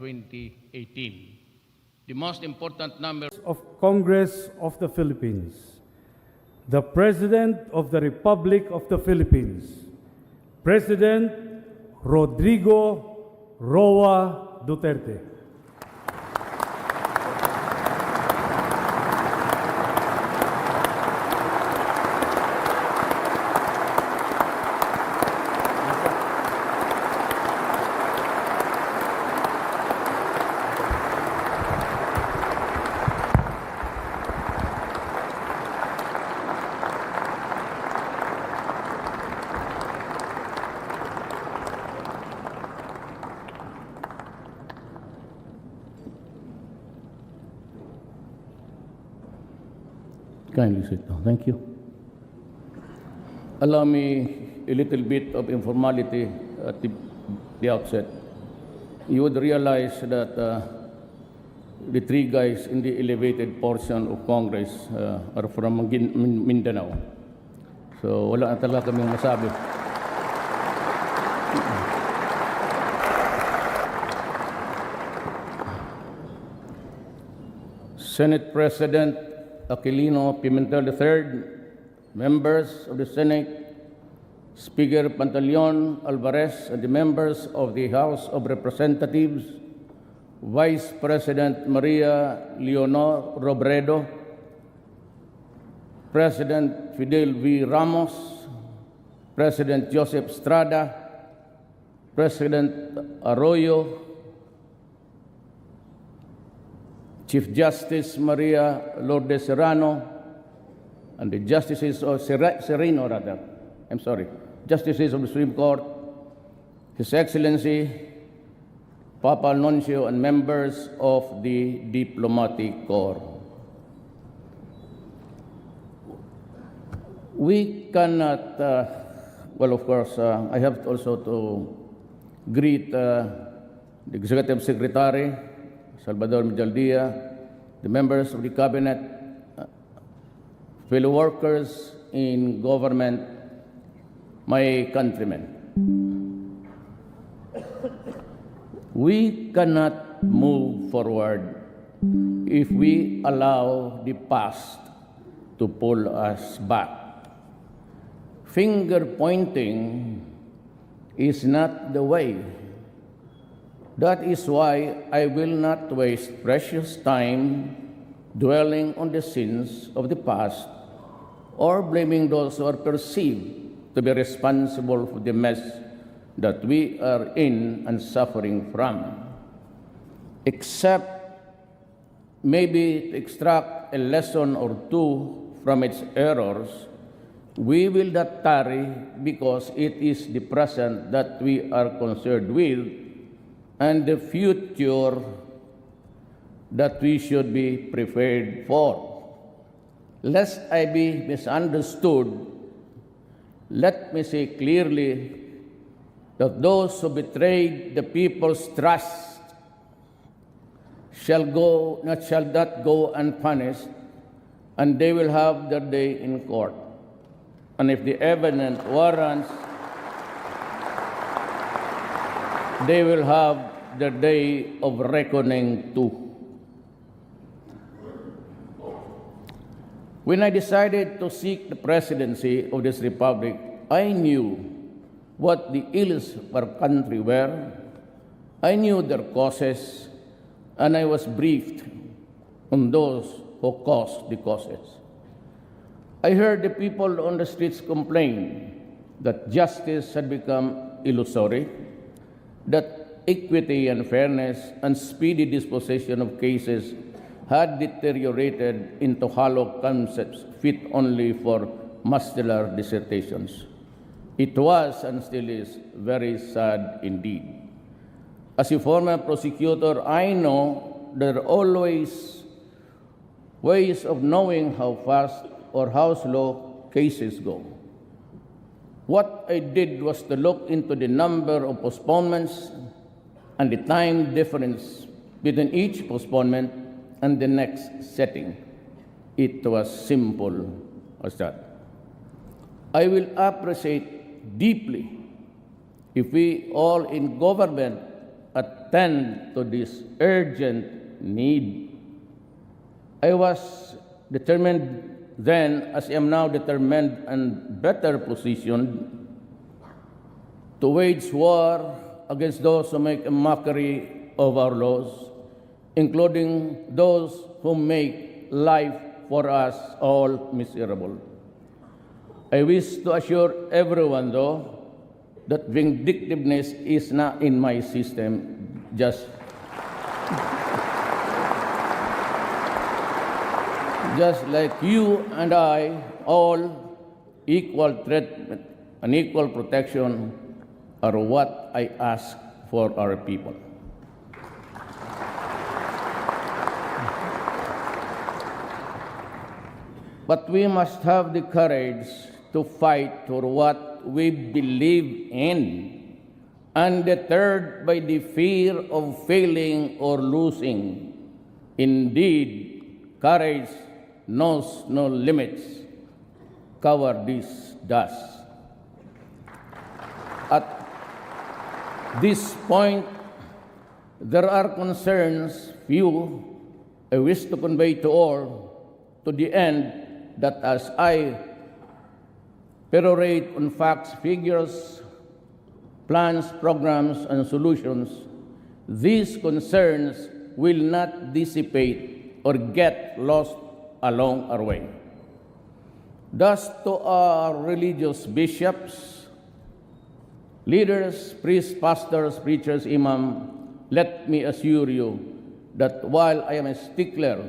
2018. The most important number of Congress of the Philippines, the President of the Republic of the Philippines, President Rodrigo Roa Duterte. Kindly sit down. Thank you. Allow me a little bit of informality at the outset. You would realize that the three guys in the elevated portion of Congress are from Mindanao. So wala na talaga kaming masabi. Senate President Aquilino Pimentel III, members of the Senate, Speaker Pantaleon Alvarez, and the members of the House of Representatives, Vice President Maria Leonor Robredo, President Fidel V. Ramos, President Joseph Estrada, President Arroyo, Chief Justice Maria Lourdes Serrano, and the justices of justices of the Supreme Court, His Excellency Papa Nuncio, and members of the Diplomatic Corps. We cannot, well, of course, I have also to greet the Executive Secretary, Salvador Medjaldia, the members of the Cabinet, fellow workers in government, my countrymen. We cannot move forward if we allow the past to pull us back. Finger pointing is not the way. That is why I will not waste precious time dwelling on the sins of the past or blaming those who are perceived to be responsible for the mess that we are in and suffering from. Except maybe to extract a lesson or two from its errors, we will not tarry because it is the present that we are concerned with and the future that we should be prepared for. Lest I be misunderstood, let me say clearly that those who betrayed the people's trust shall not go unpunished, and they will have their day in court. And if the evidence warrants, they will have their day of reckoning too. When I decided to seek the presidency of this republic, I knew what the ills of our country were. I knew their causes, and I was briefed on those who caused the causes. I heard the people on the streets complain that justice had become illusory, that equity and fairness and speedy disposition of cases had deteriorated into hollow concepts fit only for muscular dissertations. It was and still is very sad indeed. As a former prosecutor, I know there are always ways of knowing how fast or how slow cases go. What I did was to look into the number of postponements and the time difference between each postponement and the next setting. It was simple as that. I will appreciate deeply if we all in government attend to this urgent need. I was determined then, as I am now determined and better positioned to wage war against those who make a mockery of our laws, including those who make life for us all miserable. I wish to assure everyone, though, that vindictiveness is not in my system, just like you and I, all equal treatment and equal protection are what I ask for our people. But we must have the courage to fight for what we believe in, undeterred by the fear of failing or losing. Indeed, courage knows no limits. Cowardice does. At this point, there are concerns few I wish to convey to all, to the end that as I perorate on facts, figures, plans, programs, and solutions, these concerns will not dissipate or get lost along our way. Thus, to our religious bishops, leaders, priests, pastors, preachers, imam, let me assure you that while I am a stickler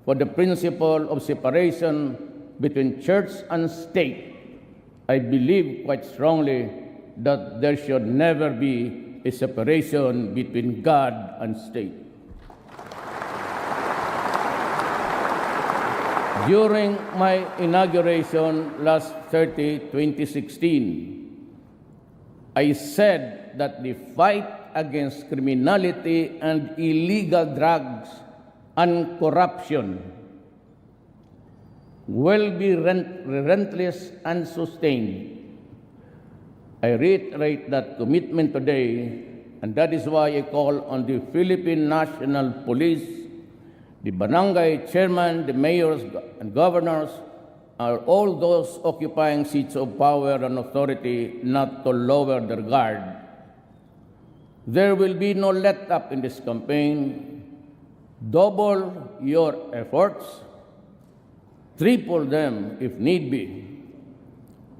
for the principle of separation between church and state, I believe quite strongly that there should never be a separation between God and state. During my inauguration last 2016, I said that the fight against criminality and illegal drugs and corruption will be relentless and sustained. I reiterate that commitment today, and that is why I call on the Philippine National Police, the barangay chairman, the mayors and governors, are all those occupying seats of power and authority not to lower their guard. There will be no let-up in this campaign. Double your efforts, triple them if need be.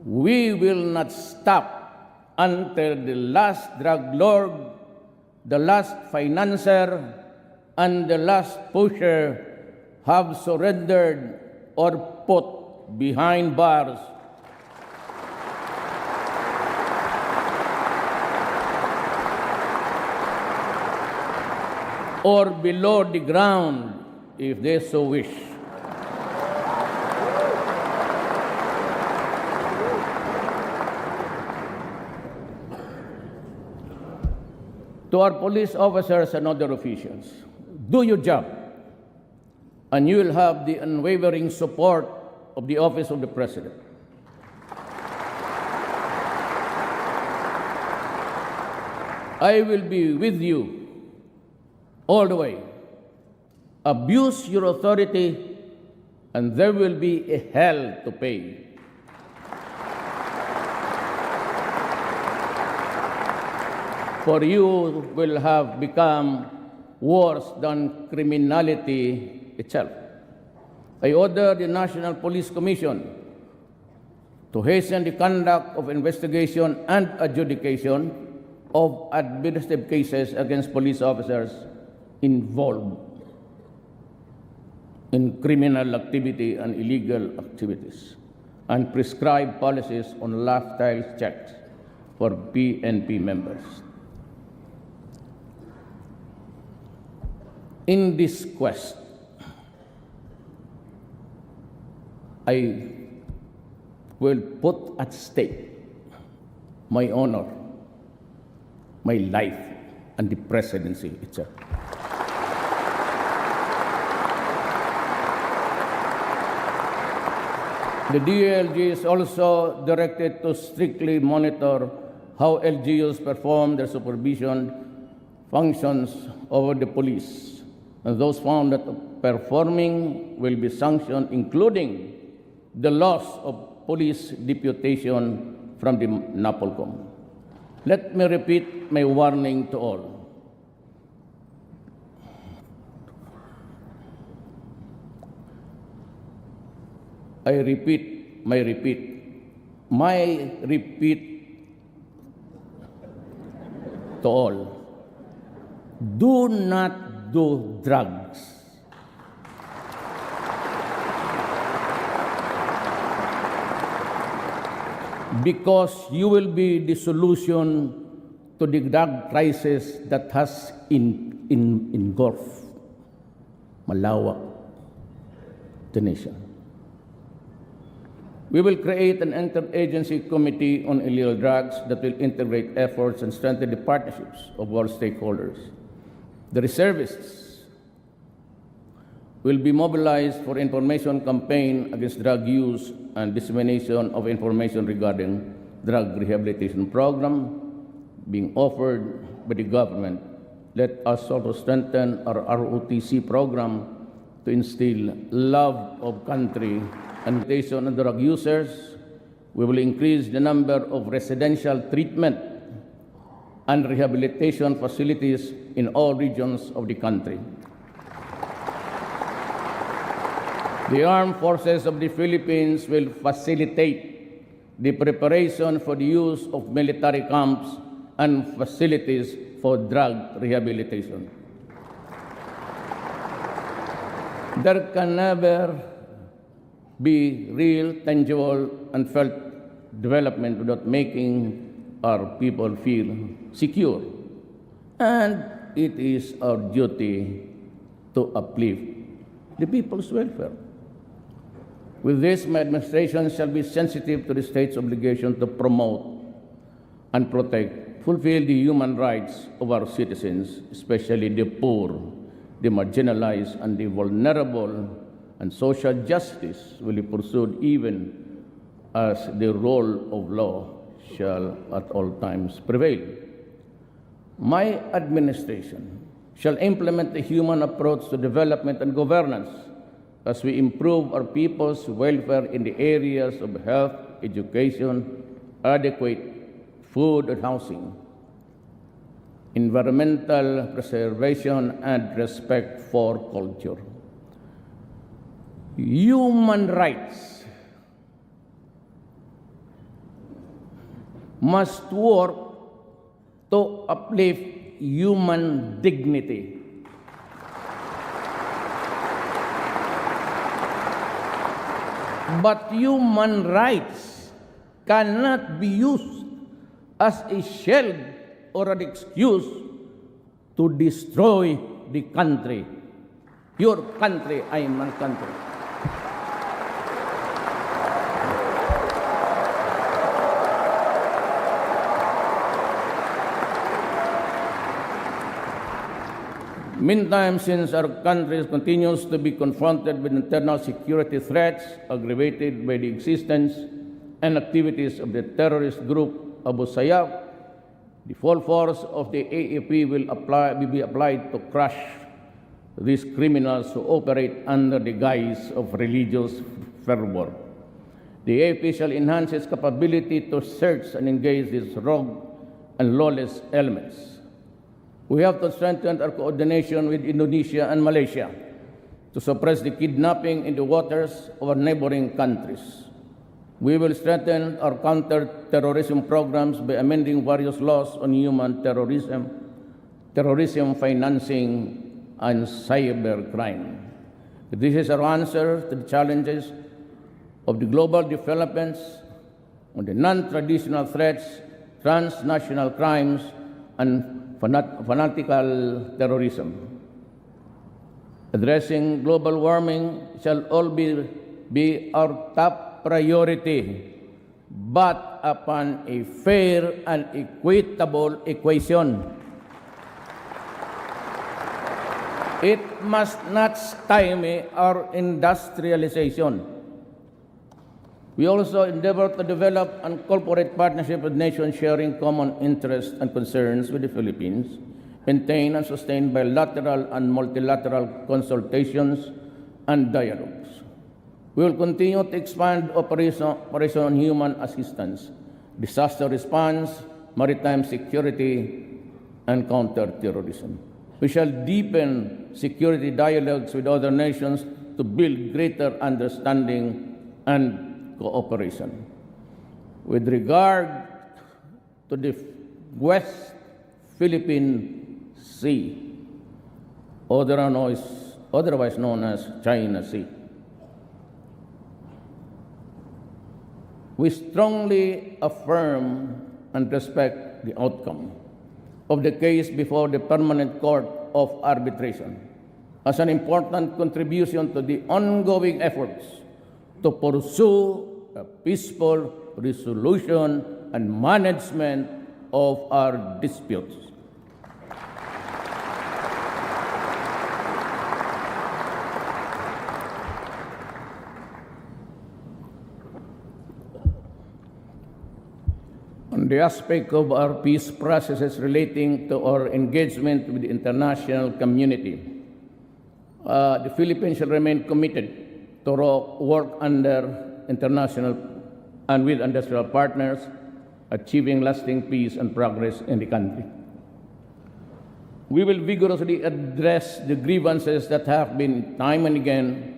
We will not stop until the last drug lord, the last financier, and the last pusher have surrendered or put behind bars. Or below the ground, if they so wish. To our police officers and other officials, do your job, and you will have the unwavering support of the Office of the President. I will be with you all the way. Abuse your authority, and there will be a hell to pay. For you will have become worse than criminality itself. I order the National Police Commission to hasten the conduct of investigation and adjudication of administrative cases against police officers involved in criminal activity and illegal activities, and prescribe policies on lifestyle checks for PNP members. In this quest, I will put at stake my honor, my life, and the presidency itself. The DLG is also directed to strictly monitor how LGUs perform their supervision functions over the police, and those found that performing will be sanctioned, including the loss of police deputation from the NAPOLCOM. Let me repeat my warning to all. My repeat to all. Do not do drugs. Because you will be the solution to the drug crisis that has engulfed malawak the nation. We will create an interagency committee on illegal drugs that will integrate efforts and strengthen the partnerships of all stakeholders. The reservists will be mobilized for information campaign against drug use and dissemination of information regarding drug rehabilitation program being offered by the government. Let us also strengthen our ROTC program to instill love of country and on drug users. We will increase the number of residential treatment and rehabilitation facilities in all regions of the country. The armed forces of the Philippines will facilitate the preparation for the use of military camps and facilities for drug rehabilitation. There can never be real, tangible, and felt development without making our people feel secure. And it is our duty to uplift the people's welfare. With this, my administration shall be sensitive to the state's obligation to promote and protect, fulfill the human rights of our citizens, especially the poor, the marginalized, and the vulnerable, and social justice will be pursued even as the rule of law shall at all times prevail. My administration shall implement a human approach to development and governance as we improve our people's welfare in the areas of health, education, adequate food and housing, environmental preservation, and respect for culture. Human rights must work to uplift human dignity. But human rights cannot be used as a shield or an excuse to destroy the country. Your country, I am my country. Meantime, since our country continues to be confronted with internal security threats aggravated by the existence and activities of the terrorist group Abu Sayyaf, the full force of the AAP will be applied to crush these criminals who operate under the guise of religious fervor. The AAP shall enhance its capability to search and engage these rogue and lawless elements. We have to strengthen our coordination with Indonesia and Malaysia to suppress the kidnapping in the waters of our neighboring countries. We will strengthen our counter-terrorism programs by amending various laws on human terrorism, terrorism financing, and cybercrime. This is our answer to the challenges of the global developments on the non-traditional threats, transnational crimes, and fanatical terrorism. Addressing global warming shall all be our top priority, but upon a fair and equitable equation. It must not stymie our industrialization. We also endeavor to develop and corporate partnership with nations sharing common interests and concerns with the Philippines maintain and sustain bilateral and multilateral consultations and dialogues. We will continue to expand operation human assistance, disaster response, maritime security, and counterterrorism. We shall deepen security dialogues with other nations to build greater understanding and cooperation. With regard to the West Philippine Sea, otherwise known as China Sea, we strongly affirm and respect the outcome of the case before the Permanent Court of Arbitration as an important contribution to the ongoing efforts to pursue a peaceful resolution and management of our disputes. On the aspect of our peace processes relating to our engagement with the international community, the Philippines shall remain committed to work under international and with industrial partners, achieving lasting peace and progress in the country. We will vigorously address the grievances that have been time and again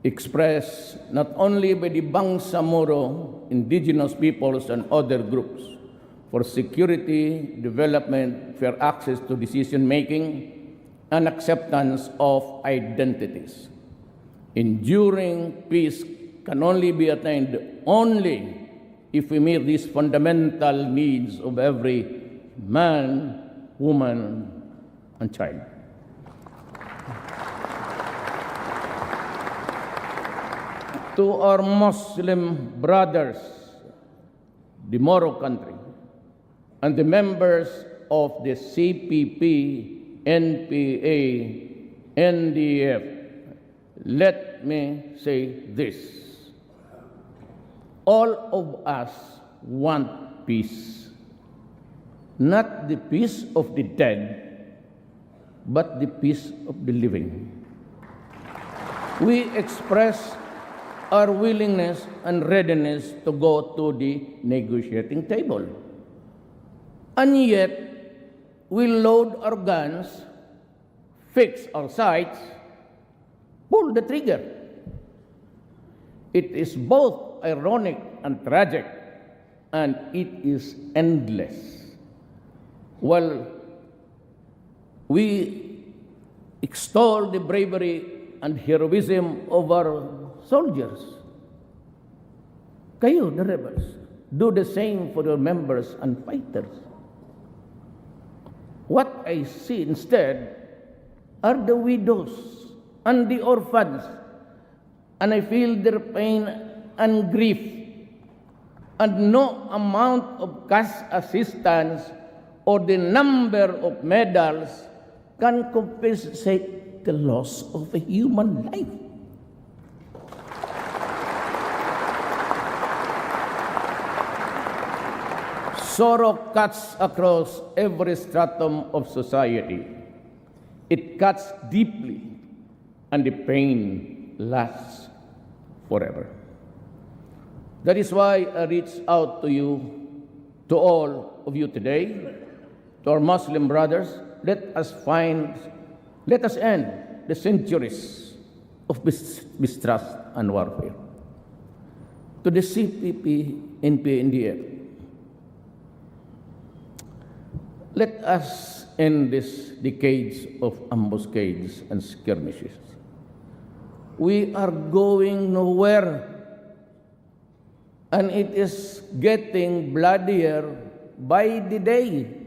expressed not only by the Bangsamoro indigenous peoples and other groups for security, development, fair access to decision-making, and acceptance of identities. Enduring peace can only be attained only if we meet these fundamental needs of every man, woman, and child. To our Muslim brothers, the Moro country, and the members of the CPP, NPA, NDF, let me say this. All of us want peace. Not the peace of the dead, but the peace of the living. We express our willingness and readiness to go to the negotiating table. And yet, we load our guns, fix our sights, pull the trigger. It is both ironic and tragic, and it is endless. While we extol the bravery and heroism of our soldiers, kayo, the rebels, do the same for your members and fighters. What I see instead are the widows and the orphans, and I feel their pain and grief, and no amount of cash assistance or the number of medals can compensate the loss of a human life. Sorrow cuts across every stratum of society. It cuts deeply, and the pain lasts forever. That is why I reach out to you, to all of you today, to our Muslim brothers. Let us end the centuries of mistrust and warfare. To the CPP, NPA, NDF, let us end these decades of ambuscades and skirmishes. We are going nowhere, and it is getting bloodier by the day.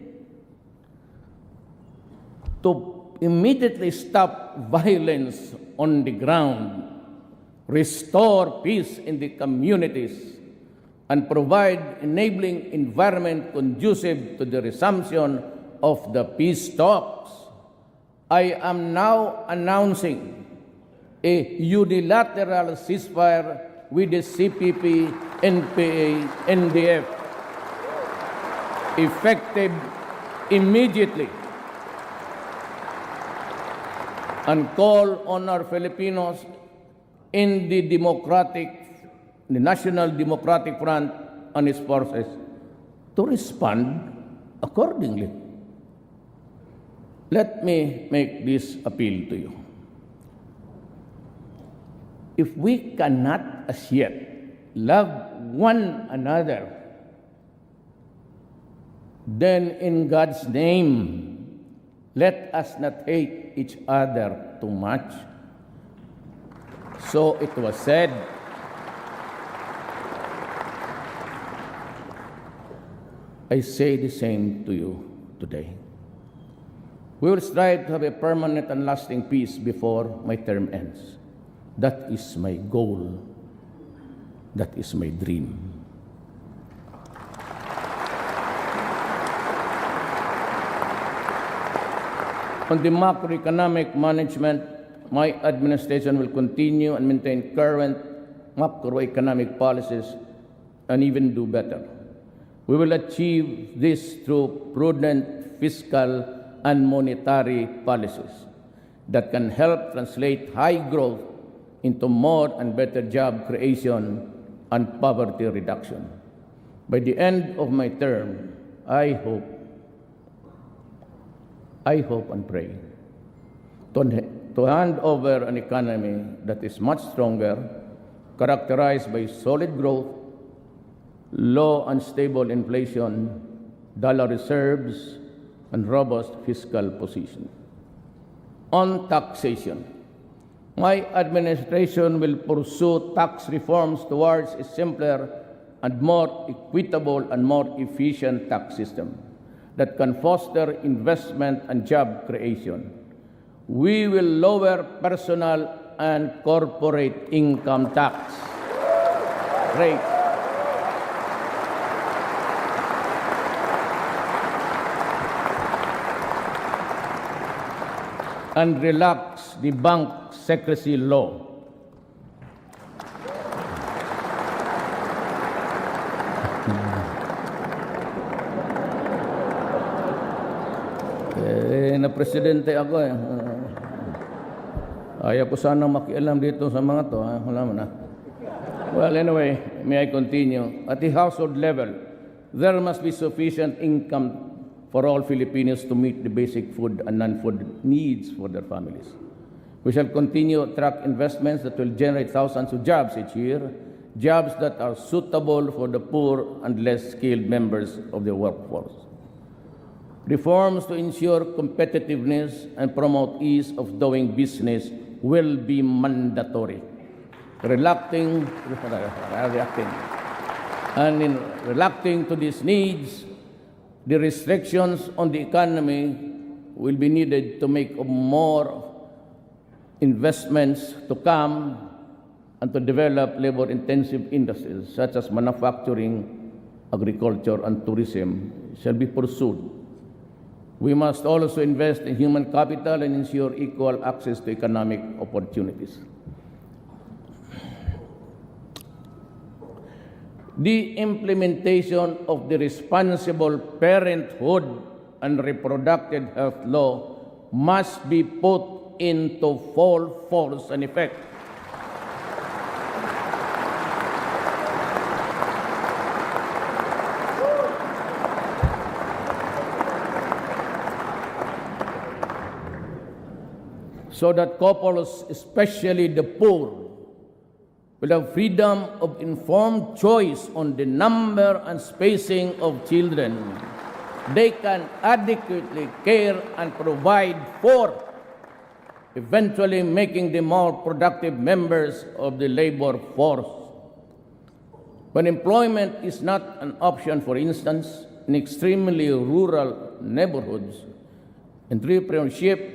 To immediately stop violence on the ground, restore peace in the communities, and provide enabling environment conducive to the resumption of the peace talks, I am now announcing a unilateral ceasefire with the CPP, NPA, NDF, effective immediately, and call on our Filipinos in the National Democratic Front and its forces to respond accordingly. Let me make this appeal to you. If we cannot as yet love one another, then in God's name, let us not hate each other too much. So it was said, I say the same to you today. We will strive to have a permanent and lasting peace before my term ends. That is my goal. That is my dream. On the macroeconomic management, my administration will continue and maintain current macroeconomic policies and even do better. We will achieve this through prudent fiscal and monetary policies that can help translate high growth into more and better job creation and poverty reduction. By the end of my term, I hope and pray to hand over an economy that is much stronger, characterized by solid growth, low and stable inflation, dollar reserves, and robust fiscal position. On taxation, my administration will pursue tax reforms towards a simpler and more equitable and more efficient tax system that can foster investment and job creation. We will lower personal and corporate income tax rates and relax the bank secrecy law. Na presidente ako eh. Ayaw ko sana makialam dito sa mga to. Wala mo na. Well, anyway, may I continue? At the household level, there must be sufficient income for all Filipinos to meet the basic food and non-food needs for their families. We shall continue to track investments that will generate thousands of jobs each year, jobs that are suitable for the poor and less skilled members of the workforce. Reforms to ensure competitiveness and promote ease of doing business will be mandatory. Reacting to these needs, the restrictions on the economy will be needed to make more investments to come and to develop labor-intensive industries such as manufacturing, agriculture, and tourism shall be pursued. We must also invest in human capital and ensure equal access to economic opportunities. The implementation of the Responsible Parenthood and Reproductive Health Law must be put into full force and effect. So that couples, especially the poor, will have freedom of informed choice on the number and spacing of children they can adequately care and provide for, eventually making them more productive members of the labor force. When employment is not an option, for instance, in extremely rural neighborhoods, entrepreneurship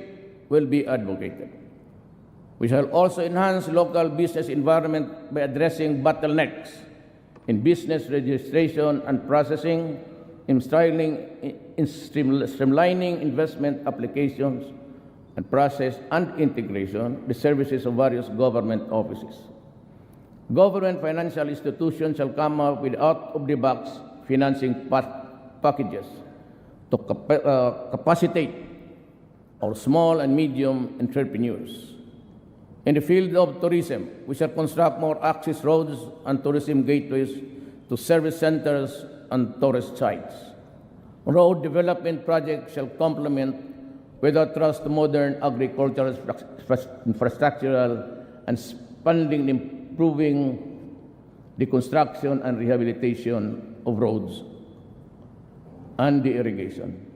will be advocated. We shall also enhance local business environment by addressing bottlenecks in business registration and processing, in streamlining investment applications and process and integration, the services of various government offices. Government financial institutions shall come up with out-of-the-box financing packages to capacitate or small and medium entrepreneurs. In the field of tourism, we shall construct more access roads and tourism gateways to service centers and tourist sites. Road development projects shall complement with a trust to modern agricultural infrastructural and spending improving the construction and rehabilitation of roads and the irrigation,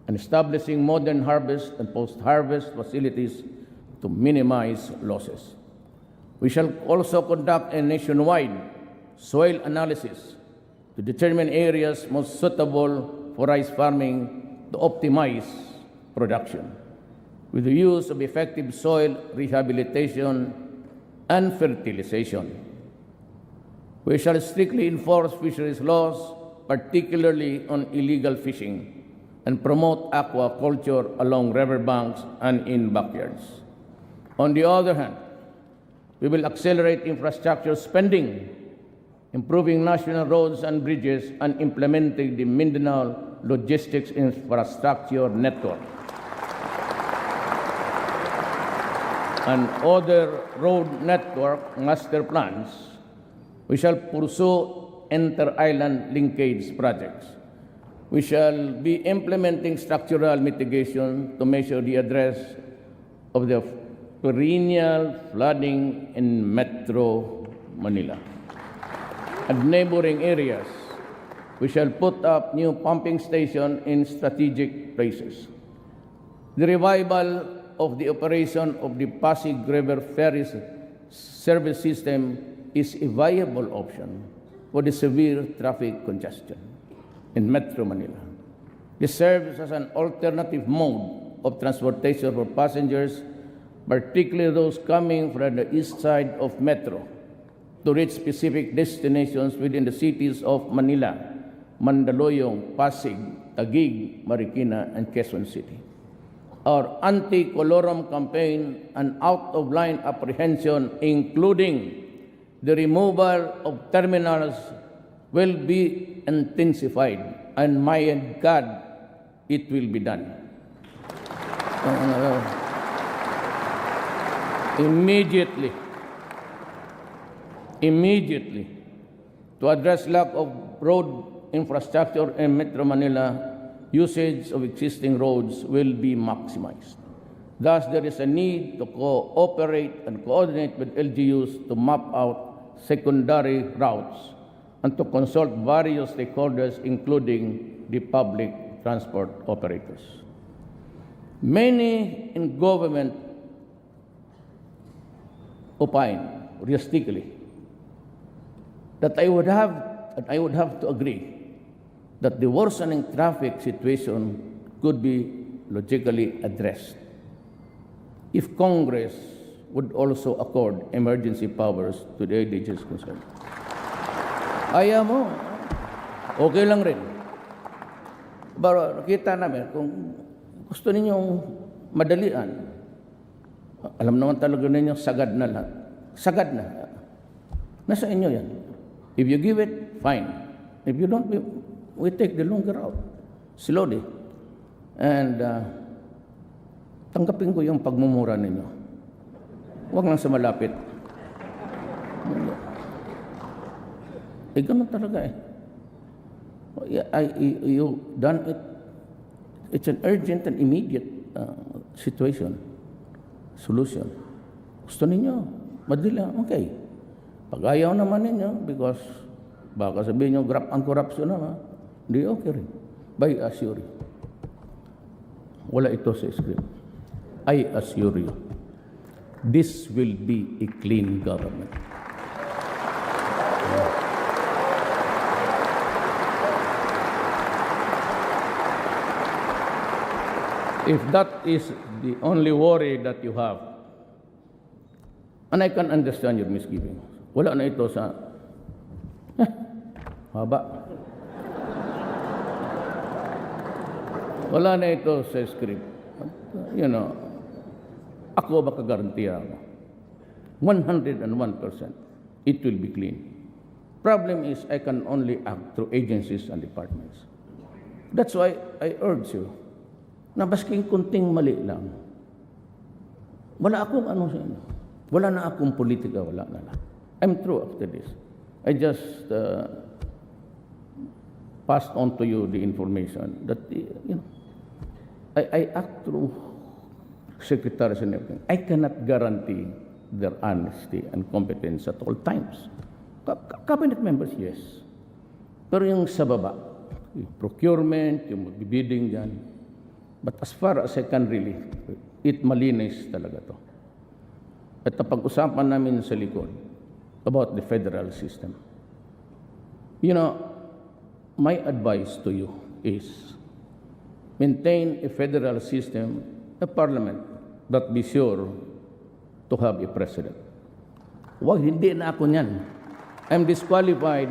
and establishing modern harvest and post-harvest facilities to minimize losses. We shall also conduct a nationwide soil analysis to determine areas most suitable for rice farming to optimize production, with the use of effective soil rehabilitation and fertilization. We shall strictly enforce fisheries laws, particularly on illegal fishing, and promote aquaculture along riverbanks and in backyards. On the other hand, we will accelerate infrastructure spending, improving national roads and bridges, and implementing the Mindanao Logistics Infrastructure Network and other road network master plans. We shall pursue inter-island linkage projects. We shall be implementing structural mitigation to measure the address of the perennial flooding in Metro Manila and neighboring areas. We shall put up new pumping stations in strategic places. The revival of the operation of the Pasig River Ferry service system is a viable option for the severe traffic congestion in Metro Manila. This serves as an alternative mode of transportation for passengers, particularly those coming from the east side of Metro, to reach specific destinations within the cities of Manila, Mandaluyong, Pasig, Taguig, Marikina, and Quezon City. Our anti-colorum campaign and out-of-line apprehension, including the removal of terminals, will be intensified, and my God, it will be done. Immediately, to address lack of road infrastructure in Metro Manila, usage of existing roads will be maximized. Thus, there is a need to cooperate and coordinate with LGUs to map out secondary routes and to consult various stakeholders, including the public transport operators. Many in government opine realistically that I would have to agree that the worsening traffic situation could be logically addressed if Congress would also accord emergency powers to the agencies concerned. Ayaw mo, okay lang rin. Pero kita namin, kung gusto ninyong madalian, alam naman talaga ninyo, sagad na lahat. Sagad na. Nasa inyo yan. If you give it, fine. If you don't, we take the longer route. Slowly. And tanggapin ko yung pagmumura ninyo. Huwag lang sa malapit. Ganun talaga eh. You done it. It's an urgent and immediate situation. Solution. Gusto ninyo, madali, okay. Pag ayaw naman ninyo, because baka sabihin nyo, ang korupsyon naman, hindi okay rin. By assure you. Wala ito sa script. I assure you, this will be a clean government. If that is the only worry that you have, and I can understand your misgivings, wala na ito sa haba. Wala na ito sa script. You know, ako baka garantiya ako. 101%, it will be clean. Problem is, I can only act through agencies and departments. That's why I urge you, na basking kunting mali lang, wala akong ano sa inyo. Wala na akong politika, wala na lang. I'm through after this. I just passed on to you the information that, I act through secretaries and everything. I cannot guarantee their honesty and competence at all times. Cabinet members, yes. Pero yung sa baba, yung procurement, yung magbibidding dyan. But as far as I can really, it malinis talaga to. At napag-usapan namin sa likod about the federal system. My advice to you is maintain a federal system, a parliament, but be sure to have a president. Wag, hindi na ako niyan. I'm disqualified,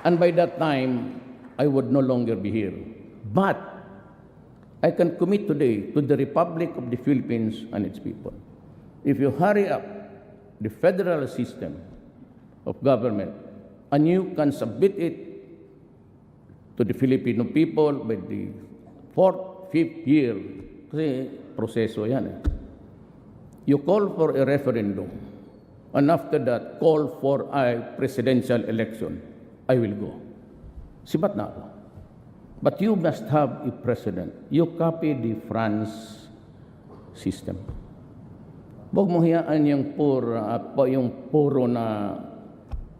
and by that time, I would no longer be here. But I can commit today to the Republic of the Philippines and its people. If you hurry up the federal system of government, and you can submit it to the Filipino people by the 4th, 5th year, kasi proseso yan eh. You call for a referendum, and after that, call for a presidential election. I will go. Sibat na ako. But you must have a president. You copy the France system. Huwag mo hiyaan yung puro na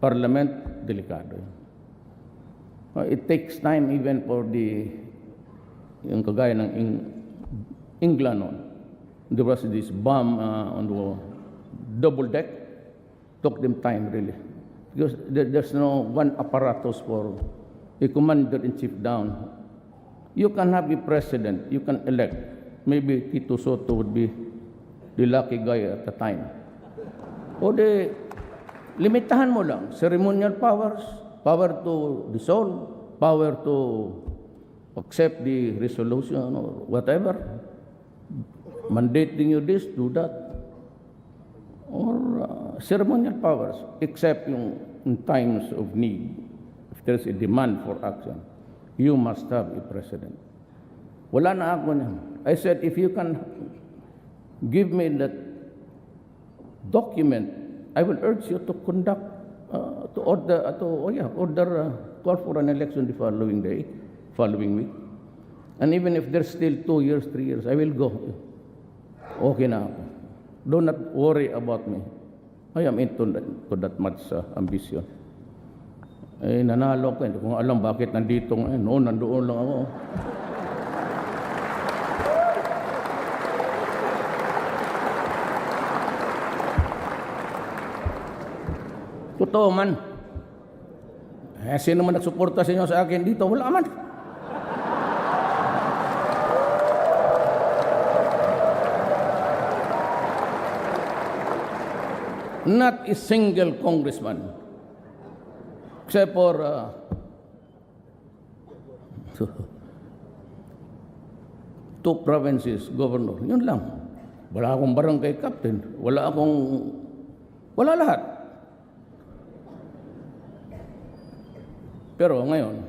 parliament, delikado. It takes time even for yung kagaya ng England noon. There was this bomb on the double deck. Took them time really. Because there's no one apparatus for a commander-in-chief down. You can have a president, you can elect. Maybe Tito Soto would be the lucky guy at the time. O limitahan mo lang. Ceremonial powers, power to dissolve, power to accept the resolution or whatever. Mandating you this, do that. Or ceremonial powers, except in times of need. If there's a demand for action, you must have a president. Wala na ako niyan. I said, if you can give me that document, I will urge you to conduct, call for an election the following week. And even if there's still 2 years, 3 years, I will go. Okay na ako. Do not worry about me. I am into that much ambition. Nanalo ko. Hindi ko alam bakit nandito ngayon. No, nandoon lang ako. Totoo man. Sino man nagsuporta sa inyo sa akin dito? Wala man. Not a single congressman, except for 2 provinces governor. Yun lang. Wala akong barangay captain. Wala lahat. Pero ngayon,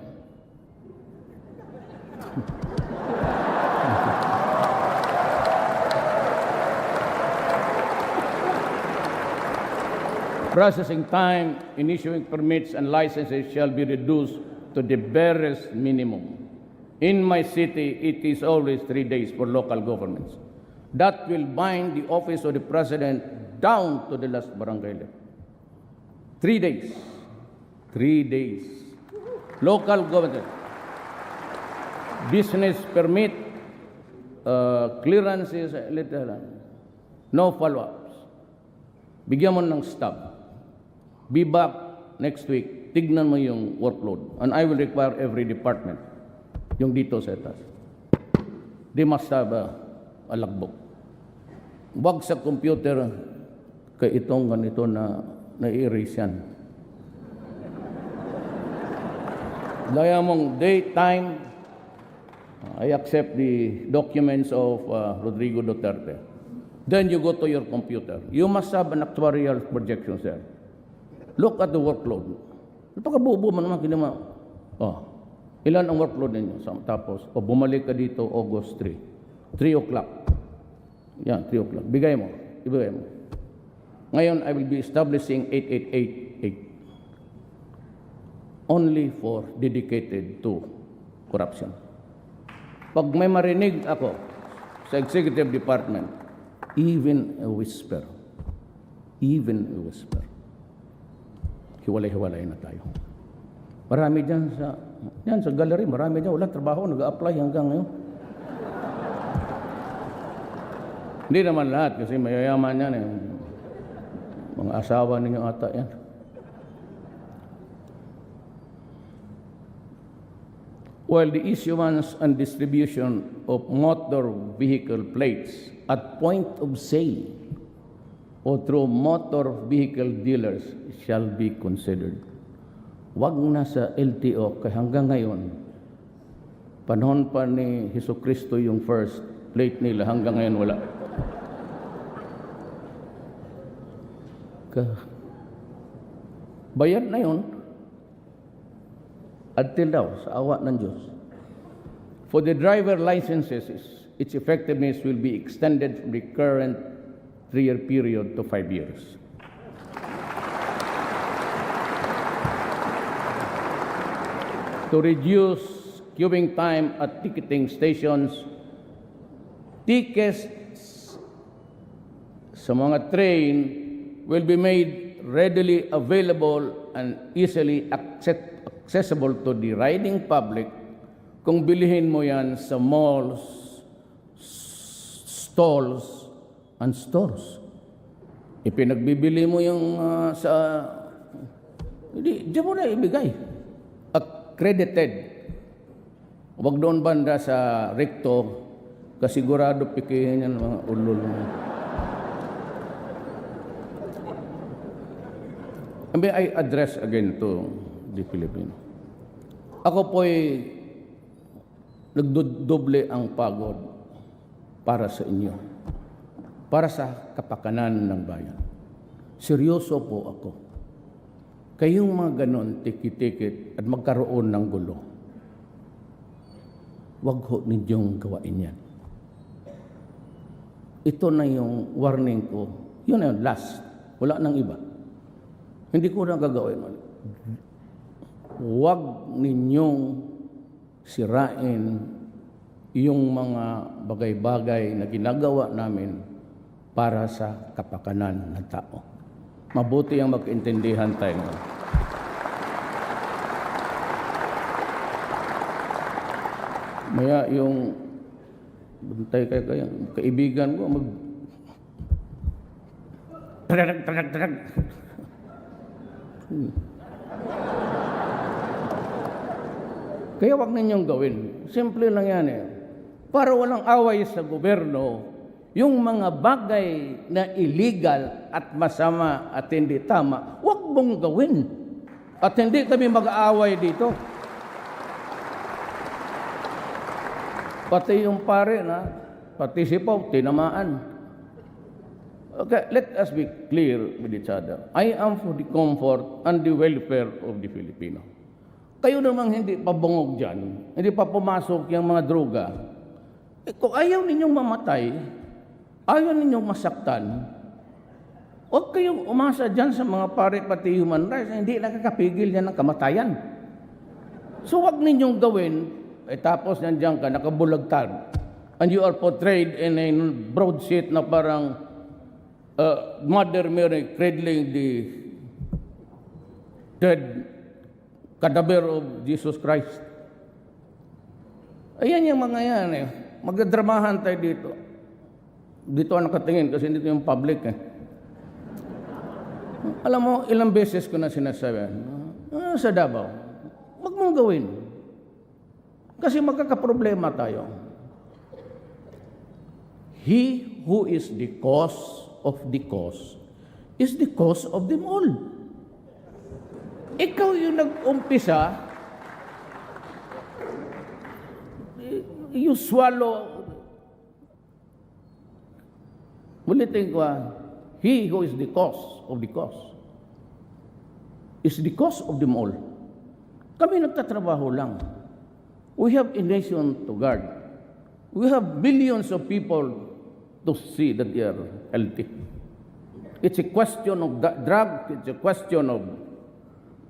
processing time in issuing permits and licenses shall be reduced to the barest minimum. In my city, it is always 3 days for local governments. That will bind the office of the president down to the last barangay level. 3 days. 3 days. Local government. Business permit, clearances, no follow-ups. Bigyan mo ng stop. Be back next week. Tignan mo yung workload. And I will require every department, yung dito sa taas. They must have a logbook. Wag sa computer kay itong ganito na-erase yan. Gaya mong date, time, I accept the documents of Rodrigo Duterte. Then you go to your computer. You must have an actuarial projection, sir. Look at the workload. Napakabubo mo naman kinama. Ilan ang workload ninyo? Tapos, bumalik ka dito August 3. 3 o'clock. Yan, 3 o'clock. Ibigay mo. Ngayon, I will be establishing 8888. Only for dedicated to corruption. Pag may marinig ako sa executive department, even a whisper, hiwalay-hiwalay na tayo. Marami dyan sa gallery, marami dyan, walang trabaho, nag-a-apply hanggang ngayon. Hindi naman lahat, kasi mayayaman yan. Mga asawa ninyo ata yan. While the issuance and distribution of motor vehicle plates at point of sale o through motor vehicle dealers shall be considered. Wag na sa LTO, kaya hanggang ngayon, panahon pa ni Jesucristo yung first plate nila, hanggang ngayon wala. Bayad na yun, until daw, sa awa ng Diyos. For the driver licenses, its effectiveness will be extended from the current 3-year period to 5 years. To reduce queuing time at ticketing stations, tickets sa mga train will be made readily available and easily accessible to the riding public kung bilihin mo yan sa malls, stalls, and stores. Ipinagbibili mo yung diyan mo na ibigay. Accredited. Huwag doon banda sa recto, kasigurado pikihin yan mga ulol. May I address again to the Filipino. Ako po'y nagdodoble ang pagod para sa inyo, para sa kapakanan ng bayan. Seryoso po ako. Kayong mga ganon, tikit-tikit at magkaroon ng gulo, wag ho ninyong gawain yan. Ito na yung warning ko. Yun na yun, last. Wala nang iba. Hindi ko na gagawin. Huwag ninyong sirain yung mga bagay-bagay na ginagawa namin para sa kapakanan ng tao. Mabuti ang magkaintindihan tayo. Maya yung bantay kaya kaibigan ko tarag. Kaya wag ninyong gawin. Simple lang yan eh. Para walang away sa gobyerno, yung mga bagay na illegal at masama at hindi tama, wag mong gawin. At hindi kami mag-aaway dito. Pati yung pare na, pati si Pau, tinamaan. Okay, let us be clear with each other. I am for the comfort and the welfare of the Filipino. Kayo namang hindi pa bungog dyan, hindi pa pumasok yung mga droga. Kung ayaw ninyong mamatay, ayaw ninyong masaktan, huwag kayong umasa dyan sa mga pare pati human rights, hindi nakakapigil yan ng kamatayan. So huwag ninyong gawin, tapos nandiyan ka, nakabulagtad, and you are portrayed in a broadsheet na parang Mother Mary cradling the dead cadaver of Jesus Christ. Ayan yung mga yan eh. Magdadramahan tayo dito. Dito ang nakatingin kasi dito yung public eh. Alam mo, ilang beses ko na sinasabi, sa Davao, wag mong gawin. Kasi magkakaproblema tayo. He who is the cause of the cause is the cause of them all. Ikaw yung nag-umpisa, you swallow. Ulitin ko, he who is the cause of the cause is the cause of them all. Kami nagtatrabaho lang. We have a nation to guard. We have billions of people to see that they are healthy. It's a question of drug, it's a question of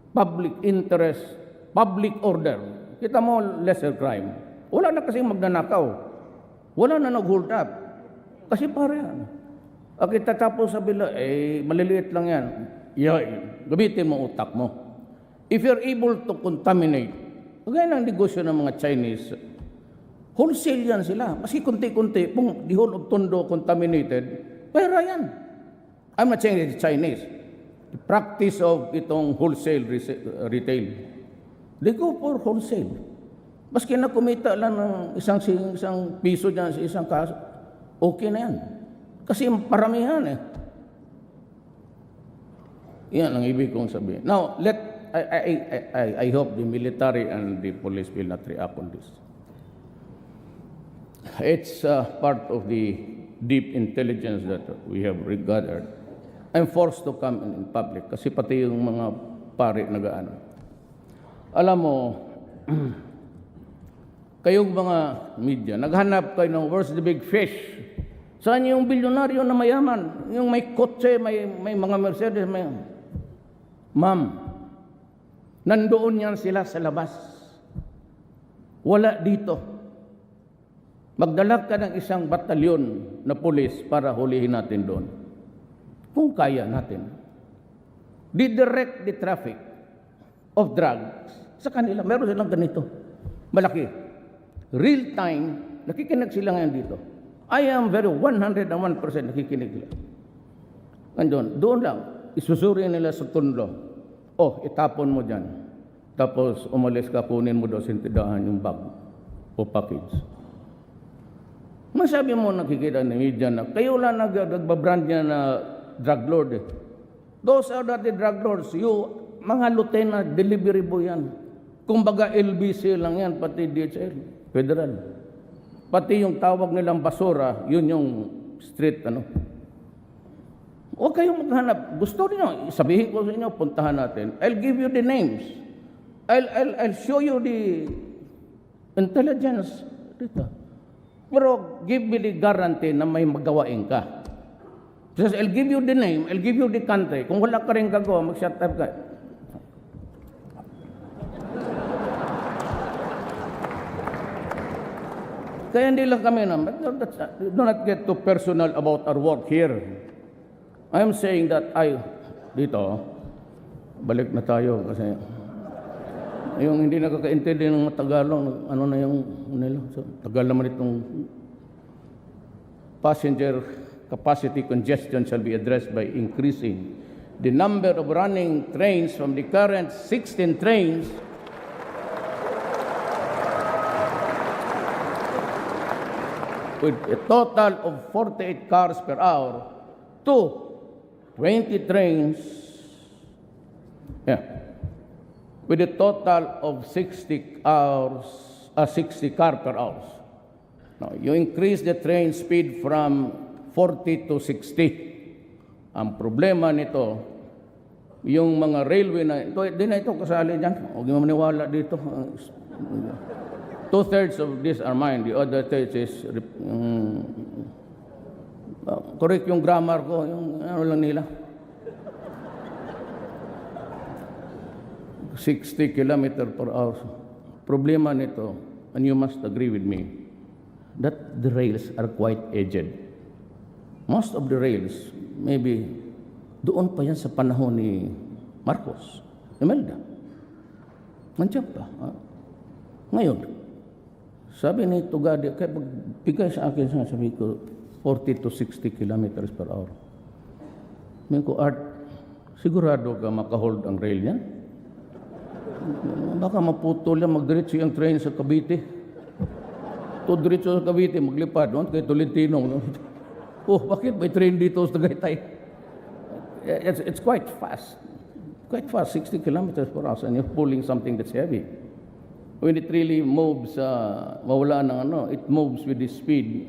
public interest, public order. Kita mo, lesser crime. Wala na kasing magnanakaw. Wala na nag-hold up. Kasi para yan. Kita tapos sa bila, maliliit lang yan. Gamitin mo utak mo. If you're able to contaminate, kagaya ng negosyo ng mga Chinese, wholesale yan sila. Kasi kunti-kunti, the whole of Tondo contaminated, pera yan. I'm not saying it's Chinese. The practice of itong wholesale retail. They go for wholesale. Maski na kumita lang ng isang piso dyan sa isang kaso, okay na yan. Kasi paramihan eh. Yan ang ibig kong sabihin. Now, I hope the military and the police will not react on this. It's part of the deep intelligence that we have gathered. I'm forced to come in public kasi pati yung mga pari nagaano. Alam mo, kayong mga media, naghanap kayo ng where's the big fish? Saan yung bilyonaryo na mayaman? Yung may kotse, may mga Mercedes, may... Ma'am, nandoon yan sila sa labas. Wala dito. Magdala ka ng isang batalyon na pulis para hulihin natin doon. Kung kaya natin. Didirect the traffic of drugs sa kanila. Meron silang ganito. Malaki. Real time, nakikinig sila ngayon dito. I am very 101% nakikinig sila. Doon lang, isusuri nila sa Tondo. Itapon mo dyan. Tapos umalis ka, kunin mo daw sintidahan yung bag o package. Masabi mo nakikita ng media na kayo lang nagbabrand niya na drug lord eh. Those are not the drug lords. Mga lieutenant, delivery boy yan. Kumbaga LBC lang yan, pati DHL, federal. Pati yung tawag nilang basura, yun yung street, Huwag kayong maghanap. Gusto niyo, sabihin ko sa inyo, puntahan natin. I'll give you the names. I'll show you the intelligence dito. Pero give me the guarantee na may magawain ka. Because I'll give you the name, I'll give you the country. Kung wala ka rin gagawa, mag-shut up ka. Kaya hindi lang kami do not get too personal about our work here. I'm saying that dito, balik na tayo kasi yung hindi nakakaintindi ng Tagalog, ano na yung nila. So, tagal naman itong passenger capacity congestion shall be addressed by increasing the number of running trains from the current 16 trains with a total of 48 cars per hour to 20 trains with a total of 60 car per hour. Now, you increase the train speed from 40 to 60. Ang problema nito, yung mga railway na, di na ito kasali dyan. Huwag mo maniwala dito. 2/3 of these are mine. The other 3 is, correct yung grammar ko, yung ano lang nila. 60 km per hour. Problema nito, and you must agree with me, that the rails are quite aged. Most of the rails, maybe doon pa yan sa panahon ni Marcos, Imelda. Nandiyan pa. Ngayon, sabi ni Tugadi, kaya pagbigay sa akin, sabi ko, 40 to 60 kilometers per hour. Sabi ko, Art, sigurado ka makahold ang rail yan? Baka maputol yan, magdiretso yung train sa Cavite. Diretso sa Cavite, maglipad doon kay Tolentino. Bakit may train dito sa Tagaytay? It's quite fast. Quite fast, 60 kilometers per hour, and you're pulling something that's heavy. When it really moves, mawala ng it moves with the speed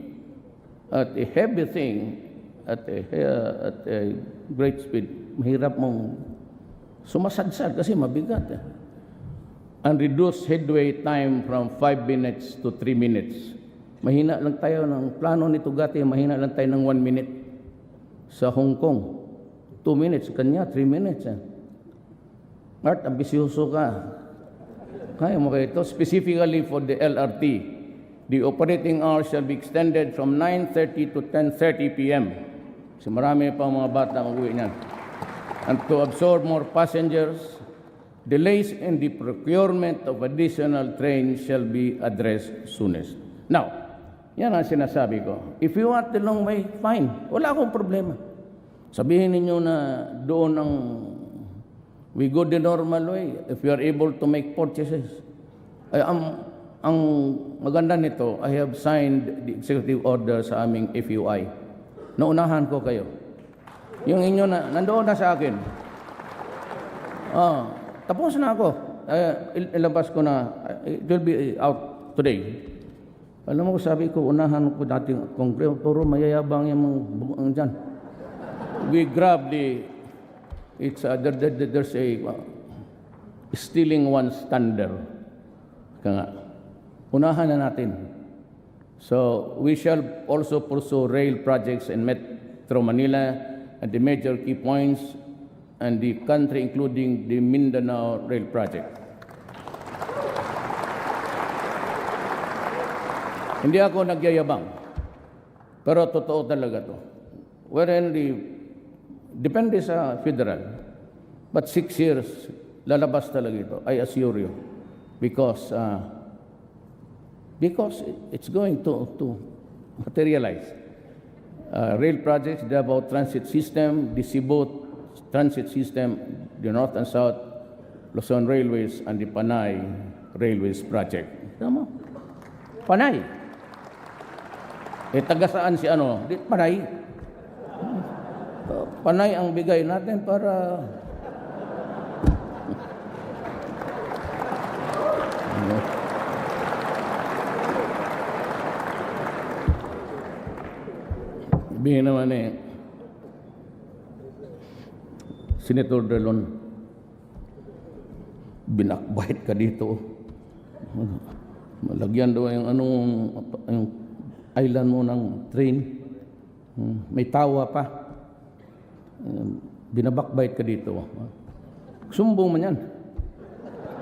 at a heavy thing, at a great speed. Mahirap mong sumasadsad kasi mabigat. and reduce headway time from 5 minutes to 3 minutes. Mahina lang tayo ng plano nito gati, mahina lang tayo ng 1 minute. Sa Hong Kong, 2 minutes, kanya 3 minutes. Art, ambisyoso ka. Kaya mo kayo ito. Specifically for the LRT, the operating hours shall be extended from 9:30 to 10:30 p.m. So marami pa mga bata mag-uwi niyan. And to absorb more passengers, delays in the procurement of additional trains shall be addressed soonest. Now, yan ang sinasabi ko. If you want the long way, fine. Wala akong problema. Sabihin ninyo na doon ang we go the normal way if you are able to make purchases. Ang maganda nito, I have signed the executive order sa aming FUI. Naunahan ko kayo. Yung inyo na, nandoon na sa akin. Tapos na ako. Ilabas ko na. It will be out today. Alam mo, sabi ko, unahan ko dating kongreso, puro mayayabang yung mga dyan. We grab there's a stealing one standard. Kaya unahan na natin. So, we shall also pursue rail projects in Metro Manila at the major key points and the country, including the Mindanao Rail Project. Hindi ako nagyayabang, pero totoo talaga to. Wherein depende sa federal, but 6 years, lalabas talaga ito, I assure you, because it's going to materialize. Rail projects, the about transit system, the Cebu transit system, the North and South Luzon Railways, and the Panay Railways project. Tama? Panay. Taga saan si ano? Panay. Panay ang bigay natin para sabihin naman Senator Delon, binakbait ka dito. Malagyan daw yung yung island mo ng train. May tawa pa. Binabakbait ka dito. Sumbong man yan.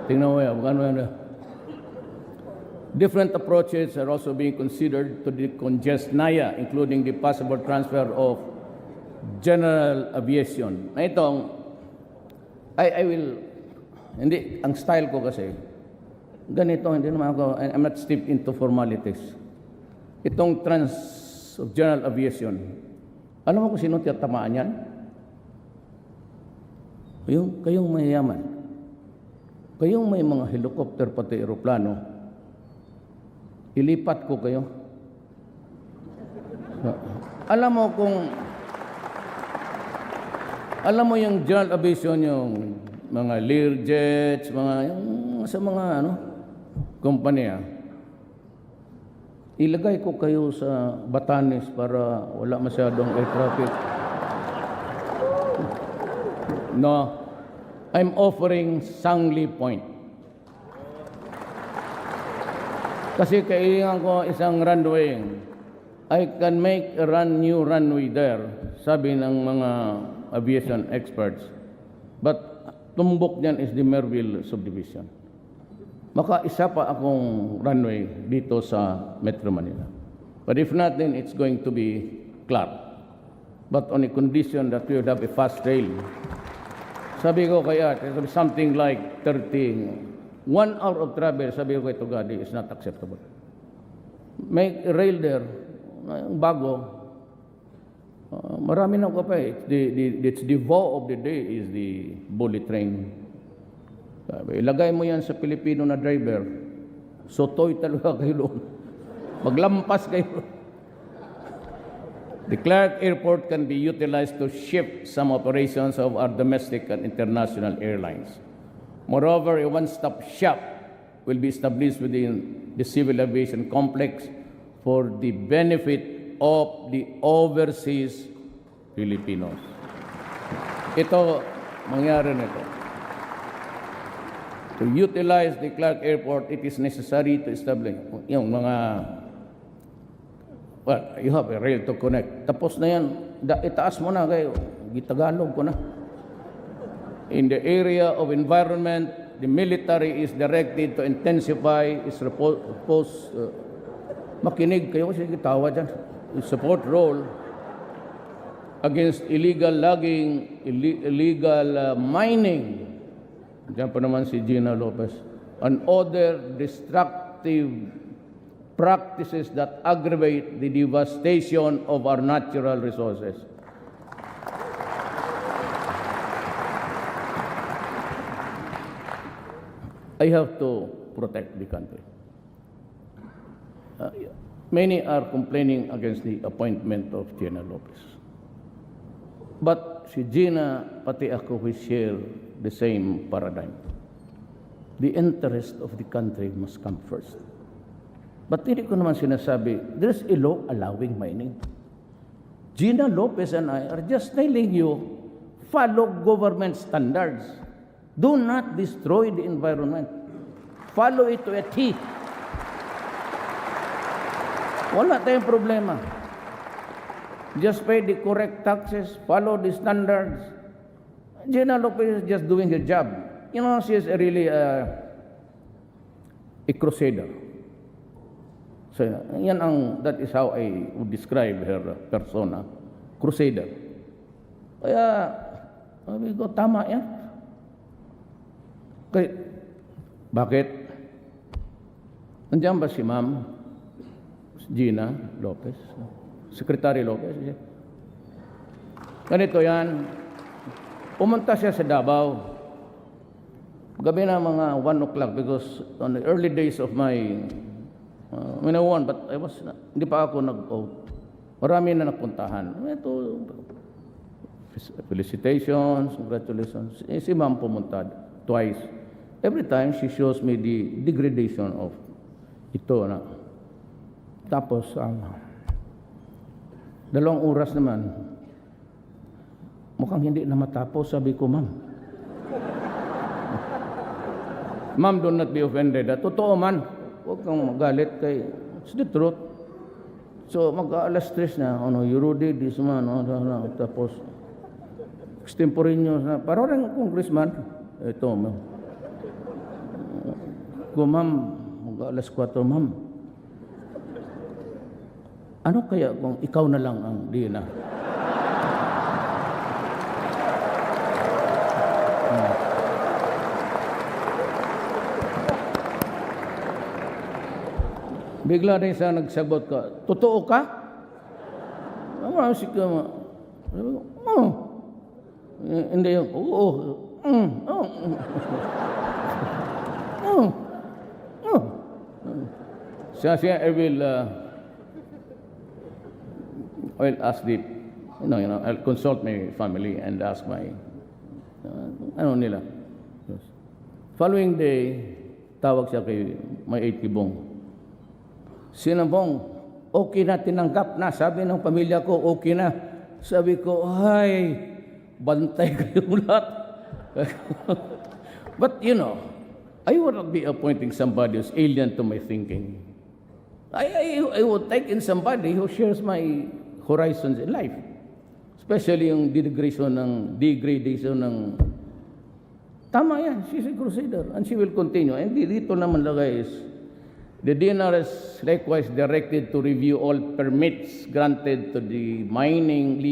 Tingnan mo yan. Different approaches are also being considered to decongest NAIA, including the possible transfer of general aviation. Na itong, I will, hindi, ang style ko kasi, ganito, hindi naman ako, I'm not steeped into formalities. Itong of general aviation, alam mo kung sino tiyatamaan yan? Kayong mayayaman. Kayong may mga helicopter pati aeroplano, ilipat ko kayo. Alam mo yung general aviation, yung mga Learjets, sa mga kumpanya, ilagay ko kayo sa Batanes para wala masyadong air traffic. No, I'm offering Sangli Point. Kasi kailangan ko isang runway. I can make a new runway there, sabi ng mga aviation experts. But tumbok niyan is the Merville subdivision. Maka isa pa akong runway dito sa Metro Manila. But if not, then it's going to be Clark. But on a condition that we would have a fast rail. Sabi ko kaya, something like 1 hour of travel, sabi ko kay Tugadi, is not acceptable. Make a rail there, bago. Marami na ko pa eh. It's the vow of the day is the bullet train. Sabi, ilagay mo yan sa Pilipino na driver, sotoy talaga kayo doon. Maglampas kayo. The Clark Airport can be utilized to shift some operations of our domestic and international airlines. Moreover, a one-stop shop will be established within the civil aviation complex for the benefit of the overseas Filipinos. Ito, mangyari nito. to utilize the Clark Airport, it is necessary to establish yung mga, well, you have a rail to connect. Tapos na yan, itaas mo na kayo, gitagalog ko na. In the area of environment, the military is directed to intensify its makinig kayo kasi gitawa dyan, its support role against illegal logging, illegal mining. Diyan pa naman si Gina Lopez. And other destructive practices that aggravate the devastation of our natural resources. I have to protect the country. Many are complaining against the appointment of Gina Lopez. But si Gina, pati ako, we share the same paradigm. The interest of the country must come first. But hindi ko naman sinasabi, there's a law allowing mining. Gina Lopez and I are just telling you, follow government standards. Do not destroy the environment. Follow it to a T. Wala tayong problema. Just pay the correct taxes, follow the standards. Gina Lopez is just doing her job. You know, she is really a crusader. So, that is how I would describe her persona. Crusader. Kaya, sabi ko, tama yan. Kaya, bakit? Nandiyan ba si Ma'am Gina Lopez? Secretary Lopez? Ganito yan. Pumunta siya sa Davao. Gabi na mga 1 o'clock because on the early days of my when I won, but I was hindi pa ako nag-vote. Marami na nagpuntahan. Ito, felicitations, congratulations. Si Ma'am pumunta twice. Every time she shows me the degradation of ito na. Tapos 2 oras naman, mukhang hindi na matapos, sabi ko, Ma'am. Ma'am, do not be offended. Totoo man, huwag kang magalit kay, it's the truth. So, mag-alas 3 na, you rudi, this man, tapos, extemporaneous na, parang congressman, ito, Ma'am. Kung Ma'am, mag-alas 4, Ma'am, ano kaya kung ikaw na lang ang Dina? Bigla rin siya nagsagot ka, totoo ka? Masik ka ma. Sabi ko, hindi yung, Siya, I will ask I'll consult my family and ask my, nila. Yes. Following day, tawag siya kay may 8 Bong. Sinabong, okay na, tinanggap na. Sabi ng pamilya ko, okay na. Sabi ko, ay, bantay kayo lahat. But I would not be appointing somebody who's alien to my thinking. I would take in somebody who shares my horizons in life. Especially yung degradation ng tama yan, she's a crusader and she will continue. And dito naman lagay is the DNR is likewise directed to review all permits granted to the mining,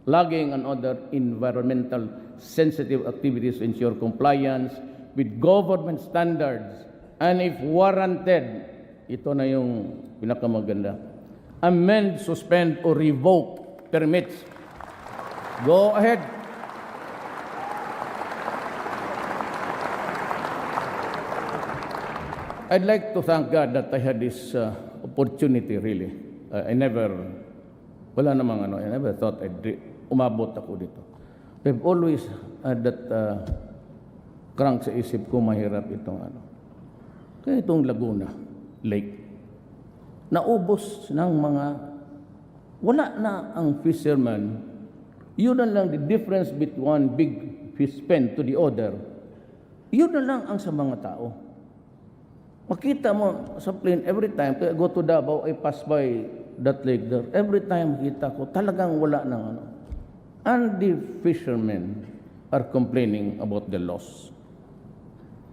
logging and other environmental sensitive activities to ensure compliance with government standards and if warranted, ito na yung pinakamaganda, amend, suspend, or revoke permits. Go ahead. I'd like to thank God that I had this opportunity, really. I never thought umabot ako dito. I've always had that crank sa isip ko, mahirap itong Kaya itong Laguna Lake, naubos ng mga, wala na ang fisherman, yun na lang the difference between one big fish pen to the other Yun na lang ang sa mga tao. Makita mo sa plane, every time I go to Davao, I pass by that lake there. Every time kita ko, talagang wala ng ano. And the fishermen are complaining about the loss.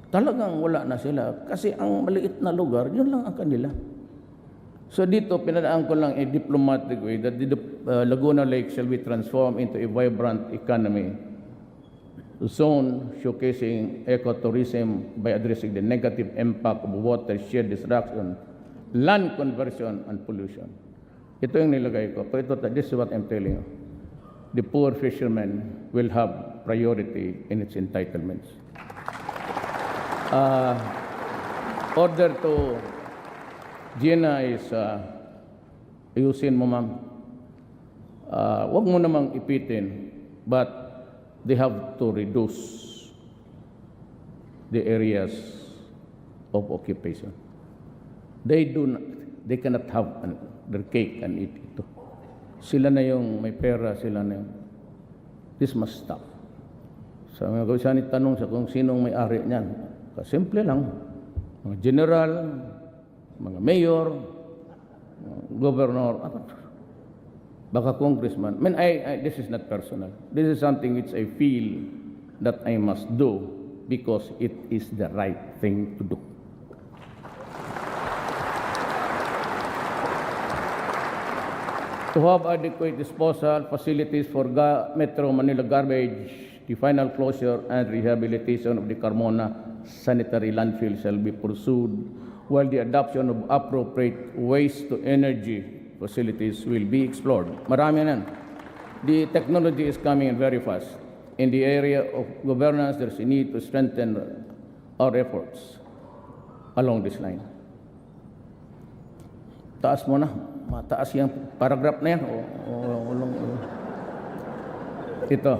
Talagang wala na sila. Kasi ang maliit na lugar, yun lang ang kanila. So dito, pinadaan ko lang a diplomatic way that the Laguna Lake shall be transformed into a vibrant economy zone showcasing ecotourism by addressing the negative impact of watershed destruction, land conversion, and pollution. Ito yung nilagay ko. Pero this is what I'm telling you. The poor fishermen will have priority in its entitlements. Order to Gina is, ayusin mo ma'am. Huwag mo namang ipitin, but they have to reduce the areas of occupation. They cannot have their cake and eat ito. Sila na yung may pera, sila na yung, this must stop. Sa mga gawin tanong sa kung sinong may-ari niyan. Simple lang. Mga general, mga mayor, governor, baka congressman. I mean, this is not personal. This is something which I feel that I must do because it is the right thing to do. To have adequate disposal facilities for Metro Manila garbage, the final closure and rehabilitation of the Carmona sanitary landfill shall be pursued, while the adoption of appropriate waste-to-energy facilities will be explored. Marami na. The technology is coming in very fast. In the area of governance, there's a need to strengthen our efforts along this line. Taas mo na. Mataas yung paragraph na yan. Ito.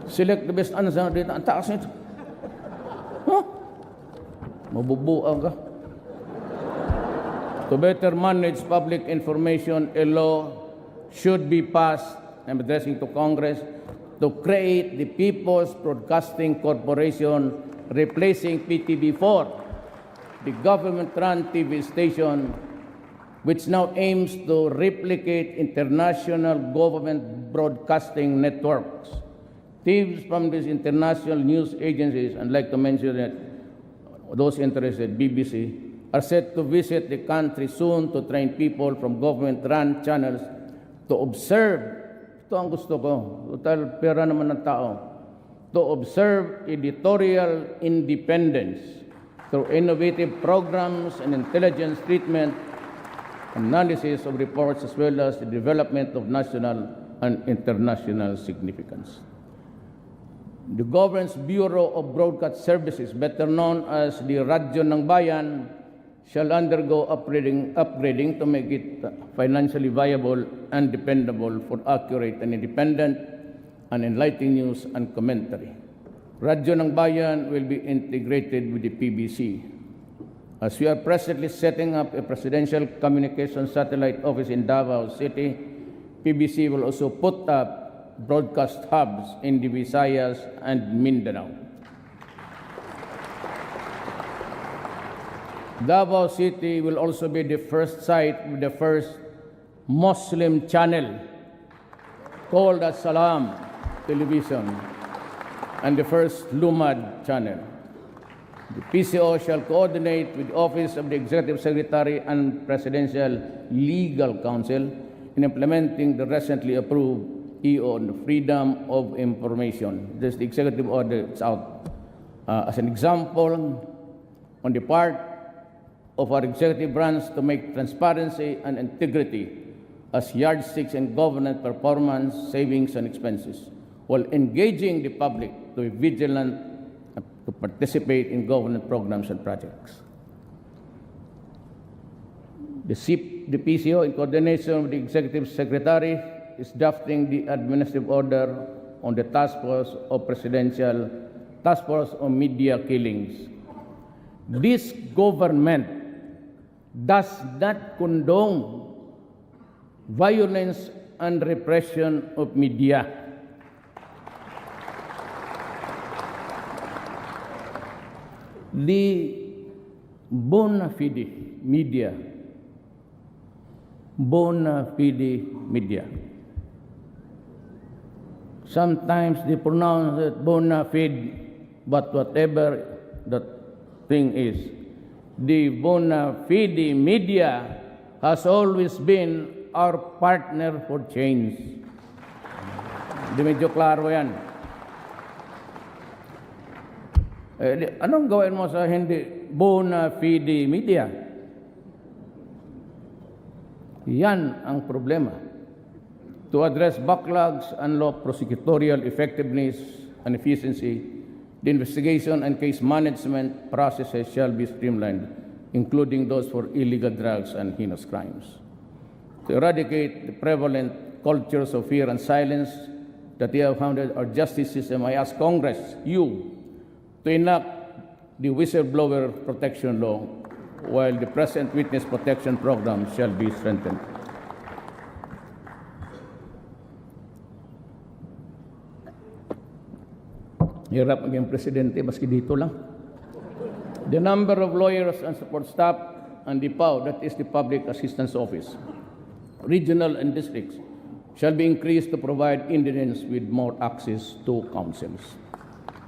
Select the best answer dito. Ang taas nito. Huh? Mabubuang ka. To better manage public information, a law should be passed, I'm addressing to Congress, to create the People's Broadcasting Corporation, replacing PTV4, the government-run TV station, which now aims to replicate international government broadcasting networks. Teams from these international news agencies, I'd like to mention that those interested, BBC, are set to visit the country soon to train people from government-run channels to observe, ito ang gusto ko, total pera naman ng tao, to observe editorial independence through innovative programs and intelligence treatment, analysis of reports, as well as the development of national and international significance. The Government's Bureau of Broadcast Services, better known as the Radyo ng Bayan, shall undergo upgrading to make it financially viable and dependable for accurate and independent and enlightening news and commentary. Radyo ng Bayan will be integrated with the PBC. As we are presently setting up a presidential communications satellite office in Davao City, PBC will also put up broadcast hubs in the Visayas and Mindanao. Davao City will also be the first site with the first Muslim channel called as Salam Television and the first Lumad channel. The PCO shall coordinate with the Office of the Executive Secretary and Presidential Legal Counsel in implementing the recently approved EO on Freedom of Information. This is the executive order. It's out. As an example, on the part of our executive branch to make transparency and integrity as yardsticks in government performance, savings, and expenses, while engaging the public to be vigilant and to participate in government programs and projects. The PCO, in coordination with the Executive Secretary, is drafting the administrative order on the Task Force on Media Killings. This government does not condone violence and repression of media. the bona fide media, sometimes they pronounce it bona fide, but whatever the thing is, the bona fide media has always been our partner for change. Di medyo klaro yan. Anong gawin mo sa hindi bona fide media? Yan ang problema. To address backlogs, unlock prosecutorial effectiveness and efficiency, the investigation and case management processes shall be streamlined, including those for illegal drugs and heinous crimes. To eradicate the prevalent cultures of fear and silence that we have founded our justice system, I ask Congress, you, to enact the whistleblower protection law, while the present witness protection program shall be strengthened. Hirap maging presidente, maski dito lang. The number of lawyers and support staff and the PAO, that is the Public Assistance Office, regional and districts, shall be increased to provide Indians with more access to counsels.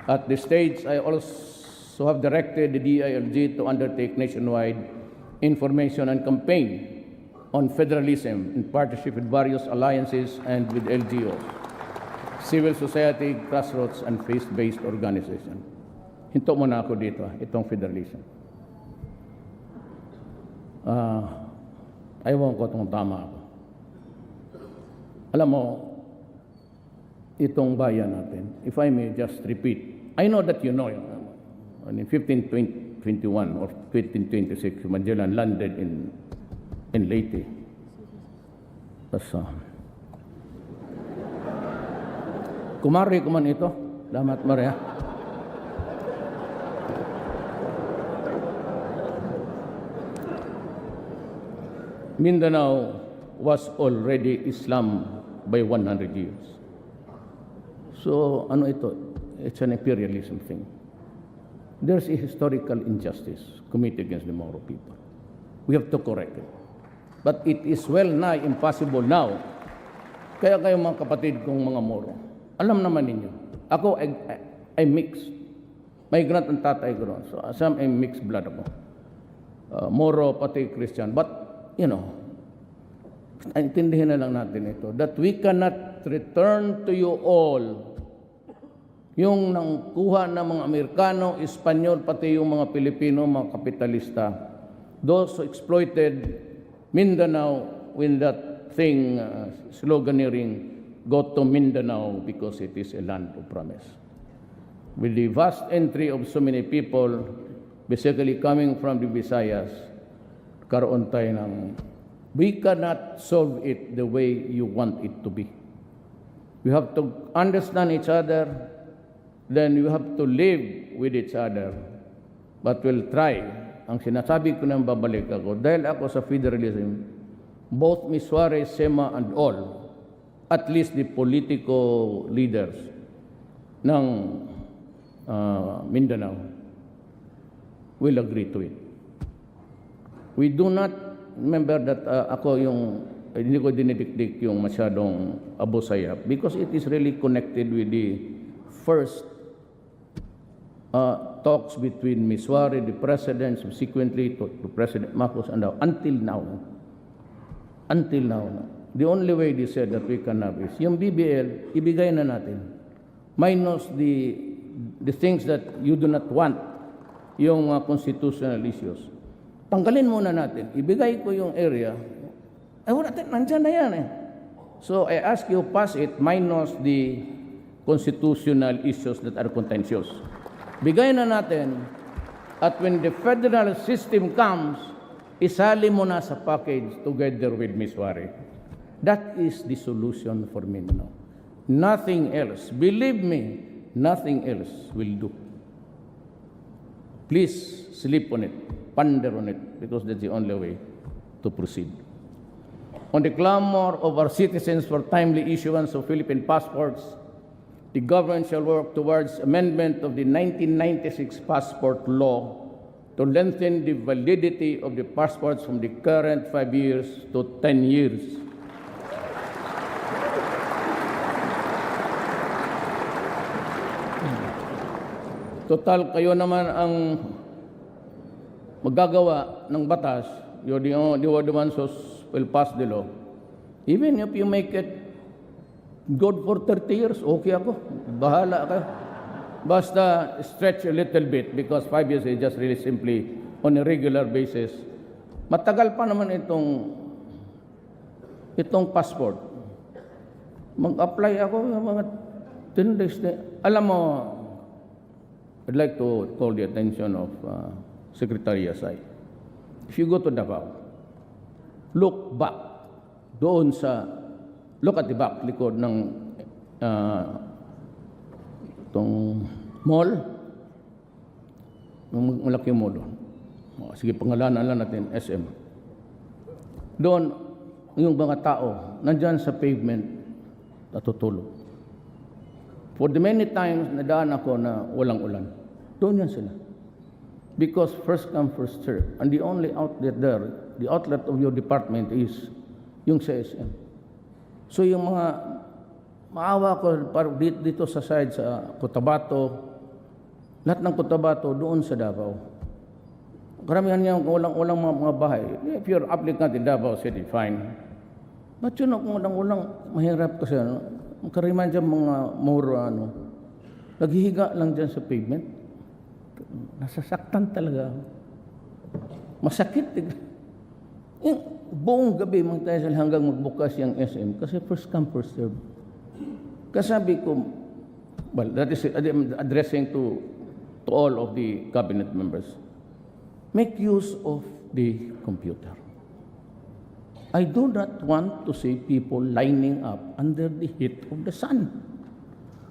At this stage, I also have directed the DILG to undertake nationwide information and campaign on federalism in partnership with various alliances and with LGOs, civil society, grassroots, and faith-based organizations. Hinto muna ako dito, itong federalism. Ayaw ko itong tama ako. Alam mo, itong bayan natin, if I may just repeat, I know that you know, in 1521 or 1526, Magellan landed in Leyte. Tapos, kumari ko man ito, damat Maria. Mindanao was already Islam by 100 years. So, ano ito? It's an imperialism thing. There's a historical injustice committed against the Moro people. We have to correct it. But it is well nigh impossible now. Kaya kayo mga kapatid kong mga Moro, alam naman ninyo, ako ay mixed. Migrant ang tatay ko ron. So, some ay mixed blood ako. Moro, pati Christian. But, you know, intindihin na lang natin ito, that we cannot return to you all yung nangkuha ng mga Amerikano, Espanyol, pati yung mga Pilipino, mga kapitalista, those who exploited Mindanao with that thing, sloganeering, go to Mindanao because it is a land of promise. With the vast entry of so many people, basically coming from the Visayas, karoon tayo ng, we cannot solve it the way you want it to be. We have to understand each other, then you have to live with each other. But we'll try. Ang sinasabi ko nang babalik ako, dahil ako sa federalism, both Ms. Suarez, Sema, and all, at least the political leaders ng Mindanao will agree to it. We do not, remember that ako yung, hindi ko dinidikdik yung masyadong abusayap because it is really connected with the first talks between Ms. Suarez, the president, subsequently to President Marcos, and until now. The only way they said that we can have is, yung BBL, ibigay na natin. Minus the things that you do not want, yung constitutional issues. Tanggalin muna natin. Ibigay ko yung area. Ay, wala natin, nandyan na yan eh. So, I ask you, pass it minus the constitutional issues that are contentious. Bigay na natin, at when the federal system comes, isali mo na sa package together with Ms. Suarez. That is the solution for Mindanao. Nothing else. Believe me, nothing else will do. Please sleep on it, ponder on it, because that's the only way to proceed. On the clamor of our citizens for timely issuance of Philippine passports, the government shall work towards amendment of the 1996 passport law to lengthen the validity of the passports from the current 5 years to 10 years. Total, kayo naman ang magagawa ng batas. You're the ones who will pass the law. Even if you make it good for 30 years, okay ako. Bahala kayo. Basta stretch a little bit because 5 years is just really simply on a regular basis. Matagal pa naman itong passport. Mag-apply ako ng mga 10 days. Alam mo, I'd like to call the attention of Secretary Iaalay. If you go to Davao, look back doon look at the back, likod ng itong mall, malaking mall doon. Sige, pangalanan lang natin, SM. Doon, yung mga tao, nandyan sa pavement, natutulog. For the many times, nadaan ako na walang ulan. Doon yan sila. Because first come, first serve. And the only outlet there, the outlet of your department is yung sa SM. So yung mga maawa ko dito sa side sa Cotabato, lahat ng Cotabato doon sa Davao. Karamihan niya walang mga bahay. If you're applicant in Davao City, fine. But yun kung walang mahirap kasi karamihan dyan mga mura naghihiga lang dyan sa pavement. Nasasaktan talaga. Masakit. Yung buong gabi magtayasal hanggang magbukas yung SM kasi first come, first serve. Kasabi ko, well, that is addressing to all of the cabinet members. Make use of the computer. I do not want to see people lining up under the heat of the sun.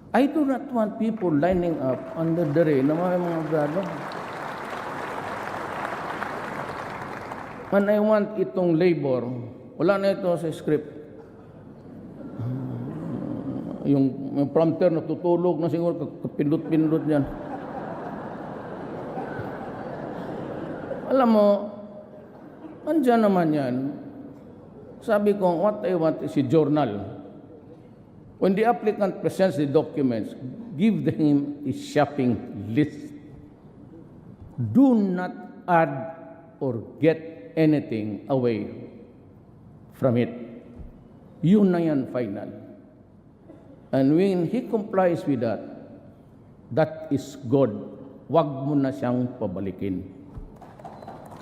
I do not want people lining up under the rain na mga grado. And I want itong labor, wala na ito sa script. Yung prompter na tutulog na siguro, kapindot-pindot yan. Alam mo, andyan naman yan. Sabi ko, what I want is a journal. When the applicant presents the documents, give him a shopping list. Do not add or get anything away from it. Yun na yan final. And when he complies with that, that is good. Wag mo na siyang pabalikin.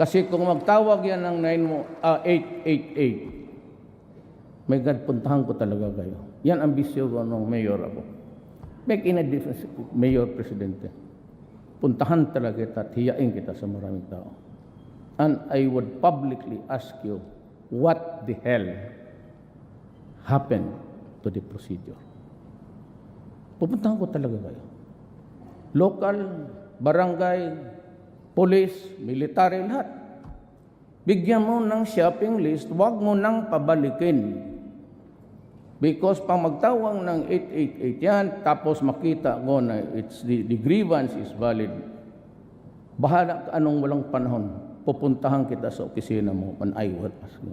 Kasi kung magtawag yan ng 888, my God, puntahan ko talaga kayo. Yan ang bisyo ko nung mayor ako. Make in a difference, mayor, presidente. Puntahan talaga kita at hiyain kita sa maraming tao. And I would publicly ask you, what the hell happened to the procedure? Pupuntahan ko talaga kayo. Local, barangay, police, military, lahat. Bigyan mo ng shopping list, huwag mo nang pabalikin. Because pag magtawang ng 888 yan, tapos makita ko na the grievance is valid, bahala ka anong walang panahon, pupuntahan kita sa opisina mo and I will ask you.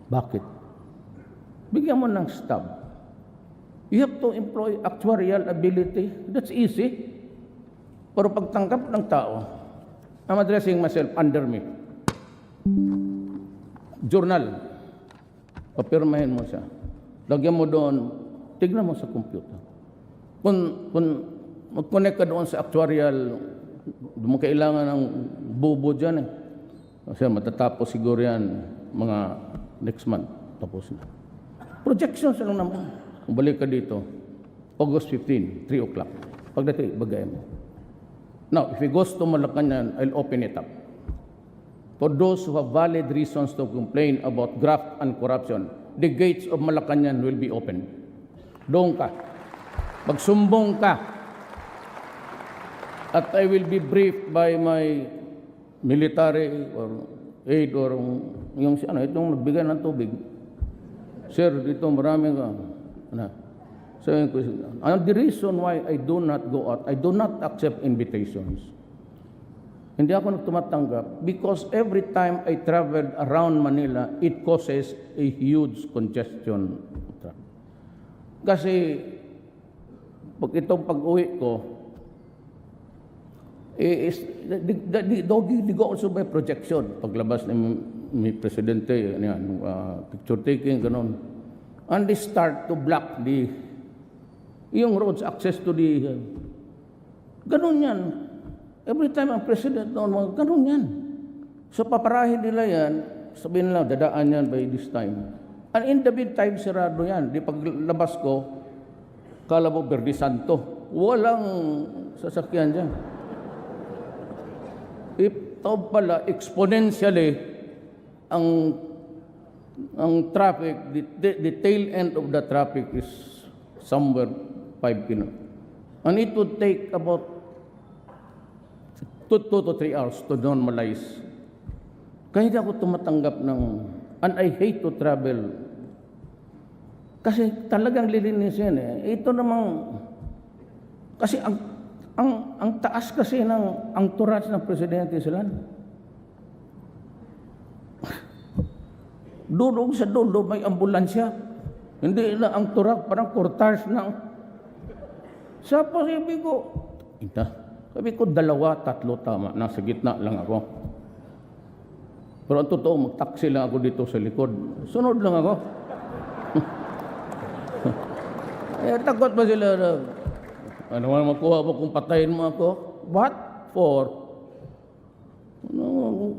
Bakit? Bigyan mo ng stub. You have to employ actuarial ability. That's easy. Pero pagtanggap ng tao, I'm addressing myself under me. Journal. Papirmahin mo siya. Lagyan mo doon, tignan mo sa computer. Kung mag-connect ka doon sa actuarial, mo kailangan ng bubo dyan eh. Kasi matatapos siguro yan mga next month. Tapos na. Projections lang naman. Kung balik ka dito, August 15, 3 o'clock. Pagdating, bagay mo. Now, if it goes to Malacanang, I'll open it up. For those who have valid reasons to complain about graft and corruption, the gates of Malacanang will be opened. Doon ka. Magsumbong ka. At I will be briefed by my military or aid or yung itong nagbigay ng tubig. Sir, dito maraming So, and the reason why I do not go out, I do not accept invitations. Hindi ako tumatanggap because every time I traveled around Manila, it causes a huge congestion. Kasi pag itong pag-uwi ko, di go also by projection. Paglabas ni Presidente, picture taking, ganun. And they start to block yung roads access to the, ganun yan. Every time ang President noon, ganun yan. So paparahin nila yan, sabihin nila, dadaan yan by this time. And in the meantime, sarado yan. Di paglabas ko, kala mo Verde Santo. Walang sasakyan dyan. Ito pala, exponentially, ang traffic, the tail end of the traffic is somewhere 5 km. And it would take about 2 to 3 hours to normalize. Kaya hindi ako tumatanggap ng, and I hate to travel. Kasi talagang lilinisin eh. Ito namang, kasi ang taas kasi ng ang turas ng Presidente sila. Doon sa dulo may ambulansya. Hindi lang ang turak, parang kurtas ng. Sa sabi ko, sabi ko 2, 3 tama. Nasa gitna lang ako. Pero ang totoo, mag-taxi lang ako dito sa likod. Sunod lang ako. Takot ba sila na, ano man makuha mo kung patayin mo ako? What for?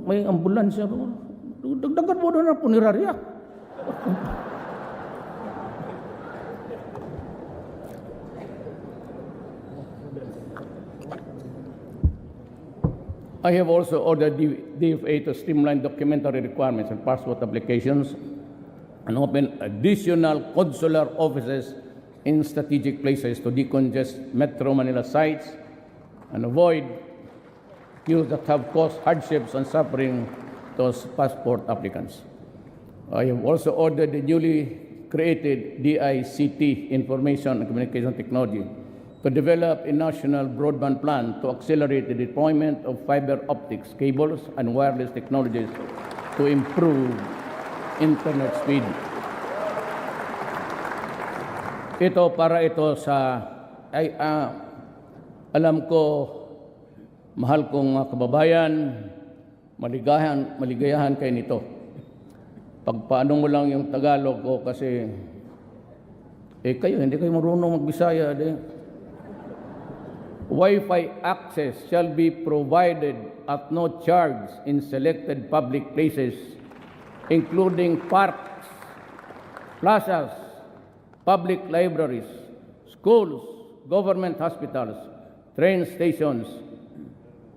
May ambulansya. Dagdagan mo doon na punerarya. I have also ordered DFA to streamline documentary requirements and passport applications and open additional consular offices in strategic places to decongest Metro Manila sites and avoid queues that have caused hardships and suffering to passport applicants. I have also ordered the newly created DICT, Information and Communication Technology, to develop a national broadband plan to accelerate the deployment of fiber optics cables and wireless technologies to improve internet speed. Ito para ito sa alam ko, mahal kong kababayan, maligayahan kayo nito. Pagpaano mo lang yung Tagalog ko kasi kayo hindi kayo marunong magbisaya Wi-Fi access shall be provided at no charge in selected public places, including parks, plazas, public libraries, schools, government hospitals, train stations,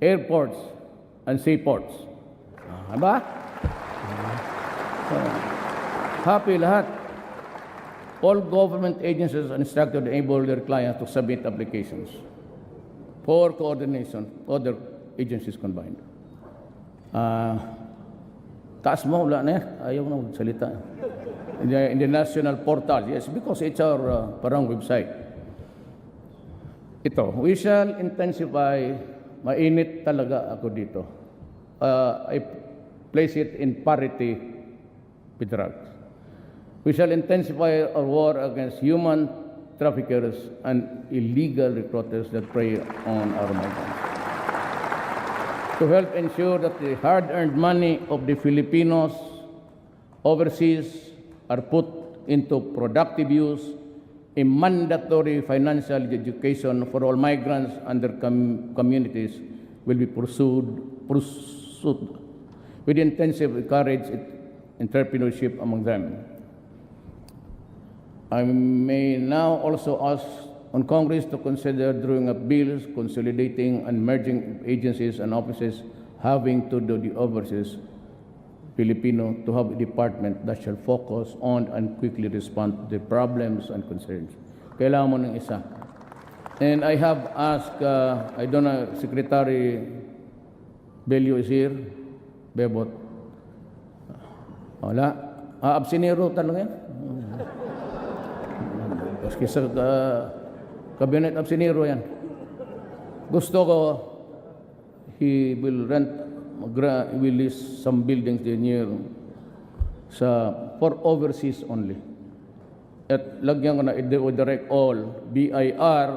airports, and seaports. Diba? Happy lahat. All government agencies are instructed to enable their clients to submit applications for coordination, other agencies combined. Taas mo, wala na ayaw na magsalita. In the national portal, yes, because it's our parang website. Ito, we shall intensify, mainit talaga ako dito. I place it in parity with drugs. We shall intensify our war against human traffickers and illegal recruiters that prey on our migrants. To help ensure that the hard-earned money of the Filipinos overseas are put into productive use, a mandatory financial education for all migrants and their communities will be pursued with intensive courage entrepreneurship among them. I may now also ask on Congress to consider drawing up bills consolidating and merging agencies and offices having to do the overseas Filipino to have a department that shall focus on and quickly respond to the problems and concerns. Kailangan mo ng isa. And I have asked, I don't know, Secretary Bello is here, Bebot. Wala. Absinero talaga yan. Maski sa cabinet of Siniro yan. Gusto ko, he will will lease some buildings din here for overseas only. At lagyan ko na i-direct all, BIR,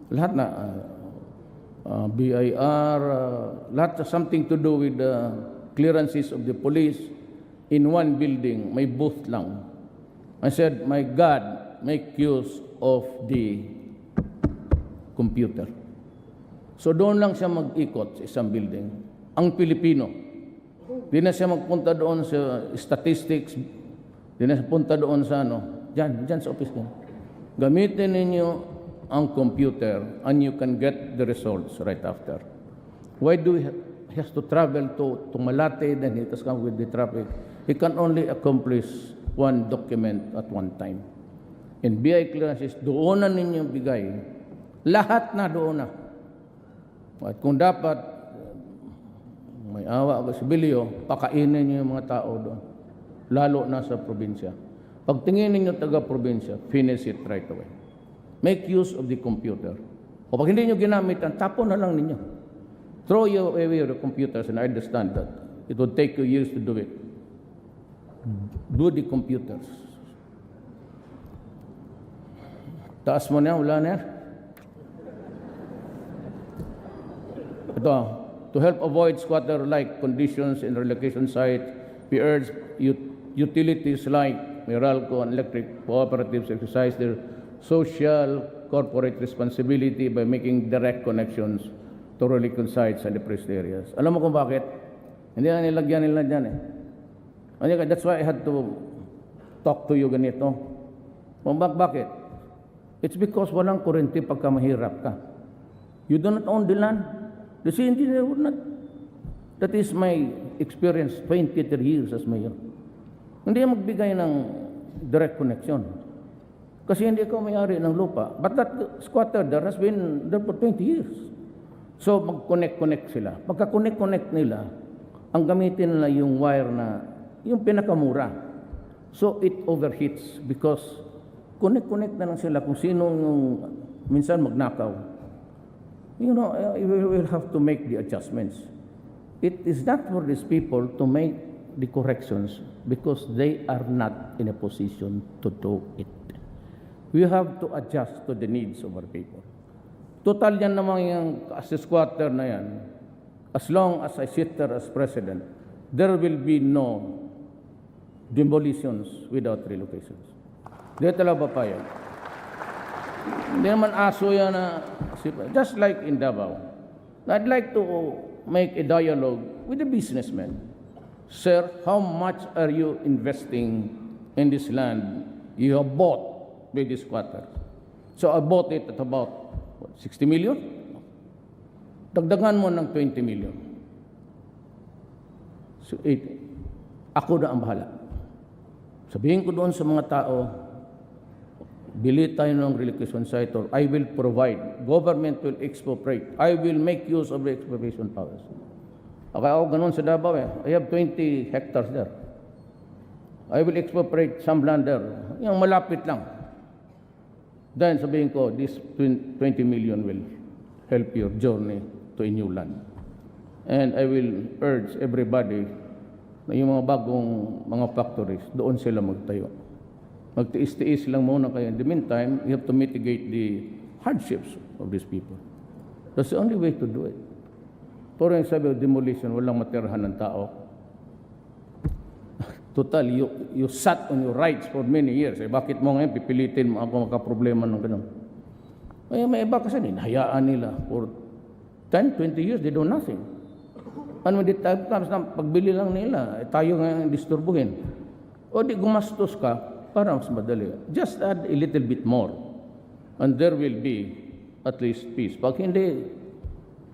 lahat na, BIR, lahat something to do with the clearances of the police in one building, may booth lang. I said, my God, make use of the computer. So doon lang siya mag-ikot sa isang building. Ang Pilipino, di na siya magpunta doon sa statistics, di na siya punta doon sa dyan sa office niya. Gamitin ninyo ang computer and you can get the results right after. Why do he has to travel to Malate, then he has come with the traffic? He can only accomplish one document at one time. And BI clearances, doon na ninyo bigay. Lahat na doon na. At kung dapat, may awa o sibilyo, pakainin niyo yung mga tao doon. Lalo na sa probinsya. Pag tingin ninyo taga-probinsya, finish it right away. Make use of the computer. O pag hindi nyo ginamit, tapon na lang ninyo. Throw away the computers, and I understand that. It would take you years to do it. Do the computers. Taas mo na, wala na yan. Ito, to help avoid squatter-like conditions in relocation sites, we urge utilities like Meralco and electric cooperatives exercise their social corporate responsibility by making direct connections to relocation sites and depressed areas. Alam mo kung bakit? Hindi na nilagyan nila dyan eh. That's why I had to talk to you ganito. Bakit? It's because walang kurente pagka mahirap ka. You do not own the land. The city engineer would not. That is my experience, 23 years as mayor. Hindi magbigay ng direct connection. Kasi hindi ko may-ari ng lupa. But that squatter there has been there for 20 years. So mag-connect sila. Pagka-connect nila, ang gamitin nila yung wire na, yung pinakamura. So it overheats because connect na lang sila kung sino yung minsan magnakaw. You know, we will have to make the adjustments. It is not for these people to make the corrections because they are not in a position to do it. We have to adjust to the needs of our people. Total yan naman yung as a squatter na yan. As long as I sit there as president, there will be no demolitions without relocations. Di talaga pa yan. Hindi naman aso yan na, just like in Davao. I'd like to make a dialogue with the businessmen. Sir, how much are you investing in this land you have bought by this squatter? So I bought it at about 60 million? Dagdagan mo ng 20 million. So ako na ang bahala. Sabihin ko doon sa mga tao, bili tayo ng relocation site or I will provide. Government will expropriate. I will make use of the expropriation powers. Ako ganun sa Davao eh. I have 20 hectares there. I will expropriate some land there. Yung malapit lang. Then sabihin ko, this 20 million will help your journey to a new land. And I will urge everybody na yung mga bagong mga factories, doon sila magtayo. Magtiis-tiis lang muna kayo. In the meantime, you have to mitigate the hardships of these people. That's the only way to do it. Pero yung sabi, demolition, walang matirahan ng tao. Total, you sat on your rights for many years. Eh, bakit mo ngayon pipilitin mo ako makaproblema ng ganun? May iba kasi hinahayaan nila. For 10, 20 years, they do nothing. And when the time comes na pagbili lang nila, tayo ngayon disturbuhin. O di gumastos ka, para mas madali. Just add a little bit more. And there will be at least peace. Pag hindi,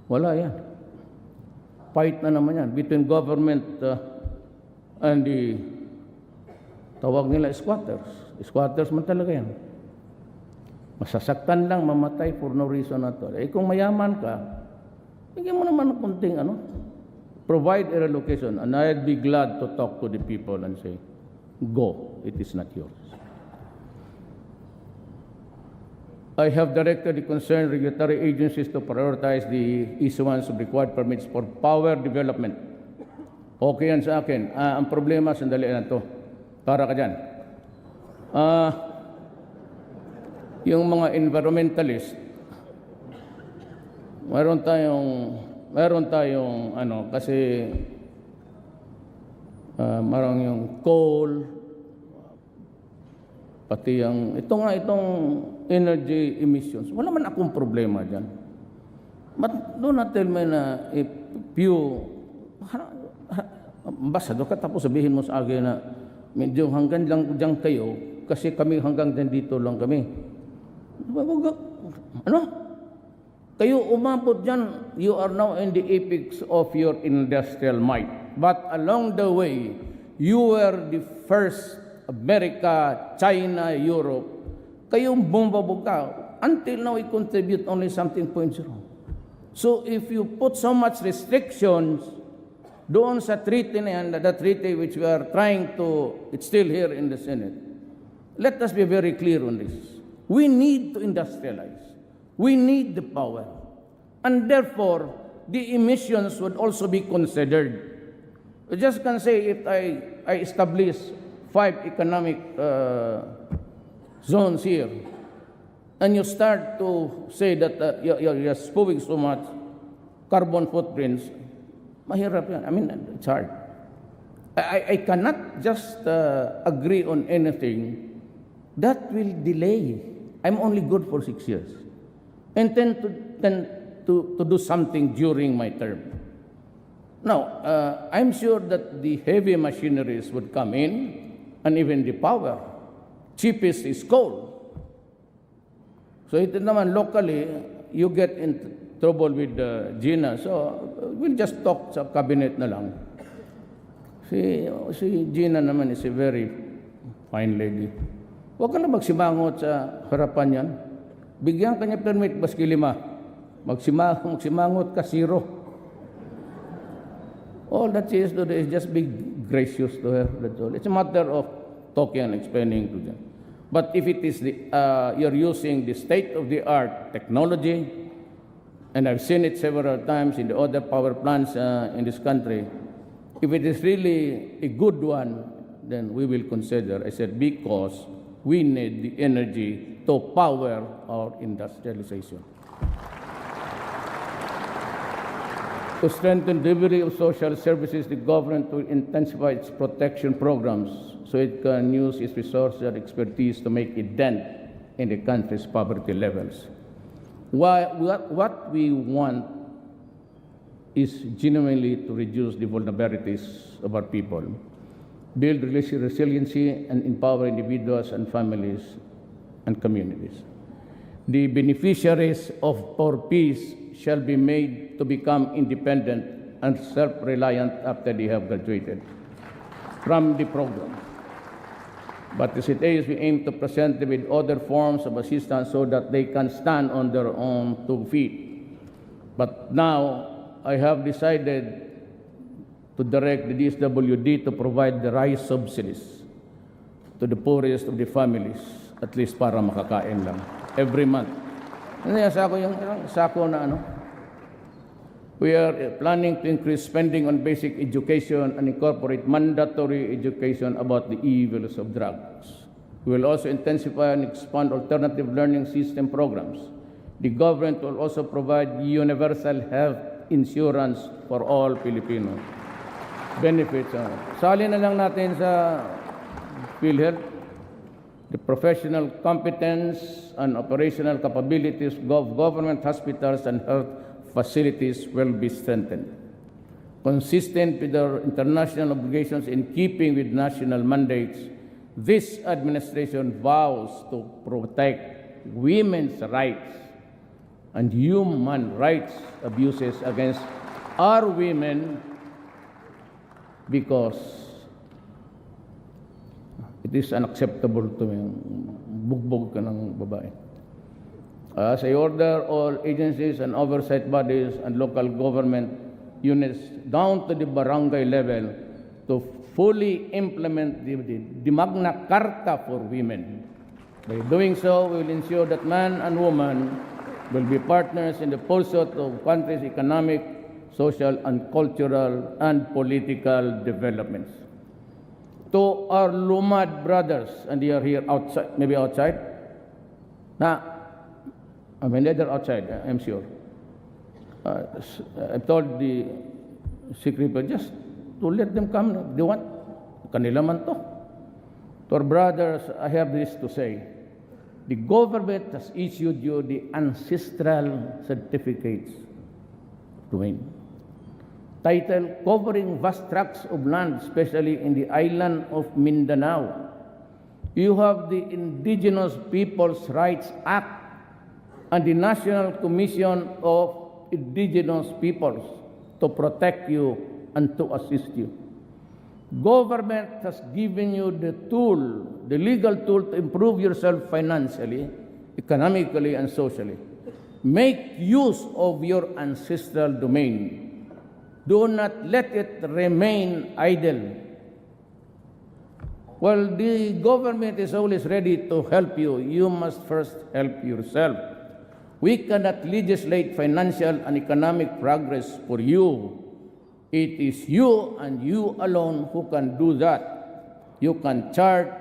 wala yan. Fight na naman yan. Between government and the, tawag nila squatters. Squatters man talaga yan. Masasaktan lang, mamatay for no reason at all. Eh kung mayaman ka, bigyan mo naman ng kunting provide a relocation. And I'd be glad to talk to the people and say, go, it is not yours. I have directed the concerned regulatory agencies to prioritize the issuance of required permits for power development. Okay yan sa akin. Ang problema, sandali na to. Para ka dyan. Yung mga environmentalist, meron tayong kasi marang yung coal, pati itong energy emissions. Wala man akong problema dyan. But do not tell me na if you, ambassador ka tapos sabihin mo sa akin na medyo hanggang lang dyan kayo kasi kami hanggang dito lang kami. Ano? Kayo umabot dyan, you are now in the apex of your industrial might. But along the way, you were the first America, China, Europe. Kayong bumabog ka. Until now, we contribute only something 0.0. So if you put so much restrictions doon sa treaty na yan, the treaty which we are trying to, it's still here in the Senate. Let us be very clear on this. We need to industrialize. We need the power. And therefore, the emissions would also be considered. You just can say if I establish 5 economic zones here, and you start to say that you're spewing so much carbon footprints, mahirap yan. I mean, it's hard. I cannot just agree on anything that will delay. I'm only good for 6 years. And tend to do something during my term. Now, I'm sure that the heavy machineries would come in, and even the power. Cheapest is coal. So ito naman locally, you get in trouble with Gina. So we'll just talk sa cabinet na lang. Si Gina naman is a very fine lady. Huwag ka na magsimangot sa harapan yan. Bigyan ka niya permit, baski 5. Magsimangot ka 0. All that she is to do is just be gracious to her. That's all. It's a matter of talking and explaining to them. But if it is you're using the state-of-the-art technology, and I've seen it several times in the other power plants in this country, if it is really a good one, then we will consider. I said because we need the energy to power our industrialization. To strengthen delivery of social services, the government will intensify its protection programs so it can use its resources and expertise to make a dent in the country's poverty levels. What we want is genuinely to reduce the vulnerabilities of our people, build resiliency, and empower individuals and families and communities. The beneficiaries of our peace shall be made to become independent and self-reliant after they have graduated from the program. But as it is, we aim to present them with other forms of assistance so that they can stand on their own 2 feet. But now, I have decided to direct the DSWD to provide the rice subsidies to the poorest of the families, at least para makakain lang, every month. Sako na ano. We are planning to increase spending on basic education and incorporate mandatory education about the evils of drugs. We will also intensify and expand alternative learning system programs. The government will also provide universal health insurance for all Filipinos. Benefits. Sali na lang natin sa PhilHealth. The professional competence and operational capabilities of government hospitals and health facilities will be strengthened. Consistent with our international obligations in keeping with national mandates, this administration vows to protect women's rights and human rights abuses against our women because it is unacceptable to me. Bugbog ka ng babae. As I order all agencies and oversight bodies and local government units down to the barangay level to fully implement the Magna Carta for women. By doing so, we will ensure that man and woman will be partners in the pursuit of country's economic, social, and cultural and political developments. To our Lumad brothers, and they are here outside, maybe outside. Now, I mean, they're outside, I'm sure. I've told the secretary just to let them come if they want. Kanila man to. To our brothers, I have this to say. The government has issued you the ancestral certificates domain. Title, covering vast tracts of land, especially in the island of Mindanao. You have the Indigenous Peoples' Rights Act and the National Commission of Indigenous Peoples to protect you and to assist you. Government has given you the tool, the legal tool to improve yourself financially, economically, and socially. Make use of your ancestral domain. Do not let it remain idle. Well, the government is always ready to help you. You must first help yourself. We cannot legislate financial and economic progress for you. It is you and you alone who can do that. You can chart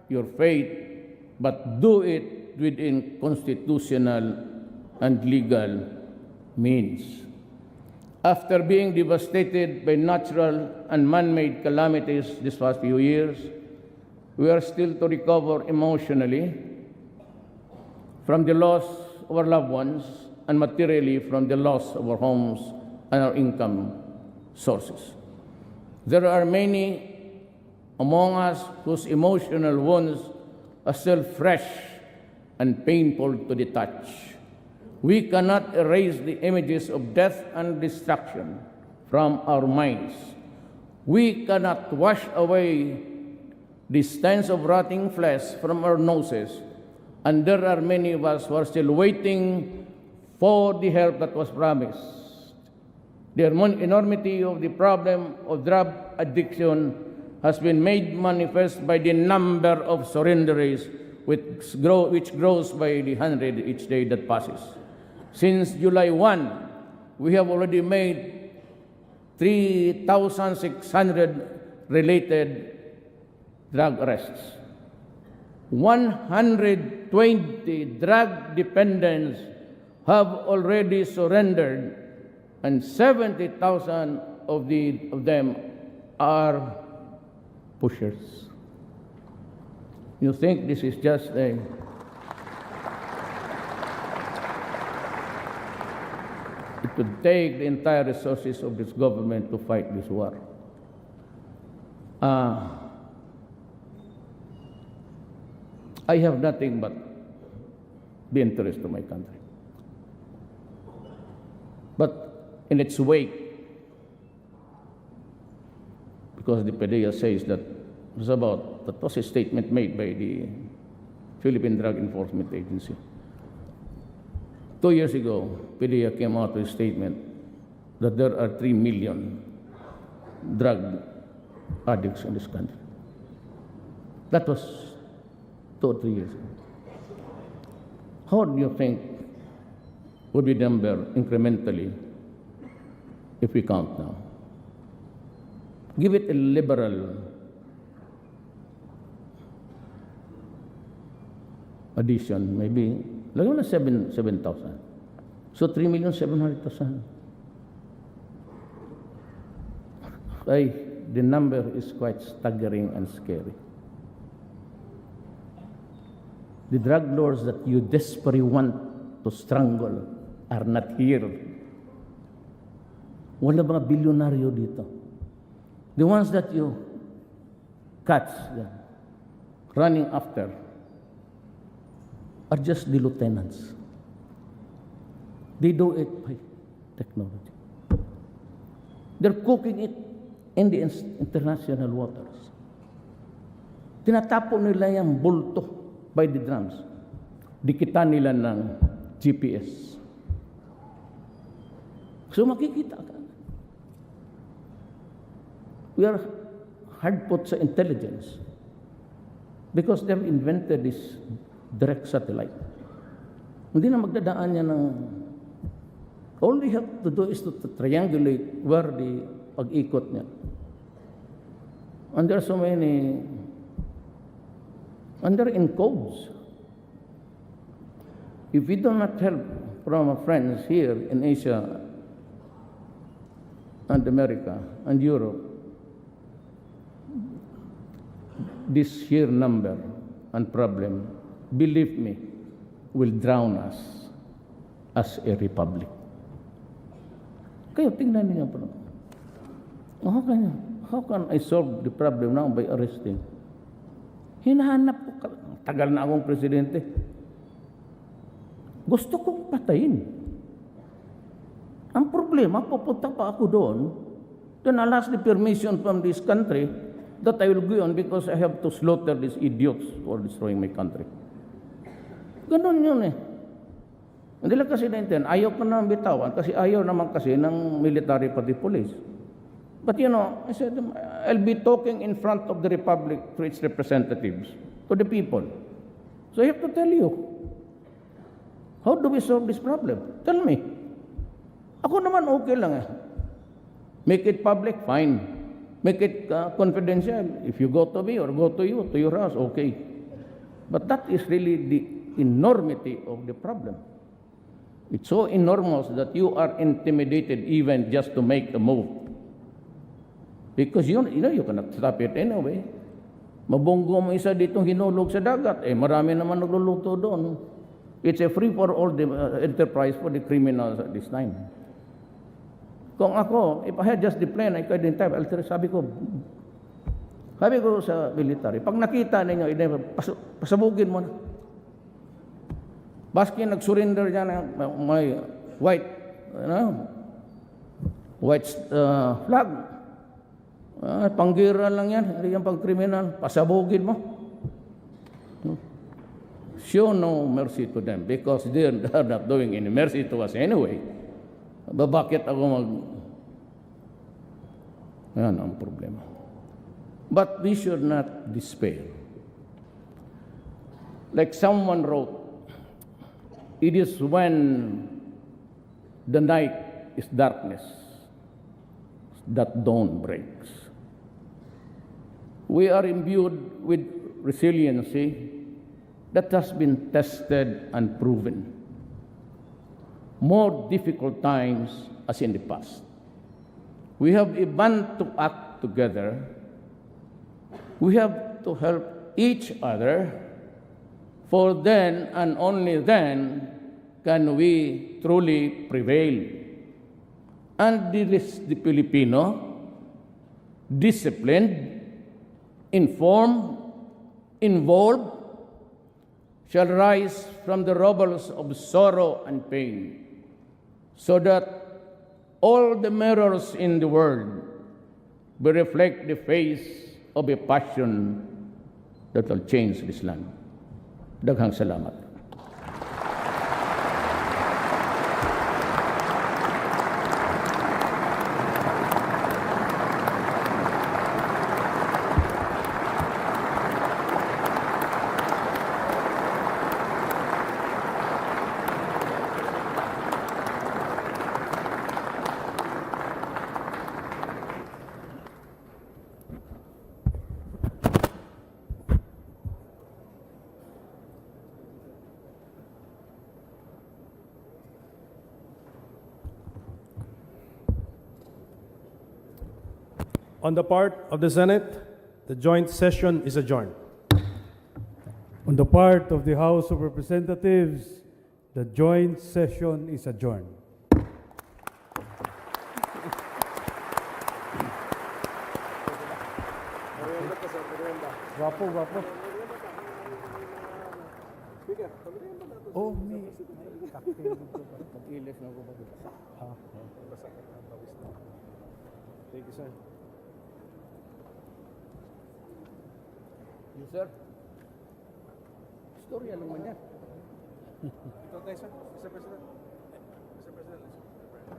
your fate, but do it within constitutional and legal means. After being devastated by natural and man-made calamities these past few years, we are still to recover emotionally from the loss of our loved ones and materially from the loss of our homes and our income sources. There are many among us whose emotional wounds are still fresh and painful to the touch. We cannot erase the images of death and destruction from our minds. We cannot wash away the stench of rotting flesh from our noses, and there are many of us who are still waiting for the help that was promised. The enormity of the problem of drug addiction has been made manifest by the number of surrenderies which grows by the hundred each day that passes. Since July 1, we have already made 3,600 related drug arrests. 120 drug dependents have already surrendered, and 70,000 of them are pushers. You think this is just a... It would take the entire resources of this government to fight this war. I have nothing but the interest of my country. But in its wake, because the PDEA says that that was a statement made by the Philippine Drug Enforcement Agency. 2 years ago, PDEA came out with a statement that there are 3 million drug addicts in this country. That was 2 or 3 years ago. How do you think would be the number incrementally if we count now? Give it a liberal addition, maybe, lagyan mo na 7,000. So 3,700,000. The number is quite staggering and scary. The drug lords that you desperately want to strangle are not here. Wala mga bilyonaryo dito. The ones that you catch running after are just the lieutenants. They do it by technology. They're cooking it in the international waters. Tinatapon nila yung bulto by the drums. Dikitan nila ng GPS. So makikita ka. We are hard put sa intelligence because they've invented this direct satellite. Hindi na magdadaan yan ng... All we have to do is to triangulate where the pag-ikot niya. And there are so many... And they're in codes. If we do not help from our friends here in Asia and America and Europe, this sheer number and problem, believe me, will drown us as a republic. Kaya tingnan niyo po. How can I solve the problem now by arresting? Hinahanap ko, tagal na akong presidente. Gusto kong patayin. Ang problema, pupunta pa ako doon, then I'll ask the permission from this country that I will go on because I have to slaughter these idiots who are destroying my country. Ganon yun eh. Hindi lang kasi naintindihan, ayaw ko na bitawan kasi ayaw naman kasi ng military pati police. But you know, I said, I'll be talking in front of the Republic to its representatives, to the people. So I have to tell you, how do we solve this problem? Tell me. Ako naman okay lang eh. Make it public, fine. Make it confidential. If you go to me or go to you, to your house, okay. But that is really the enormity of the problem. It's so enormous that you are intimidated even just to make a move. Because you know you cannot stop it anyway. Mabunggo mo isa ditong hinulog sa dagat, eh marami naman nagluluto doon. It's a free-for-all enterprise for the criminals at this time. Kung ako, if I had just the plan, I couldn't have, sabi ko sa military, pag nakita ninyo, pasabugin mo na. Baski nag-surrender dyan may white, white flag. Panggira lang yan, hindi yan pang-kriminal. Pasabugin mo. Show no mercy to them because they are not doing any mercy to us anyway. Bakit ako Yan ang problema. But we should not despair. Like someone wrote, it is when the night is darkness that dawn breaks. We are imbued with resiliency that has been tested and proven. More difficult times as in the past. We have a bond to act together. We have to help each other, for then and only then can we truly prevail. And the Filipino, disciplined, informed, involved, shall rise from the rubbles of sorrow and pain, so that all the mirrors in the world will reflect the face of a passion that will change this land. Daghang salamat. On the part of the Senate, the joint session is adjourned. On the part of the House of Representatives, the joint session is adjourned. Guwapo, guwapo. Oh, may cocktail dito. Pag-ilis na ako ba? Thank you, sir. You, sir? Storya naman yan. Ito tayo, sir. Mr. President. Mr. President. Mr. President.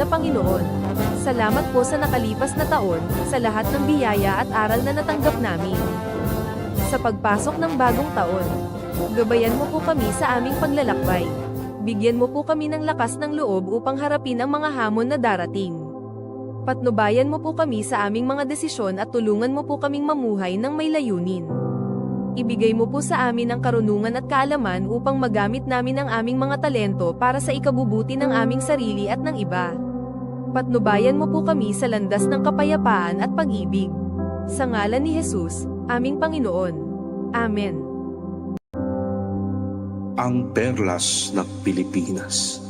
na Panginoon. Salamat po sa nakalipas na taon, sa lahat ng biyaya at aral na natanggap namin. Sa pagpasok ng bagong taon, gabayan mo po kami sa aming paglalakbay. Bigyan mo po kami ng lakas ng loob upang harapin ang mga hamon na darating. Patnubayan mo po kami sa aming mga desisyon at tulungan mo po kaming mamuhay ng may layunin. Ibigay mo po sa amin ang karunungan at kaalaman upang magamit namin ang aming mga talento para sa ikabubuti ng aming sarili at ng iba. Patnubayan mo po kami sa landas ng kapayapaan at pag-ibig. Sa ngalan ni Jesus, aming Panginoon. Amen. Ang perlas ng Pilipinas.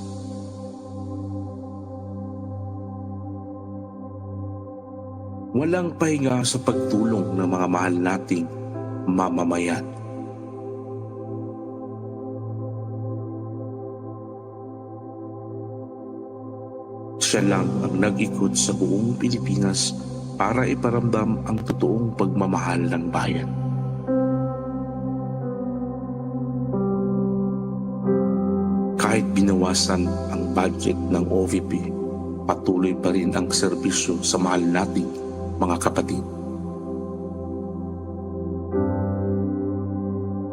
Walang pahinga sa pagtulong ng mga mahal nating mamamayan. Siya lang ang nag-ikot sa buong Pilipinas para iparamdam ang totoong pagmamahal ng bayan. Kahit binawasan ang budget ng OVP, patuloy pa rin ang serbisyo sa mahal nating mga kapatid.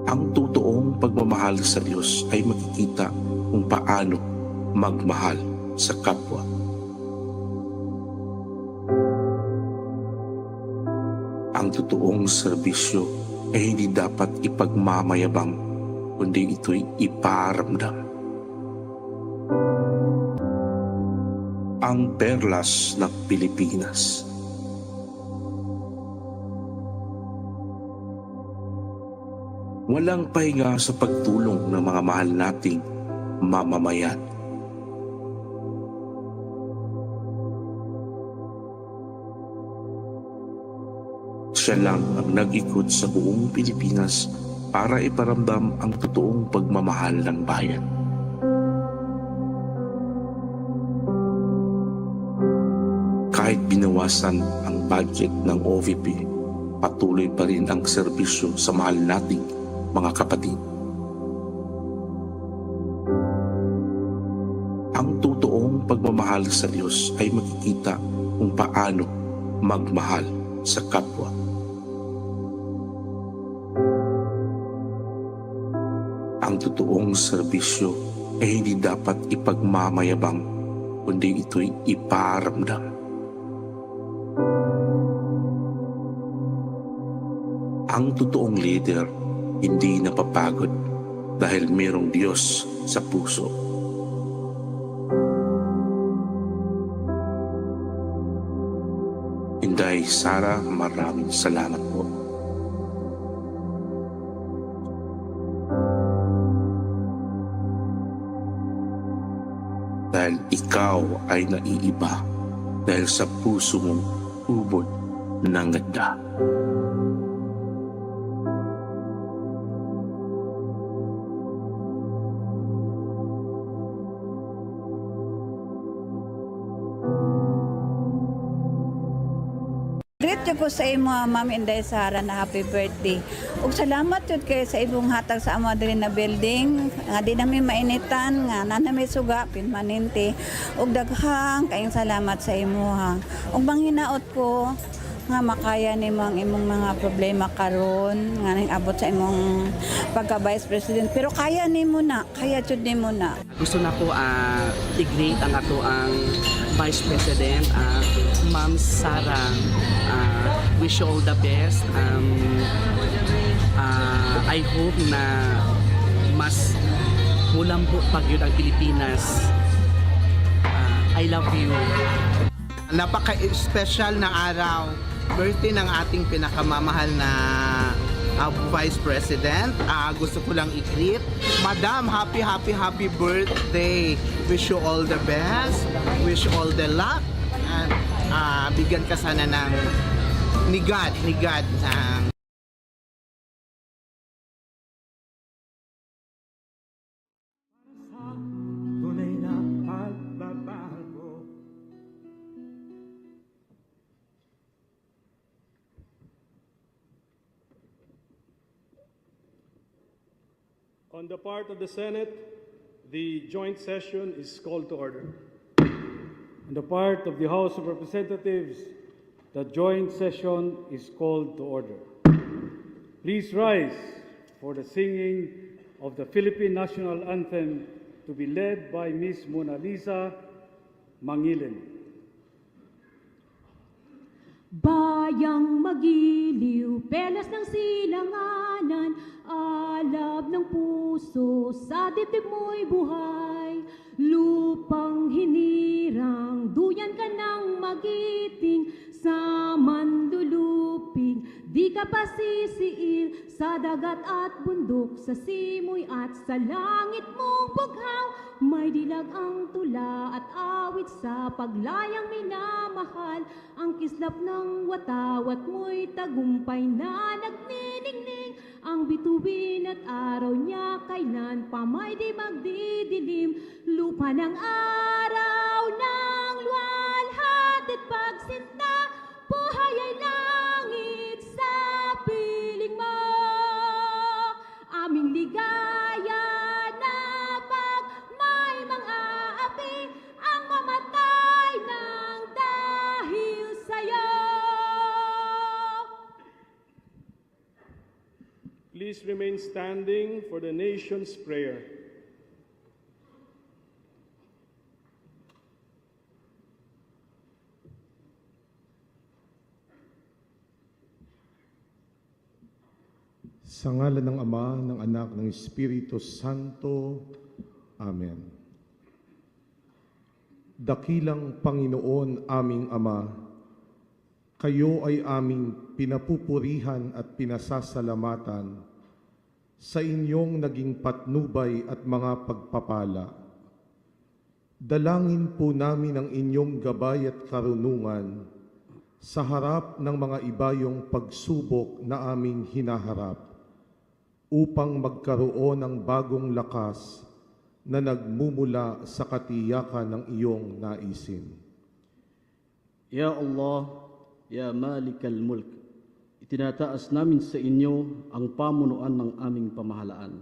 Ang totoong pagmamahal sa Diyos ay makikita kung paano magmahal sa kapwa. Ang totoong serbisyo ay hindi dapat ipagmamayabang, kundi ito'y iparamdam. Ang perlas ng Pilipinas. Walang pahinga sa pagtulong ng mga mahal nating mamamayan. Siya lang ang nag-ikot sa buong Pilipinas para iparamdam ang totoong pagmamahal ng bayan. Kahit binawasan ang budget ng OVP, patuloy pa rin ang serbisyo sa mahal nating mga kapatid. Ang totoong pagmamahal sa Diyos ay makikita kung paano magmahal sa kapwa. Ang totoong serbisyo ay hindi dapat ipagmamayabang, kundi ito'y iparamdam. Ang totoong leader hindi napapagod dahil mayroong Diyos sa puso. Inday Sara, maraming salamat po. Dahil ikaw ay naiiba dahil sa puso mong ubod ng ganda. Greet ko sa imo, Ma'am Inday Sara, na happy birthday. Ug salamat yun kay sa ibong hatag sa amo diri na building. Nga di namin mainitan, nga nanami suga, pinmanente. Ug daghang kayong salamat sa imo ha. Ug manghinaot ko nga makaya nimo ang imong mga problema karon nga ning abot sa imong pagka Vice President. Pero kaya nimo na, kaya jud nimo na. Gusto na ko i-greet ang ato ang Vice President, Ma'am Sara. Wish you all the best. I hope na mas mulambot pag yun ang Pilipinas. I love you. Napaka-special na araw. Birthday ng ating pinakamamahal na Vice President. Gusto ko lang i-greet. Madam, happy birthday. Wish you all the best. Wish you all the luck. And bigyan ka sana ng ni God. On the part of the Senate, the joint session is called to order. On the part of the House of Representatives, the joint session is called to order. Please rise for the singing of the Philippine National Anthem to be led by Ms. Mona Lisa Mangilin. Bayang magiliw, pelas ng silanganan, alab ng puso, sa dibdib mo'y buhay. Lupang hinirang, duyan ka ng magiting, sa manlulupig, di ka pasisiil, sa dagat at bundok, sa simoy at sa langit mong bughaw. May dilag ang tula at awit sa paglayang minamahal, ang kislap ng watawat mo'y tagumpay na nagniningning, ang bituin at araw niya kailan pa may di magdidilim. Lupa ng araw ng luwalhati at pagsinta, buhay ay langit sa piling mo. Aming ligaya na pag may mga api, ang mamatay ng dahil sa'yo. Please remain standing for the nation's prayer. Sa ngalan ng Ama, ng Anak, ng Espiritu Santo. Amen. Dakilang Panginoon aming Ama, kayo ay aming pinapupurihan at pinasasalamatan sa inyong naging patnubay at mga pagpapala. Dalangin po namin ang inyong gabay at karunungan sa harap ng mga ibayong pagsubok na aming hinaharap, upang magkaroon ng bagong lakas na nagmumula sa katiyakan ng iyong naisin. Ya Allah, Ya Malikal Mulk, itinataas namin sa inyo ang pamunuan ng aming pamahalaan,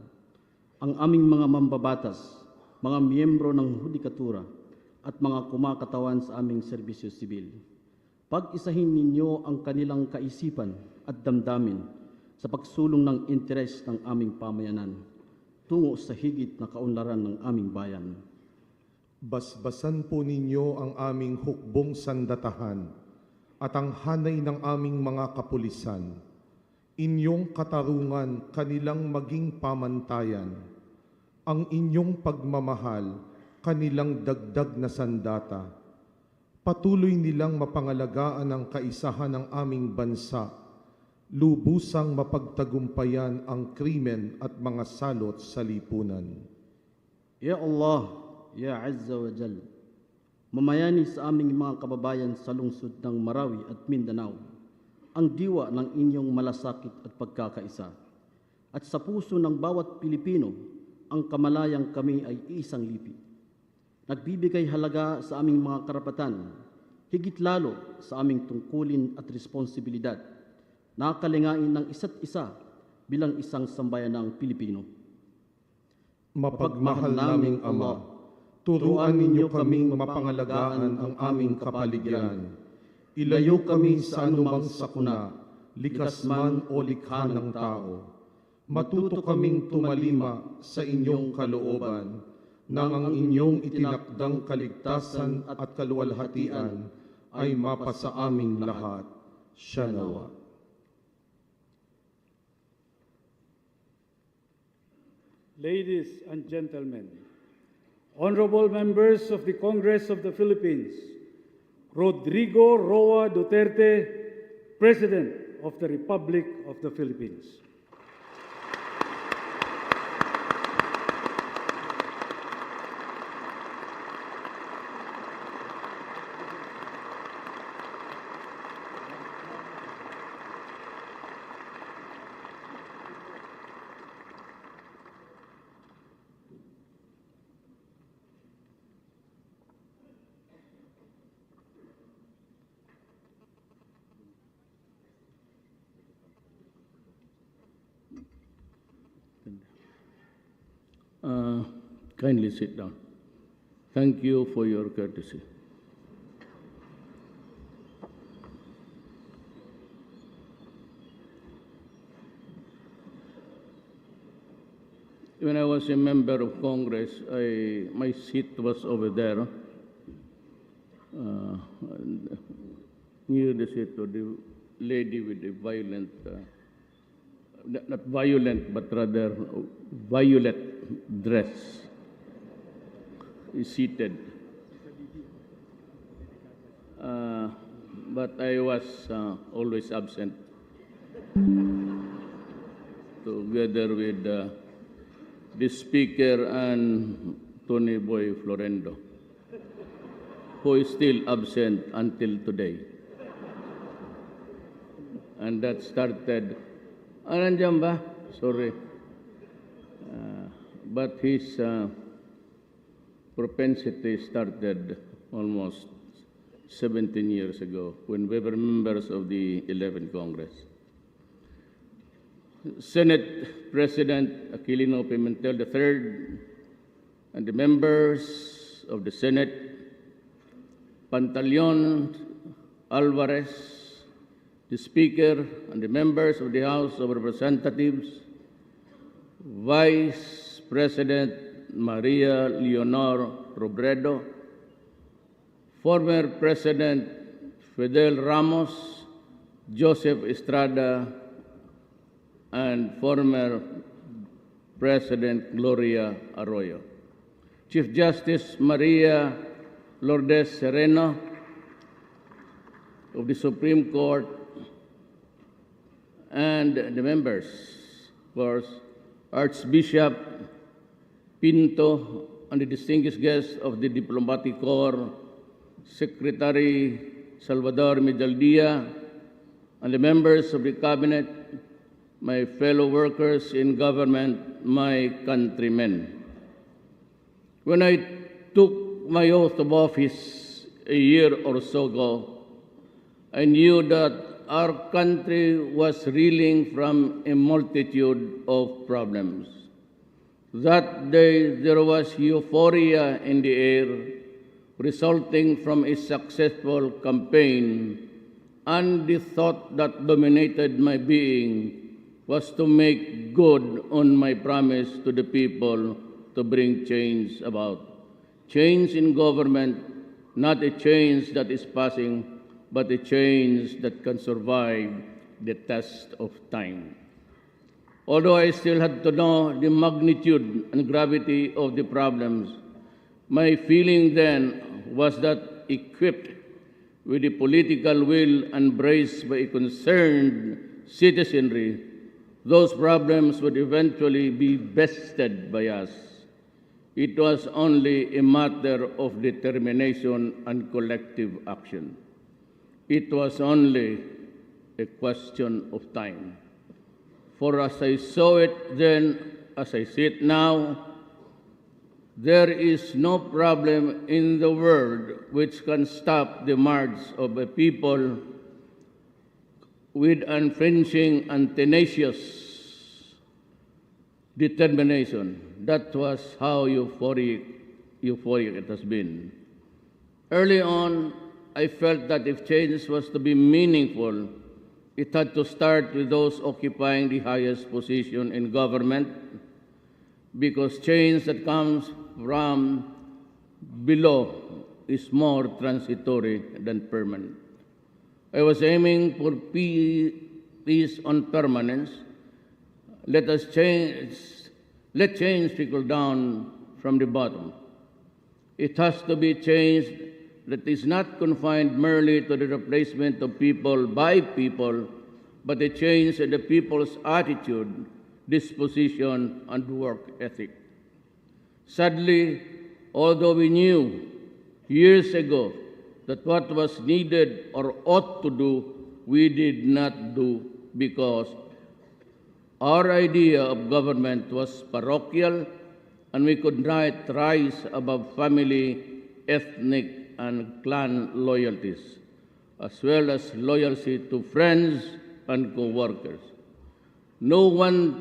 ang aming mga mambabatas, mga miyembro ng hudikatura, at mga kumakatawan sa aming serbisyo sibil. Pag-isahin ninyo ang kanilang kaisipan at damdamin sa pagsulong ng interes ng aming pamayanan tungo sa higit na kaunlaran ng aming bayan. Basbasan po ninyo ang aming hukbong sandatahan at ang hanay ng aming mga kapulisan. Inyong katarungan kanilang maging pamantayan. Ang inyong pagmamahal kanilang dagdag na sandata. Patuloy nilang mapangalagaan ang kaisahan ng aming bansa, lubusang mapagtagumpayan ang krimen at mga salot sa lipunan. Ya Allah, Ya Azza wa Jal, mamayani sa aming mga kababayan sa lungsod ng Marawi at Mindanao, ang diwa ng inyong malasakit at pagkakaisa. At sa puso ng bawat Pilipino, ang kamalayang kami ay isang lipi. Nagbibigay halaga sa aming mga karapatan, higit lalo sa aming tungkulin at responsibilidad, nakalingain ng isa't isa bilang isang sambayanang Pilipino. Mapagmahal naming Ama, turuan ninyo kaming mapangalagaan ang aming kapaligiran. Ilayo kami sa anumang sakuna, likas man o likha ng tao. Matuto kaming tumalima sa inyong kalooban, nang ang inyong itinakdang kaligtasan at kaluwalhatian ay mapasa aming lahat. Siya nawa. Ladies and gentlemen, honorable members of the Congress of the Philippines, Rodrigo Roa Duterte, President of the Republic of the Philippines. Kindly sit down. Thank you for your courtesy. when I was a member of Congress, my seat was over there, near the seat of the lady with the violent, not violent, but rather violet dress, is seated. But I was always absent, together with the Speaker and Tony Boy Florendo, who is still absent until today. And that started, nandiyan ba? Sorry. But his propensity started almost 17 years ago when we were members of the 11th Congress. Senate President Aquilino Pimentel III and the members of the Senate, Pantaleon Alvarez, the Speaker and the members of the House of Representatives, Vice President Maria Leonor Robredo, former President Fidel Ramos, Joseph Estrada, and former President Gloria Arroyo, Chief Justice Maria Lourdes Sereno of the Supreme Court, and the members, of course, Archbishop Pinto and the distinguished guests of the Diplomatic Corps, Secretary Salvador Medaldia, and the members of the Cabinet, my fellow workers in government, my countrymen. When I took my oath of office a year or so ago, I knew that our country was reeling from a multitude of problems. That day there was euphoria in the air resulting from a successful campaign, and the thought that dominated my being was to make good on my promise to the people to bring change about. Change in government, not a change that is passing, but a change that can survive the test of time. Although I still had to know the magnitude and gravity of the problems, my feeling then was that equipped with the political will embraced by a concerned citizenry, those problems would eventually be bested by us. It was only a matter of determination and collective action. It was only a question of time. For as I saw it then, as I see it now, there is no problem in the world which can stop the march of a people with unflinching and tenacious determination. That was how euphoric it has been. Early on, I felt that if change was to be meaningful, it had to start with those occupying the highest position in government, because change that comes from below is more transitory than permanent. I was aiming for peace on permanence. Let change trickle down from the bottom. It has to be change that is not confined merely to the replacement of people by people, but a change in the people's attitude, disposition, and work ethic. Sadly, although we knew years ago that what was needed or ought to do, we did not do because our idea of government was parochial and we could not rise above family, ethnic, and clan loyalties, as well as loyalty to friends and co-workers. No one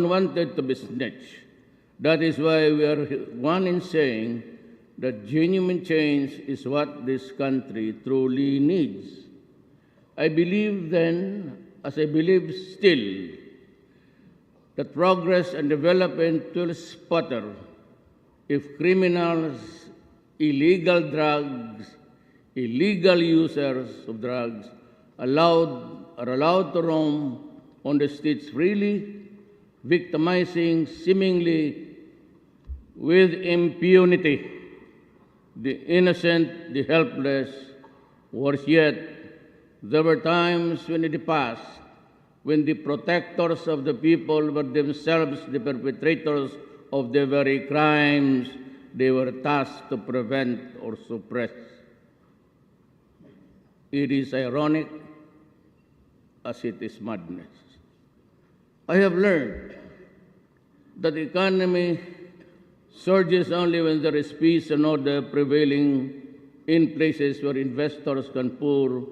wanted to be snitched. That is why we are one in saying that genuine change is what this country truly needs. I believe then, as I believe still, that progress and development will sputter if criminals, illegal drugs, illegal users of drugs are allowed to roam on the streets freely, victimizing seemingly with impunity the innocent, the helpless. Worse yet, there were times when in the past when the protectors of the people were themselves the perpetrators of the very crimes they were tasked to prevent or suppress. It is ironic as it is madness. I have learned that the economy surges only when there is peace and order prevailing in places where investors can pour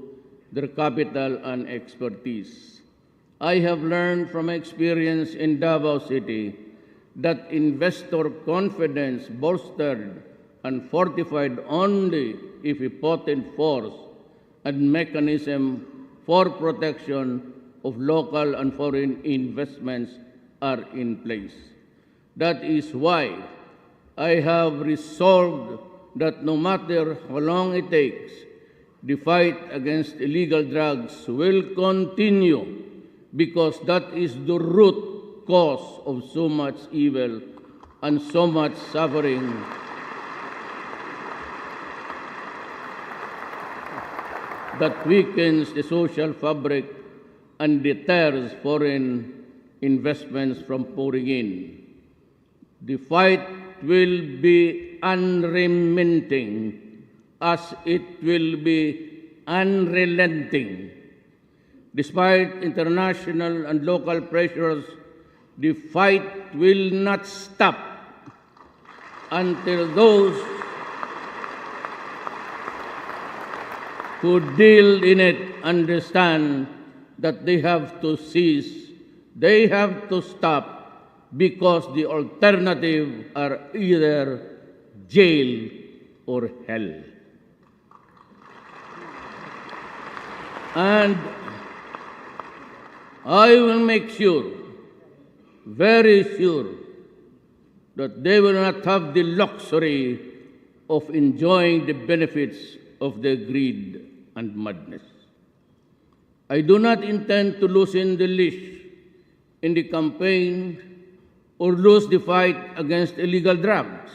their capital and expertise. I have learned from experience in Davao City that investor confidence bolstered and fortified only if a potent force and mechanism for protection of local and foreign investments are in place. That is why I have resolved that no matter how long it takes, the fight against illegal drugs will continue because that is the root cause of so much evil and so much suffering that weakens the social fabric and deters foreign investments from pouring in. The fight will be unremitting as it will be unrelenting. Despite international and local pressures, the fight will not stop until those who deal in it understand that they have to cease, they have to stop, because the alternative are either jail or hell. And I will make sure, very sure, that they will not have the luxury of enjoying the benefits of their greed and madness. I do not intend to loosen the leash in the campaign or lose the fight against illegal drugs.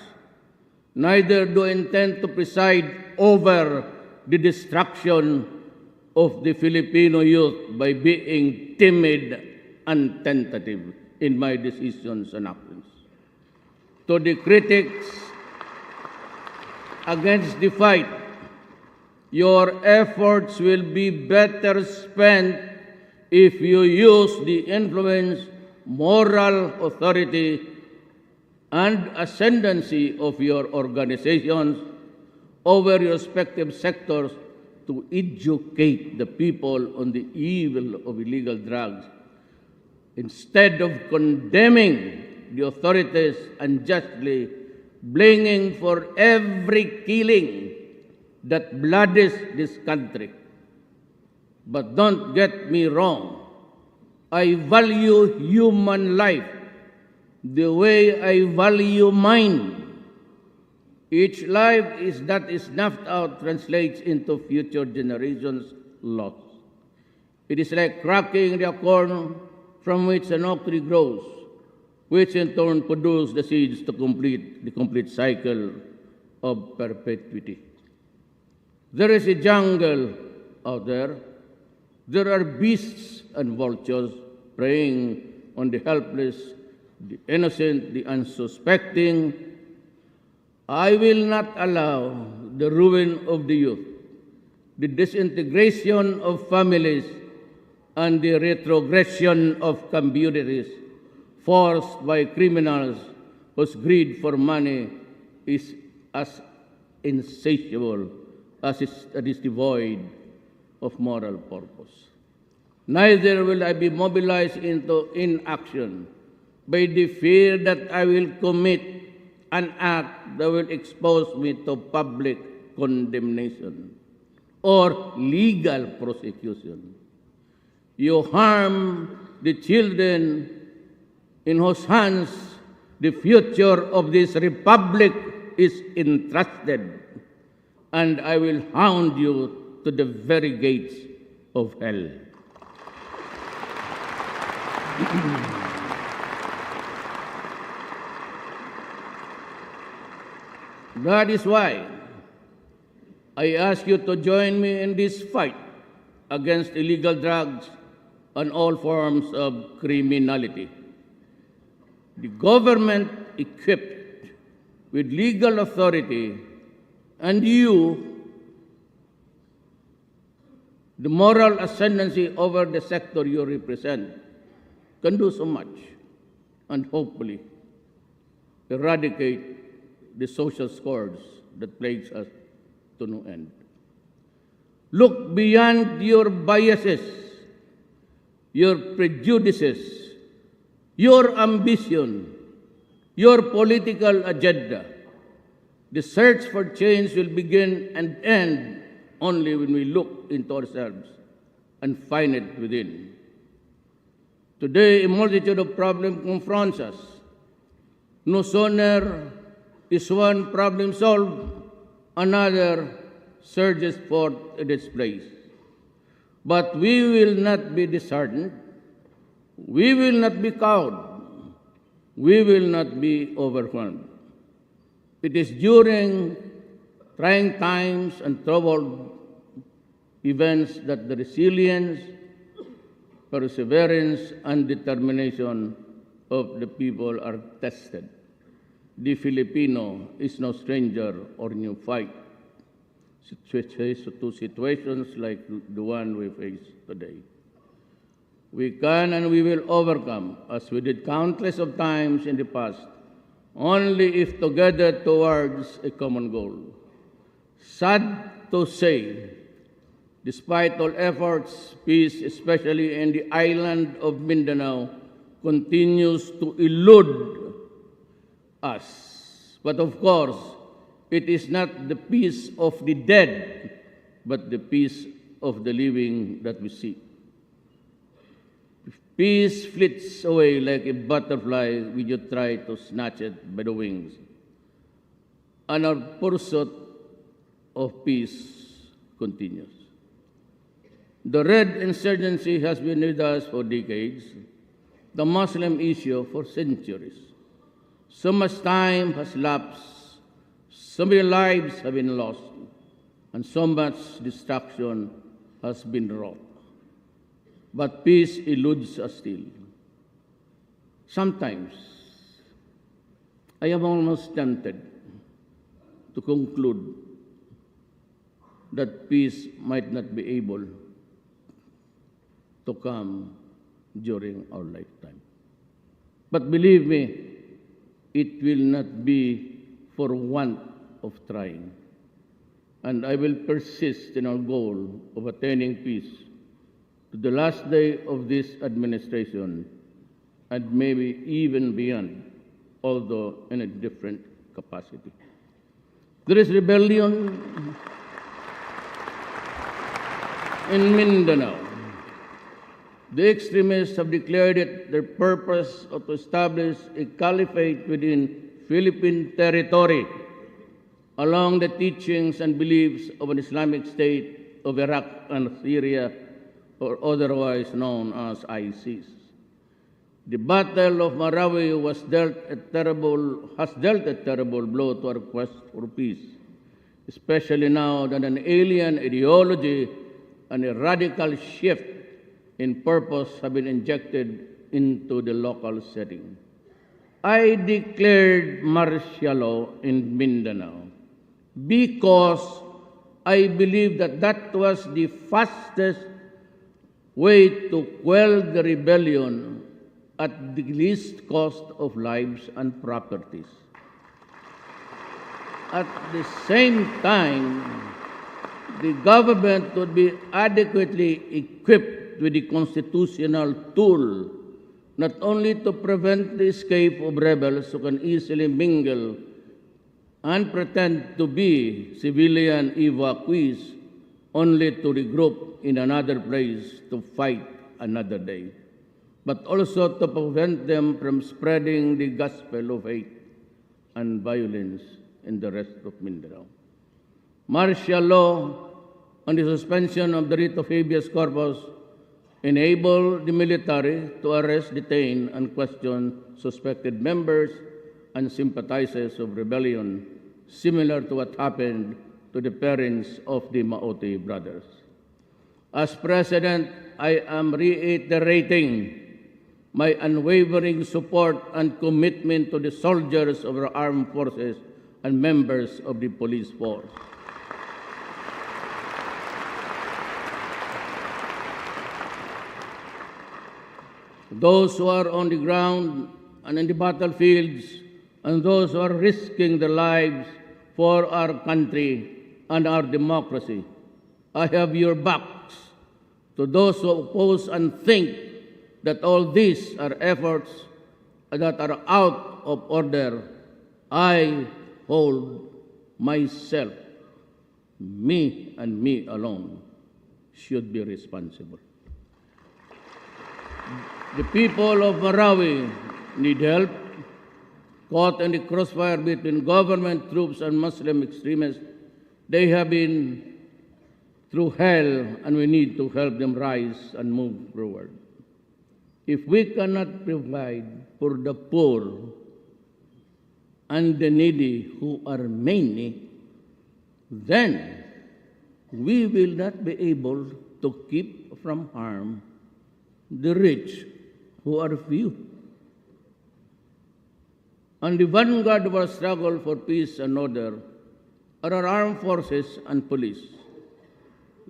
Neither do I intend to preside over the destruction of the Filipino youth by being timid and tentative in my decisions and actions. To the critics against the fight, your efforts will be better spent if you use the influence, moral authority, and ascendancy of your organizations over your respective sectors to educate the people on the evil of illegal drugs, instead of condemning the authorities unjustly, blaming for every killing that bloodies this country. But don't get me wrong, I value human life the way I value mine. Each life that is snuffed out translates into future generations' loss. It is like cracking the acorn from which an oak tree grows, which in turn produces the seeds to complete the complete cycle of perpetuity. There is a jungle out there. There are beasts and vultures preying on the helpless, the innocent, the unsuspecting. I will not allow the ruin of the youth, the disintegration of families, and the retrogression of communities forced by criminals whose greed for money is as insatiable as it is devoid of moral purpose. Neither will I be mobilized into inaction by the fear that I will commit an act that will expose me to public condemnation or legal prosecution. You harm the children in whose hands the future of this republic is entrusted, and I will hound you to the very gates of hell. That is why I ask you to join me in this fight against illegal drugs and all forms of criminality. The government equipped with legal authority and you, the moral ascendancy over the sector you represent, can do so much and hopefully eradicate the social scourge that plagues us to no end. Look beyond your biases, your prejudices, your ambition, your political agenda. The search for change will begin and end only when we look into ourselves and find it within. Today, a multitude of problems confronts us. No sooner is one problem solved, another surges forth in its place. But we will not be disheartened. We will not be cowed. We will not be overwhelmed. It is during trying times and troubled events that the resilience, perseverance, and determination of the people are tested. The Filipino is no stranger or new fight to situations like the one we face today. We can and we will overcome, as we did countless of times in the past, only if together towards a common goal. Sad to say, despite all efforts, peace, especially in the island of Mindanao, continues to elude us. But of course, it is not the peace of the dead, but the peace of the living that we seek. If peace flits away like a butterfly when you try to snatch it by the wings, and our pursuit of peace continues. The Red Insurgency has been with us for decades, the Muslim issue for centuries. So much time has lapsed, so many lives have been lost, and so much destruction has been wrought. But peace eludes us still. Sometimes, I am almost tempted to conclude that peace might not be able to come during our lifetime. But believe me, it will not be for want of trying. And I will persist in our goal of attaining peace to the last day of this administration and maybe even beyond, although in a different capacity. There is rebellion in Mindanao. The extremists have declared it their purpose to establish a caliphate within Philippine territory along the teachings and beliefs of an Islamic State of Iraq and Syria, or otherwise known as ISIS. The Battle of Marawi has dealt a terrible blow to our quest for peace, especially now that an alien ideology and a radical shift in purpose have been injected into the local setting. I declared martial law in Mindanao because I believe that that was the fastest way to quell the rebellion at the least cost of lives and properties. At the same time, the government would be adequately equipped with the constitutional tool not only to prevent the escape of rebels who can easily mingle and pretend to be civilian evacuees only to regroup in another place to fight another day, but also to prevent them from spreading the gospel of hate and violence in the rest of Mindanao. Martial law and the suspension of the writ of habeas corpus enable the military to arrest, detain, and question suspected members and sympathizers of rebellion, similar to what happened to the parents of the Maote brothers. As President, I am reiterating my unwavering support and commitment to the soldiers of our armed forces and members of the police force. Those who are on the ground and in the battlefields, and those who are risking their lives for our country and our democracy, I have your backs. To those who oppose and think that all these are efforts that are out of order, I hold myself, me and me alone, should be responsible. The people of Marawi need help. Caught in the crossfire between government troops and Muslim extremists, they have been through hell, and we need to help them rise and move forward. If we cannot provide for the poor and the needy, who are many, then we will not be able to keep from harm the rich, who are few. And the vanguard of our struggle for peace and order are our armed forces and police.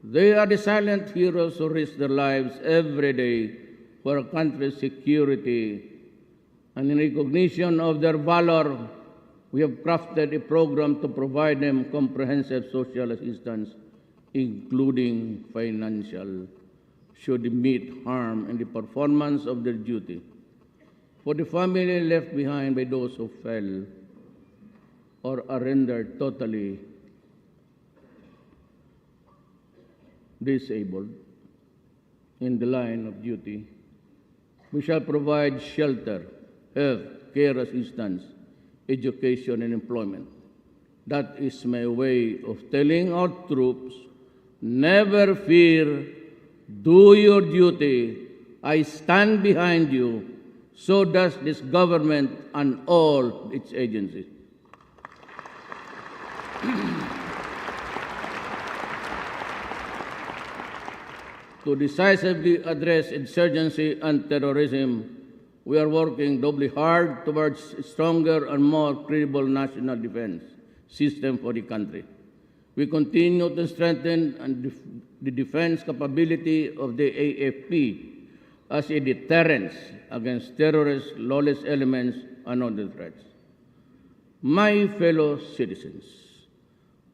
They are the silent heroes who risk their lives every day for our country's security. And in recognition of their valor, we have crafted a program to provide them comprehensive social assistance, including financial, should they meet harm in the performance of their duty. For the family left behind by those who fell or are rendered totally disabled in the line of duty, we shall provide shelter, health, care assistance, education, and employment. That is my way of telling our troops, never fear, do your duty, I stand behind you. So does this government and all its agencies. To decisively address insurgency and terrorism, we are working doubly hard towards a stronger and more credible national defense system for the country. We continue to strengthen the defense capability of the AFP as a deterrence against terrorists, lawless elements, and other threats. My fellow citizens,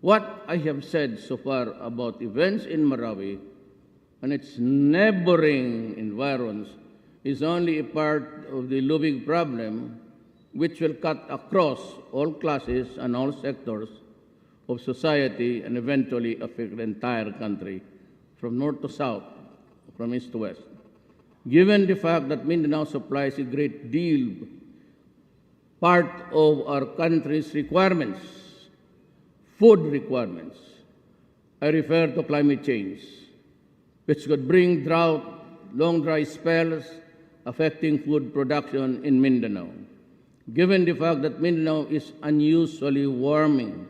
what I have said so far about events in Marawi and its neighboring environs is only a part of the looming problem, which will cut across all classes and all sectors of society and eventually affect the entire country, from north to south, from east to west. Given the fact that Mindanao supplies a great deal part of our country's requirements, food requirements, I refer to climate change, which could bring drought, long dry spells, affecting food production in Mindanao. Given the fact that Mindanao is unusually warming,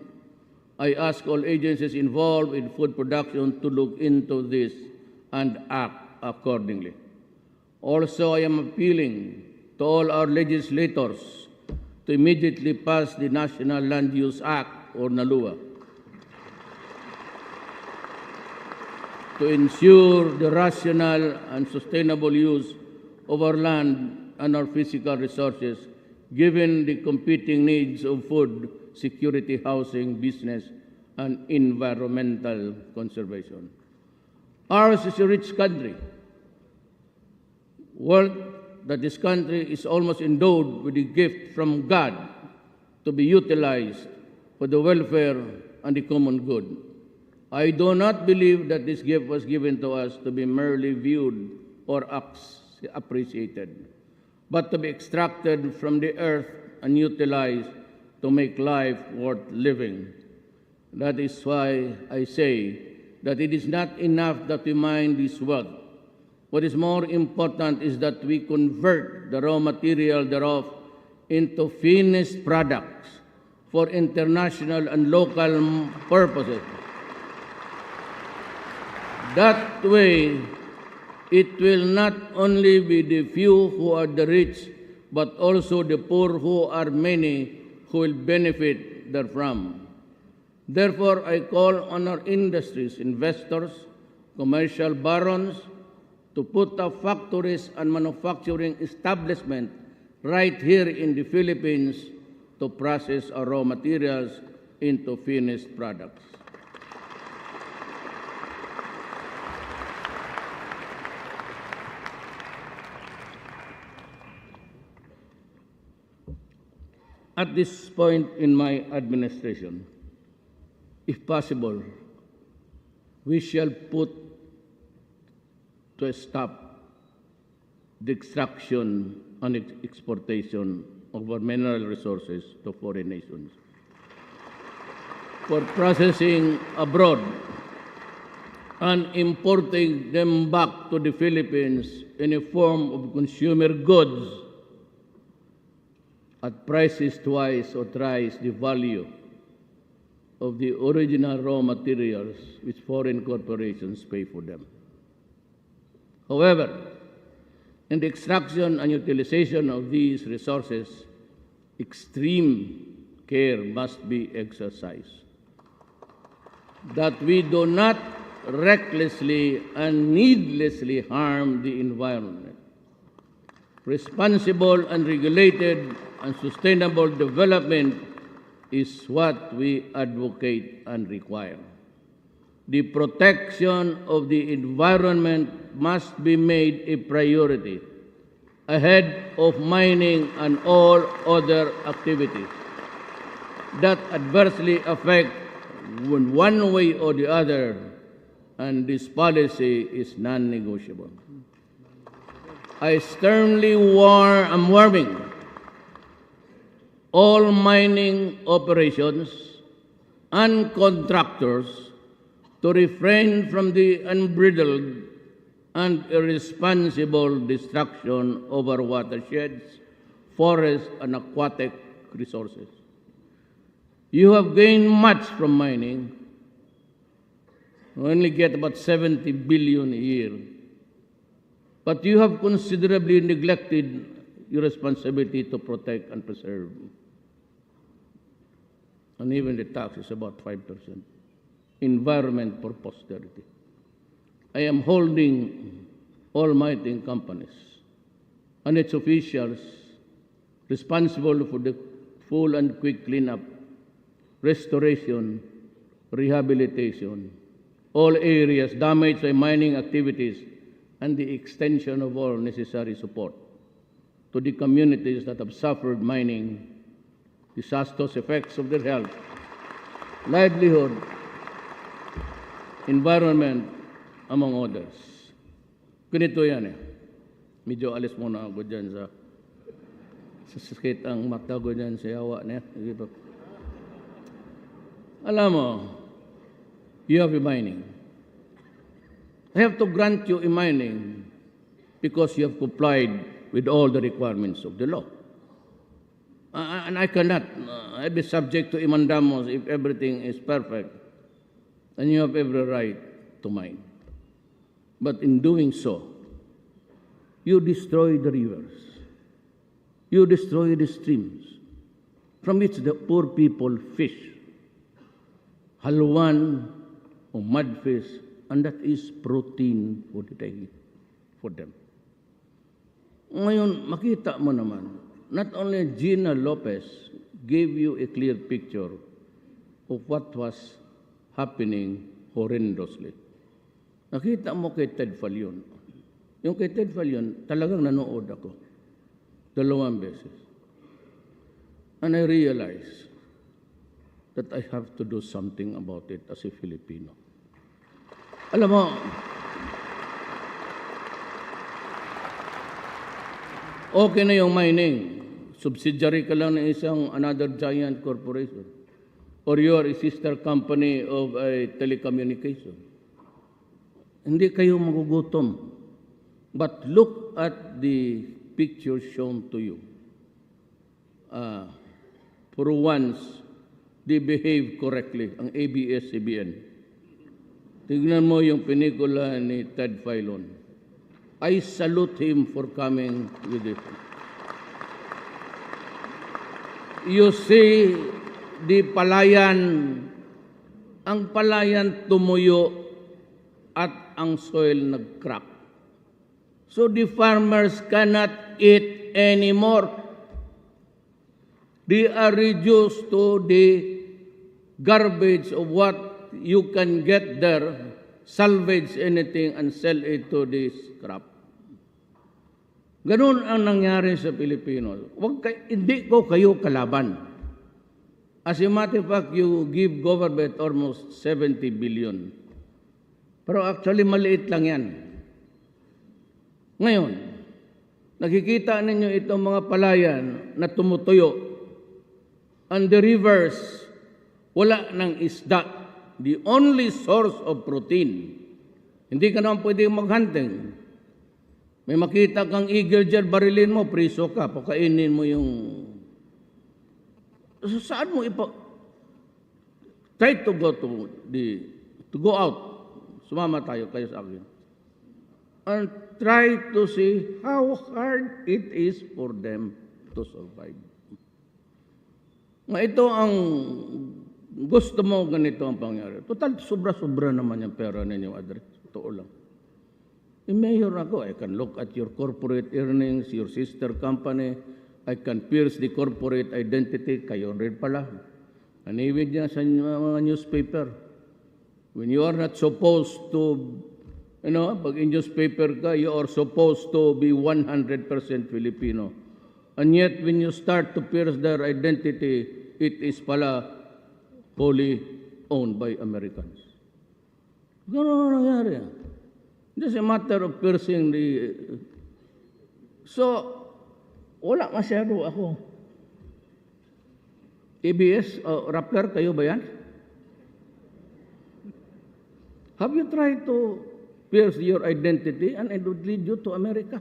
I ask all agencies involved in food production to look into this and act accordingly. Also, I am appealing to all our legislators to immediately pass the National Land Use Act, or NALUA, to ensure the rational and sustainable use of our land and our physical resources, given the competing needs of food, security, housing, business, and environmental conservation. Ours is a rich country. World that this country is almost endowed with a gift from God to be utilized for the welfare and the common good. I do not believe that this gift was given to us to be merely viewed or appreciated, but to be extracted from the earth and utilized to make life worth living. That is why I say that it is not enough that we mine this wealth. What is more important is that we convert the raw material thereof into finished products for international and local purposes. That way, it will not only be the few who are the rich, but also the poor who are many who will benefit therefrom. Therefore, I call on our industries, investors, commercial barons, to put up factories and manufacturing establishments right here in the Philippines to process our raw materials into finished products. At this point in my administration, if possible, we shall put to a stop the extraction and exportation of our mineral resources to foreign nations for processing abroad and importing them back to the Philippines in a form of consumer goods at prices twice or thrice the value of the original raw materials which foreign corporations pay for them. However, in the extraction and utilization of these resources, extreme care must be exercised, that we do not recklessly and needlessly harm the environment. Responsible and regulated and sustainable development is what we advocate and require. The protection of the environment must be made a priority ahead of mining and all other activities that adversely affect one way or the other, and this policy is non-negotiable. I sternly am warning all mining operations and contractors to refrain from the unbridled and irresponsible destruction of our watersheds, forests, and aquatic resources. You have gained much from mining. You only get about 70 billion a year. But you have considerably neglected your responsibility to protect and preserve. And even the tax is about 5%. Environment for posterity. I am holding all mining companies and its officials responsible for the full and quick cleanup, restoration, rehabilitation, all areas damaged by mining activities, and the extension of all necessary support to the communities that have suffered mining disastrous effects of their health, livelihood, environment, among others. Ganito yan eh. Medyo alis muna ako dyan sa sakit ang mata ko dyan sa yawa niya. Alam mo, you have a mining. I have to grant you a mining because you have complied with all the requirements of the law. And I cannot be subject to imandamos if everything is perfect. And you have every right to mine. But in doing so, you destroy the rivers. You destroy the streams from which the poor people fish. Halwan or mudfish, and that is protein for the day, for them. Ngayon, makita mo naman, not only Gina Lopez gave you a clear picture of what was happening horrendously. Nakita mo kay Ted Fallion. Yung kay Ted Fallion, talagang nanood ako. 2 beses. And I realized that I have to do something about it as a Filipino. Alam mo, Okay na yung mining. Subsidiary ka lang ng isang another giant corporation. Or you are a sister company of a telecommunication. Hindi kayo magugutom. But look at the picture shown to you. For once, they behave correctly, ang ABS-CBN. Tignan mo yung pelikula ni Ted Filon. I salute him for coming with it. You see, the palayan, ang palayan tumuyo at ang soil nag-crack. So the farmers cannot eat anymore. They are reduced to the garbage of what you can get there, salvage anything and sell it to the scrap. Ganun ang nangyari sa Pilipinos. Hindi ko kayo kalaban. As a matter of fact, you give government almost 70 billion. Pero actually, maliit lang yan. Ngayon, nakikita ninyo itong mga palayan na tumutuyo. And the rivers, wala ng isda. The only source of protein. Hindi ka naman pwede maghunting. May makita kang eagle dyan, barilin mo, priso ka, pakainin mo yung... So, saan mo try to go out. Sumama tayo, kayo sa akin. And try to see how hard it is for them to survive. Ito ang gusto mo, ganito ang pangyari. Total, sobra-sobra naman yung pera ninyo, address. Totoo lang. Mayor ako, I can look at your corporate earnings, your sister company, I can pierce the corporate identity, kayo rin pala. Iniibig niya sa mga newspaper. When you are not supposed to, pag in newspaper ka, you are supposed to be 100% Filipino. And yet, when you start to pierce their identity, it is pala wholly owned by Americans. Gano'n ang nangyari. Just a matter of piercing the... So, wala masyado ako. ABS, rapper, kayo ba yan? Have you tried to pierce your identity and it would lead you to America?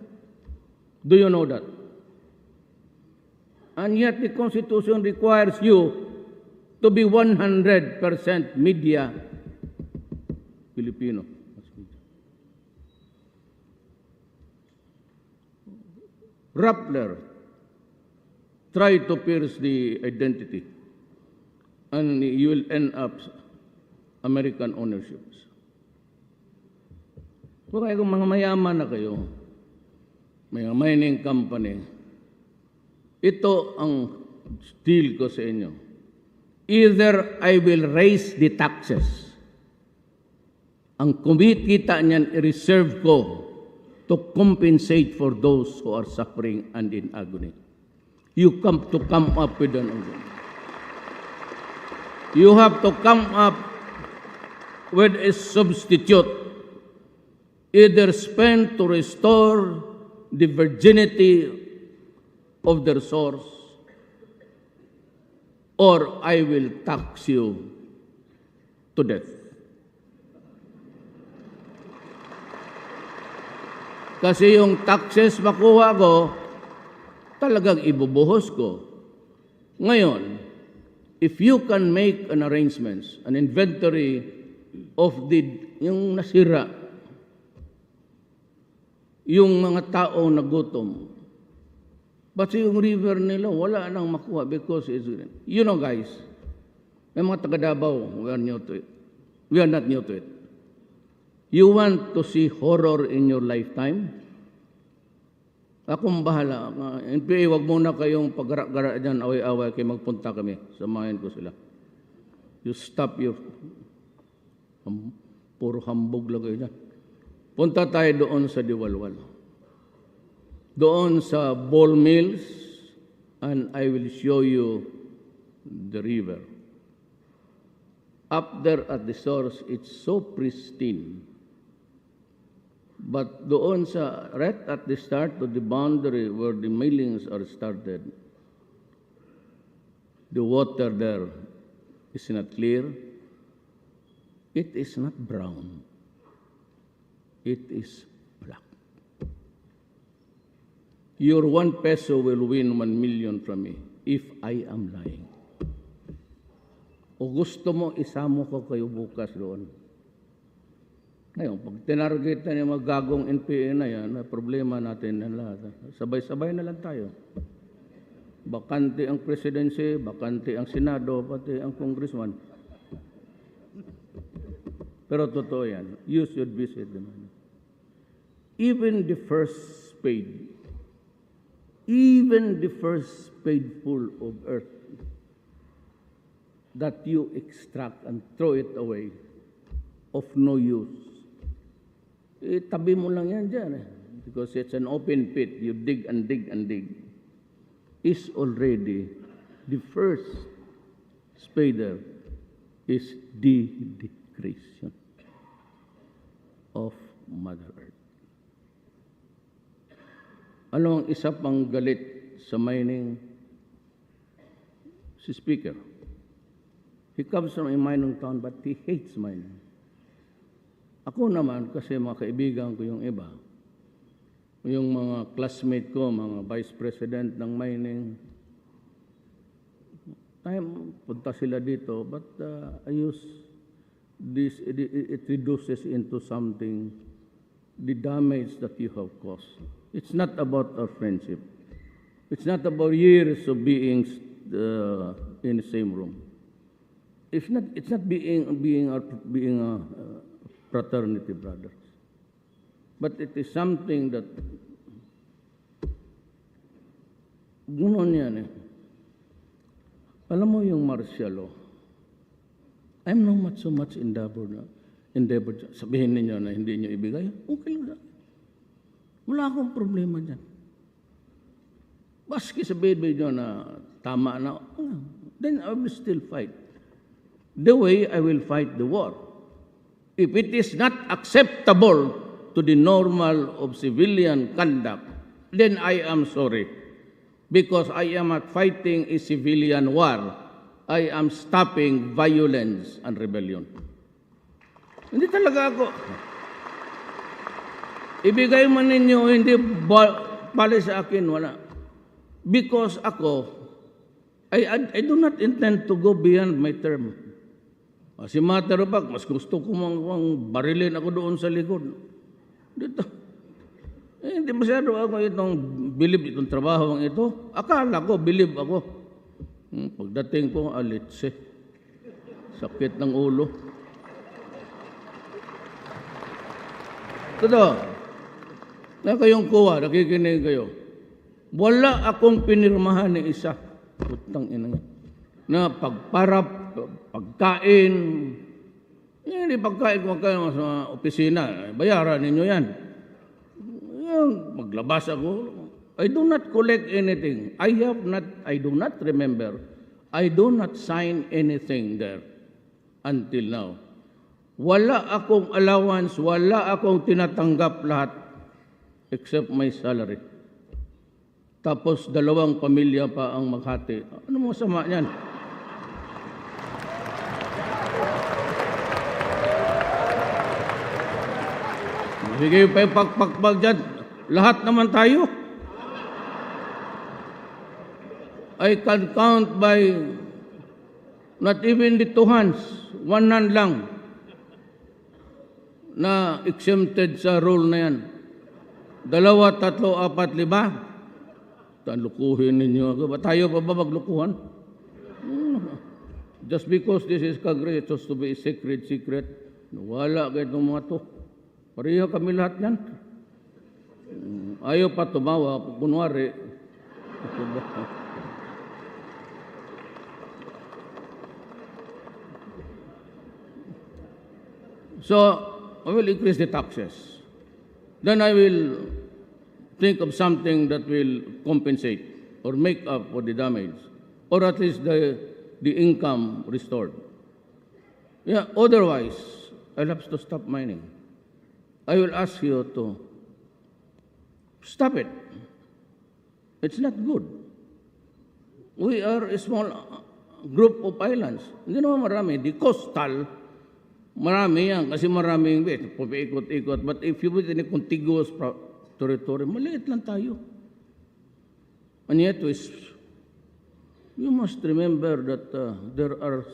Do you know that? And yet the Constitution requires you to be 100% media Filipino. Rappler try to pierce the identity and you will end up American ownerships. Kung mga mayaman na kayo, may mining company, ito ang deal ko sa inyo. Either I will raise the taxes. Ang kumikita niyan, i-reserve ko to compensate for those who are suffering and in agony. You have to come up with an argument. You have to come up with a substitute. Either spend to restore the virginity of their source, or I will tax you to death. Kasi yung taxes makuha ko, talagang ibubuhos ko. Ngayon, if you can make an arrangements, an inventory of yung nasira, yung mga tao na gutom, but yung river nila, wala nang makuha because it's... You know guys, may mga taga-Davao, we are new to it. We are not new to it. You want to see horror in your lifetime? Akong bahala. NPA, wag muna kayong pag-gara-gara dyan, away-away, kayo magpunta kami. Samahin ko sila. You stop your... Puro hambog lang kayo dyan. Punta tayo doon sa Diwalwal. Doon sa ball mills, and I will show you the river. Up there at the source, it's so pristine. But doon sa, right at the start to the boundary where the millings are started, the water there is not clear. It is not brown. It is black. Your 1 peso will win 1 million from me if I am lying. O gusto mo, isamo ko kayo bukas doon. Ngayon, pag tinarget na yung mga gagong NPA na yan, na problema natin na lahat. Sabay-sabay na lang tayo. Bakante ang presidency, bakante ang senado, pati ang congressman. Pero totoo yan. You should visit them. Even the first spade full of earth that you extract and throw it away of no use. Tabi mo lang yan dyan because it's an open pit. You dig and dig and dig. Is already the first spader is de-decreation of Mother Earth. Ano ang isa pang galit sa mining? Si Speaker. He comes from a mining town but he hates mining. Ako naman, kasi mga kaibigan ko yung iba, yung mga classmate ko, mga vice president ng mining, punta sila dito, but I use this, it reduces into something, the damage that you have caused. It's not about our friendship. It's not about years of being in the same room. It's not being a fraternity brothers. But it is something that gunon yan Alam mo yung martial law, I'm not so much endeavored. Sabihin ninyo na hindi nyo ibigay, okay lang. Wala akong problema dyan. Baski sabihin nyo na tama na, then I will still fight. The way I will fight the war. If it is not acceptable to the normal of civilian conduct, then I am sorry. Because I am not fighting a civilian war. I am stopping violence and rebellion. Hindi talaga ako. Ibigay man ninyo, hindi bali sa akin, wala. Because ako, I do not intend to go beyond my term. As a matter of fact, mas gusto ko barilin ako doon sa likod. Dito. Hindi masyado ako itong bilib itong trabaho ito. Akala ko, bilib ako. Pagdating ko, alitse. Sakit ng ulo. Totoo. Na kayong kuha, nakikinig kayo. Wala akong pinirmahan ni isa. Putang ina nga. Na pagparap, pagkain. Hindi pagkain ko kayo sa opisina. Bayaran ninyo yan. Maglabas ako. I do not collect anything. I do not remember. I do not sign anything there until now. Wala akong allowance, wala akong tinatanggap lahat except my salary. Tapos 2 pamilya pa ang maghati. Ano mo masama yan? Bigay pa yung pakpakpag dyan. Lahat naman tayo. I can count by not even the 2 hands, 1 hand lang na exempted sa rule na yan. 2, 3, 4, 5. Talukuhin ninyo ako. Tayo pa ba maglukuhan? Just because this is Congress, it's supposed to be a secret. Wala kayo itong mga to. Pareho kami lahat yan. Ayaw pa tumawa, kunwari. So, I will increase the taxes. Then I will think of something that will compensate or make up for the damage, or at least the income restored. Yeah, otherwise, I'll have to stop mining. I will ask you to stop it. It's not good. We are a small group of islands. Hindi naman marami. The coastal, marami yan kasi maraming paikot-ikot. But if you put in a contiguous territory, maliit lang tayo. And yet, you must remember that there are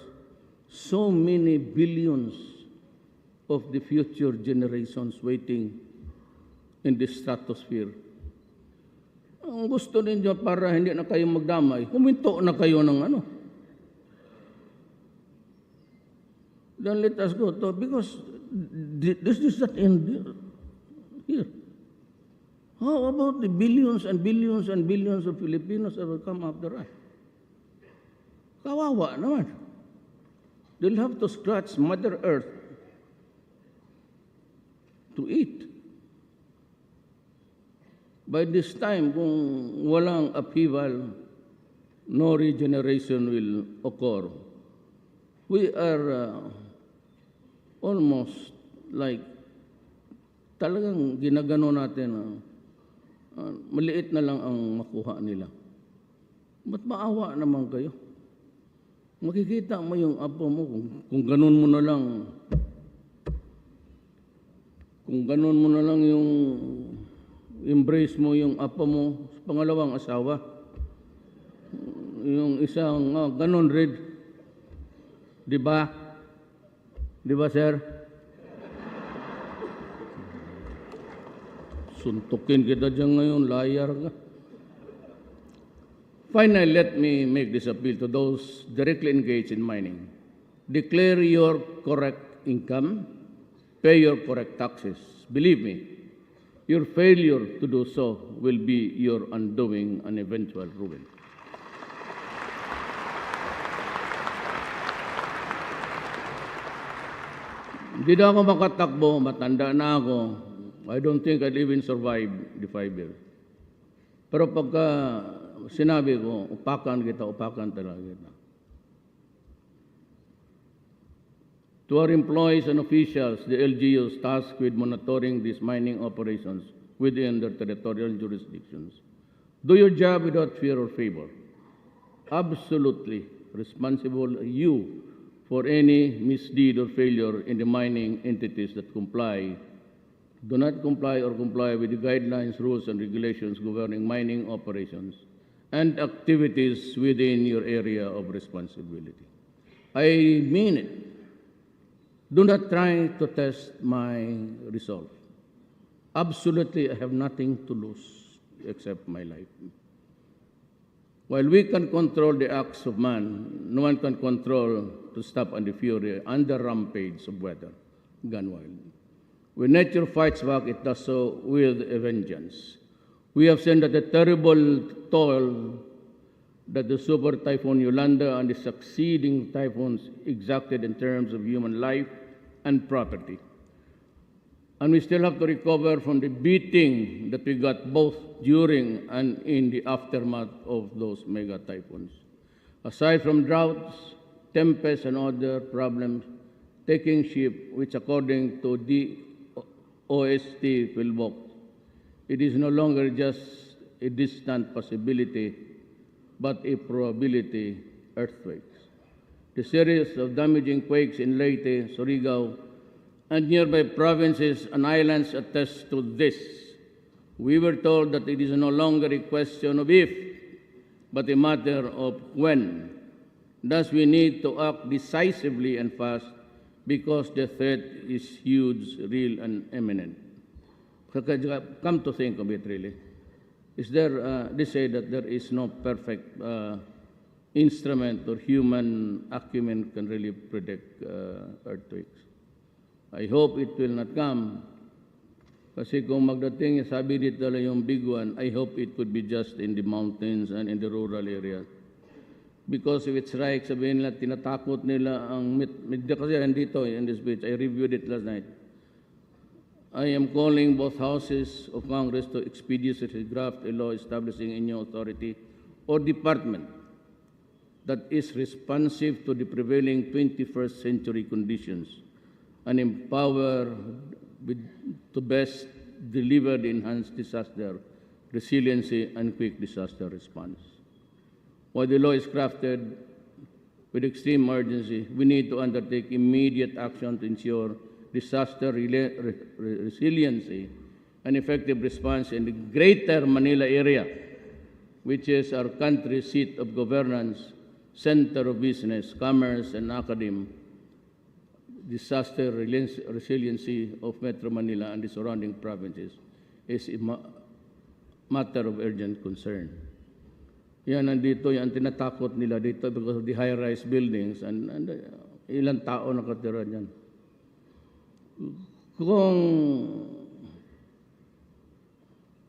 so many billions of the future generations waiting in the stratosphere. Ang gusto ninyo para hindi na kayo magdamay, huminto na kayo ng ano. Then let us go to, because this is not end here. How about the billions and billions and billions of Filipinos that will come after us? Kawawa naman. They'll have to scratch Mother Earth to eat. By this time, kung walang upheaval, no regeneration will occur. We are almost like talagang ginagano natin maliit na lang ang makuha nila. Ba't maawa naman kayo? Makikita mo yung apo mo kung ganun mo na lang. Kung ganun mo na lang yung embrace mo yung apo mo sa pangalawang asawa. Yung isang ganun rin. Di ba? Di ba, sir? Suntukin kita dyan ngayon, liar ka. Finally, let me make this appeal to those directly engaged in mining. Declare your correct income, pay your correct taxes. Believe me, your failure to do so will be your undoing and eventual ruin. Hindi na ako makatakbo, matanda na ako. I don't think I'll even survive the 5 years. Pero pagka sinabi ko, upakan talaga kita. To our employees and officials, the LGUs tasked with monitoring these mining operations within their territorial jurisdictions, do your job without fear or favor. Absolutely responsible you for any misdeed or failure in the mining entities that do not comply or comply with the guidelines, rules, and regulations governing mining operations and activities within your area of responsibility. I mean it. Do not try to test my resolve. Absolutely, I have nothing to lose except my life. While we can control the acts of man, no one can control to stop and the fury and the rampage of weather gone wild. When nature fights back, it does so with a vengeance. We have seen that the terrible toll that the super typhoon Yolanda and the succeeding typhoons exacted in terms of human life and property. And we still have to recover from the beating that we got both during and in the aftermath of those mega typhoons. Aside from droughts, tempests, and other problems, taking ship, which according to the OST Philbox, it is no longer just a distant possibility, but a probability earthquakes. The series of damaging quakes in Leyte, Surigao, and nearby provinces and islands attest to this. We were told that it is no longer a question of if, but a matter of when. Thus, we need to act decisively and fast because the threat is huge, real, and imminent. Come to think of it, really. Is there, they say that there is no perfect instrument or human acumen can really predict earthquakes. I hope it will not come. Kasi kung magdating, sabi dito lang yung big one, I hope it could be just in the mountains and in the rural areas. Because if it's right, sabihin nila, tinatakot nila ang kasi dito in this speech, I reviewed it last night. I am calling both houses of Congress to expeditiously draft a law establishing a new authority or department that is responsive to the prevailing 21st century conditions and empower to best deliver the enhanced disaster resiliency and quick disaster response. While the law is crafted with extreme urgency, we need to undertake immediate action to ensure disaster resiliency and effective response in the Greater Manila area, which is our country's seat of governance, center of business, commerce, and academe. Disaster resiliency of Metro Manila and the surrounding provinces is a matter of urgent concern. Yan, nandito, yan tinatakot nila dito because of the high-rise buildings and ilang tao nakatira dyan. Kung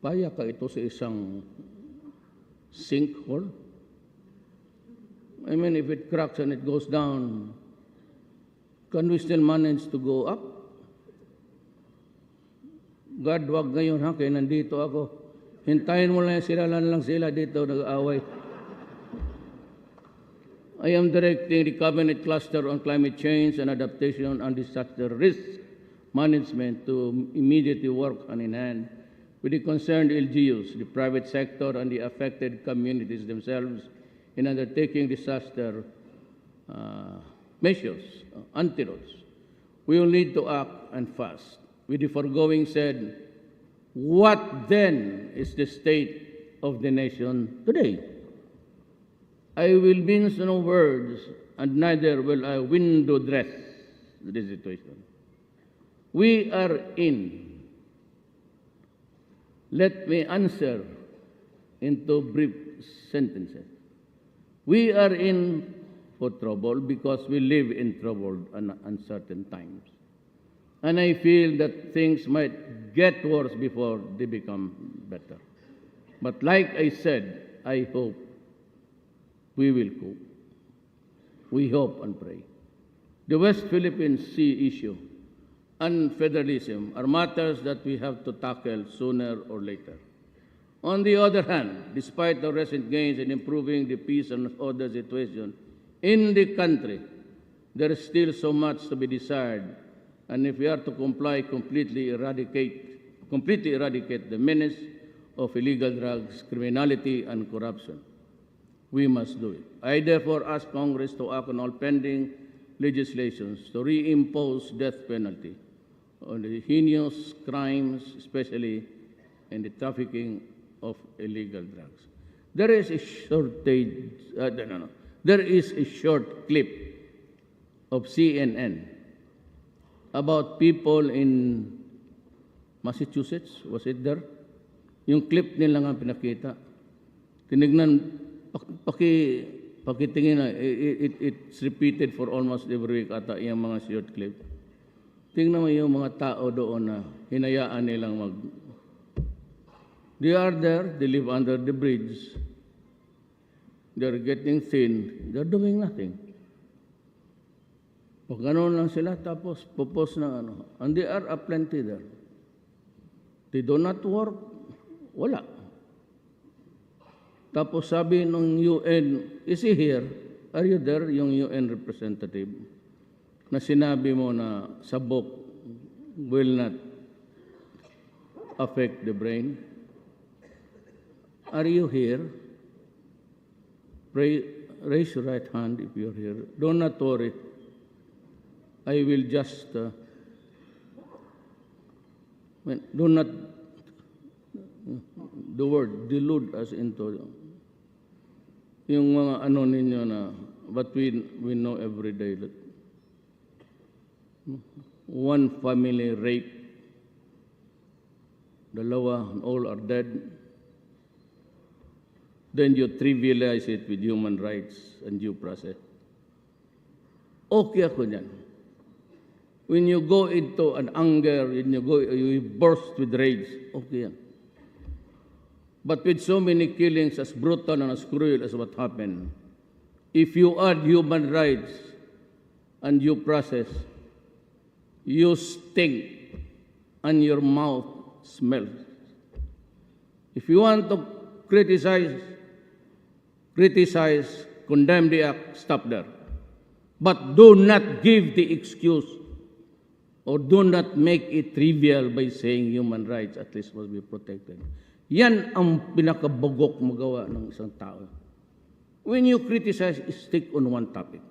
paya ka ito sa isang sinkhole, I mean, if it cracks and it goes down, can we still manage to go up? God, wag ngayon ha, kaya nandito ako. Hintayin mo lang sila dito nag-aaway. I am directing the Cabinet Cluster on Climate Change and Adaptation and Disaster Risk Management to immediately work hand in hand with the concerned LGUs, the private sector, and the affected communities themselves in undertaking disaster measures, antidotes. We will need to act and fast. With the foregoing said, what then is the state of the nation today? I will mince no words, and neither will I window dress the situation. We are in. Let me answer into brief sentences. We are in for trouble because we live in troubled and uncertain times. And I feel that things might get worse before they become better. But like I said, I hope we will cope. We hope and pray. The West Philippine Sea issue and federalism are matters that we have to tackle sooner or later. On the other hand, despite the recent gains in improving the peace and order situation in the country, there is still so much to be desired, and if we are to completely eradicate the menace of illegal drugs, criminality, and corruption, we must do it. I therefore ask Congress to act on all pending legislations to reimpose death penalty on the heinous crimes, especially in the trafficking of illegal drugs. There is a There is a short clip of CNN about people in Massachusetts. Was it there? Yung clip nila nga pinakita. Tinignan, pakitingin na, it's repeated for almost every week ata yung mga short clip. Tingnan mo yung mga tao doon na hinayaan nilang They are there, they live under the bridge. They're getting thin, they're doing nothing. Pag gano'n lang sila, tapos popos na ano. And they are aplenty there. They do not work, wala. Tapos sabi ng UN, is he here? Are you there, yung UN representative? Na sinabi mo na sabok will not affect the brain. Are you here? Raise your right hand if you're here. Do not worry. I will just do not the word delude us into yung mga ano ninyo na but we know every day that one family rape, dalawa, all are dead. Then you trivialize it with human rights and due process. Okay ako dyan. When you go into an anger, you burst with rage, okay yan. But with so many killings as brutal and as cruel as what happened, if you add human rights and due process, you stink and your mouth smells. If you want to criticize, condemn the act, stop there. But do not give the excuse or do not make it trivial by saying human rights at least must be protected. Yan ang pinakabugok magawa ng isang tao. When you criticize, stick on one topic.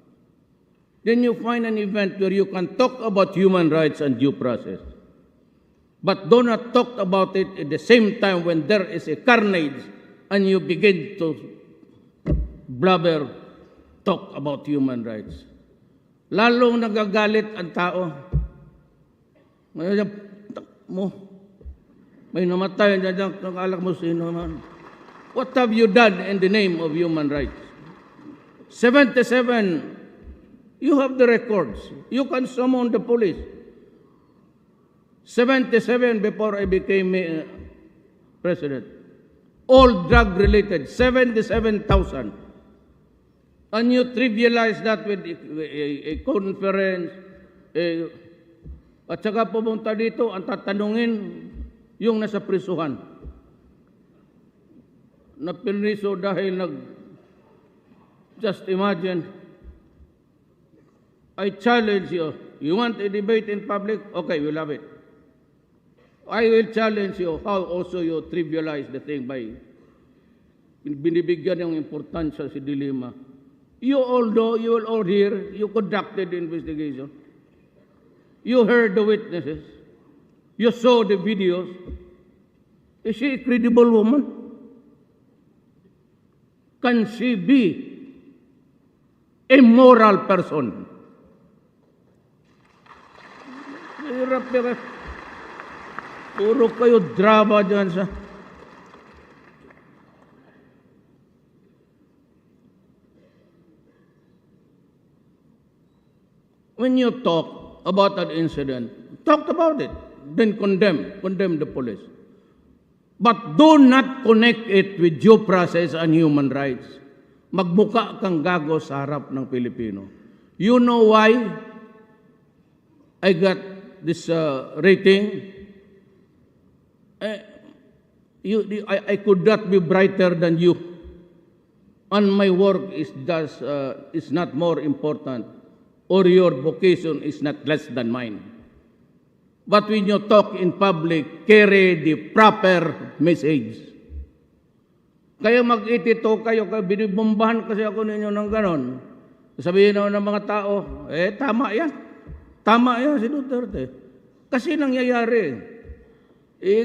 Then you find an event where you can talk about human rights and due process. But do not talk about it at the same time when there is a carnage and you begin to blabber, talk about human rights. Lalong nagagalit ang tao. May namatay na dyan, alak mo sino man. What have you done in the name of human rights? 77, you have the records. You can summon the police. 77 before I became president. All drug-related, 77,000. And you trivialize that with a conference. At saka pumunta dito, ang tatanungin, yung nasa prisuhan. Na pinriso dahil just imagine, I challenge you. You want a debate in public? Okay, we'll have it. I will challenge you how also you trivialize the thing by binibigyan ng importansya si dilema. You all know, you will all hear, you conducted the investigation. You heard the witnesses. You saw the videos. Is she a credible woman? Can she be a moral person? Hirap. Puro kayo drama dyan sa... When you talk about an incident, talk about it, then condemn the police. But do not connect it with due process and human rights. Magbuka kang gago sa harap ng Pilipino. You know why I got this rating? I could not be brighter than you. And my work is not more important. Or your vocation is not less than mine. But when you talk in public, carry the proper message. Kaya mag-itito kayo, binibombahan kasi ako ninyo ng ganon. Sabihin na ng mga tao, tama yan. Tama yan si Duterte. Kasi nangyayari.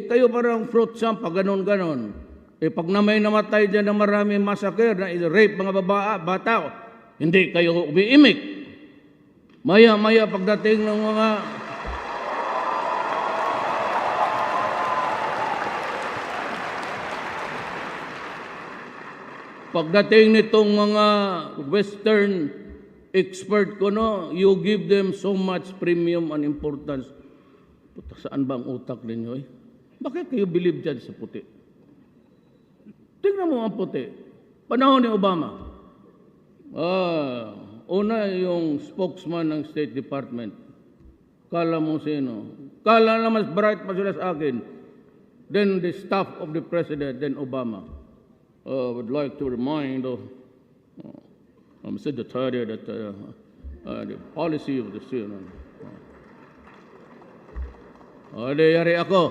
Kayo parang fruit sampa, ganon-ganon. Pag na may namatay dyan na marami massacre, na rape mga bata, hindi kayo umiimik. Maya-maya pagdating ng mga nitong mga Western expert ko, no, you give them so much premium and importance. Puta, saan ba ang utak ninyo? Bakit kayo believe dyan sa puti? Tingnan mo ang puti. Panahon ni Obama. Una yung spokesman ng State Department. Kala mo sino? Kala na mas bright pa sila sa akin. Then the staff of the President, then Obama. Would like to remind Mr. Duterte that the policy of the state. Yari ako.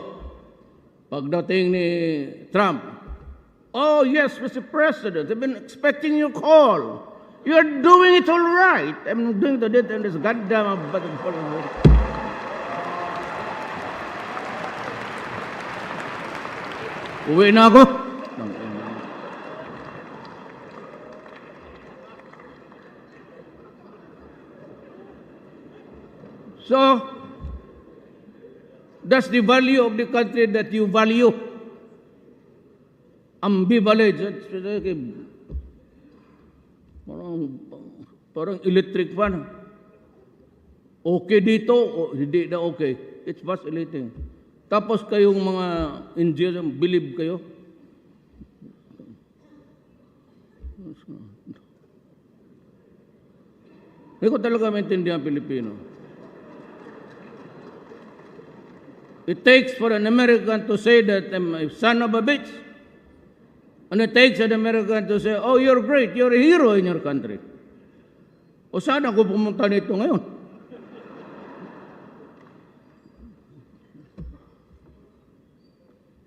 Pagdating ni Trump, oh yes, Mr. President, I've been expecting your call. You're doing it all right. I'm doing the deed and this goddamn button. Uwi na ako. So, that's the value of the country that you value. Ambivalent. Parang electric fan. Okay dito, hindi na okay. It's vacillating. Tapos kayong mga Indians, believe kayo. Hindi ko talaga maintindihan ang Pilipino. It takes for an American to say that I'm a son of a bitch. And it takes an American to say, oh, you're great, you're a hero in your country. O saan ako pumunta nito ngayon?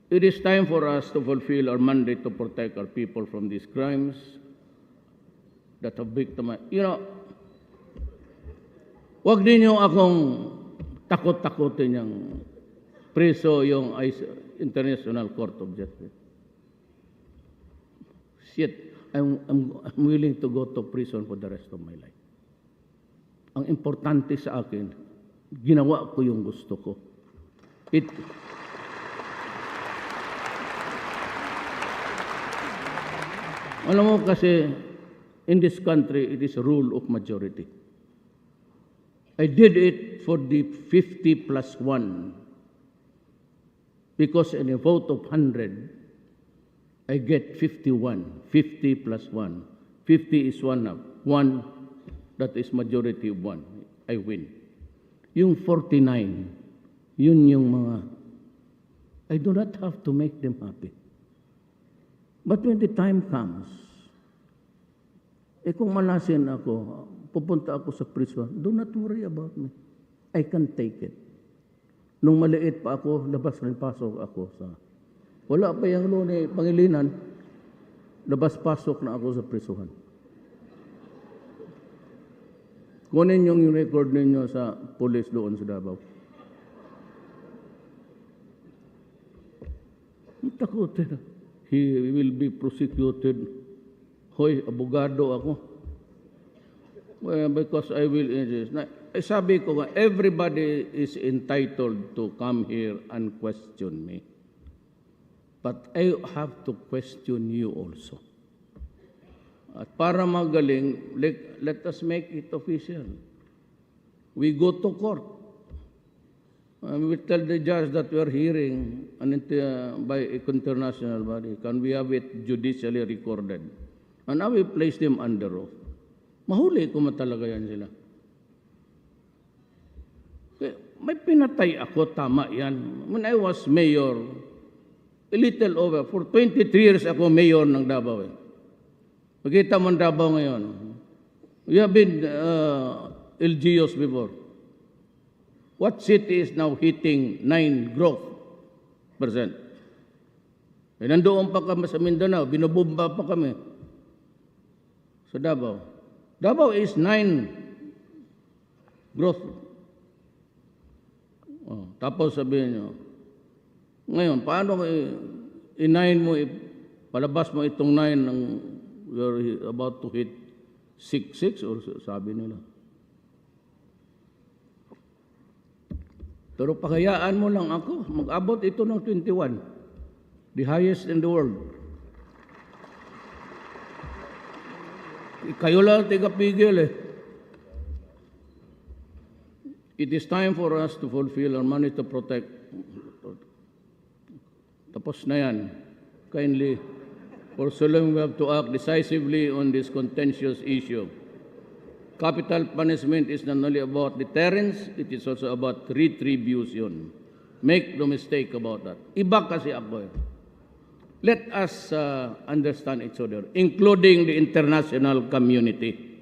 It is time for us to fulfill our mandate to protect our people from these crimes that have victimized. Wag ninyo akong takot-takotin yung preso yung International Court of Justice. Shit, I'm willing to go to prison for the rest of my life. Ang importante sa akin, ginawa ko yung gusto ko. Alam mo kasi, in this country, it is a rule of majority. I did it for the 50 plus 1. Because in a vote of 100, I get 51. 50 plus 1. 50 is 1 up. 1, that is majority of 1. I win. Yung 49, yun yung mga, I do not have to make them happy. But when the time comes, kung malasin ako, pupunta ako sa prison, do not worry about me. I can take it. Nung maliit pa ako, labas rin pasok ako sa... Wala pa yung ni Pangilinan, labas-pasok na ako sa prisuhan. Kunin yung record ninyo sa police doon sa Davao. Takutin. He will be prosecuted. Hoy, abogado ako. Well, because I will insist. Sabi ko nga, everybody is entitled to come here and question me. But I have to question you also. At para magaling, let us make it official. We go to court. We tell the judge that we are hearing by an international body. Can we have it judicially recorded? And I will place them under oath. Mahuli ko matalaga yan sila. May pinatay ako, tama yan. When I was mayor, a little over, for 23 years ako mayor ng Davao. Makita mo ang Davao ngayon. We have been LGUs before. What city is now hitting 9 growth %? Nandoon pa kami sa Mindanao, binubumba pa kami sa Davao. Davao is 9 growth. Tapos sabihin nyo, ngayon, paano i-9 mo, palabas mo itong 9 ng you're about to hit 6 or sabi nila. Pero pakayaan mo lang ako, mag-abot ito ng 21, the highest in the world. Kayo lang tigapigil eh. It is time for us to fulfill our money to protect. Tapos na yan. Kindly, for so long we have to act decisively on this contentious issue. Capital punishment is not only about deterrence, it is also about retribution. Make no mistake about that. Iba kasi ako eh. Let us understand each other, including the international community.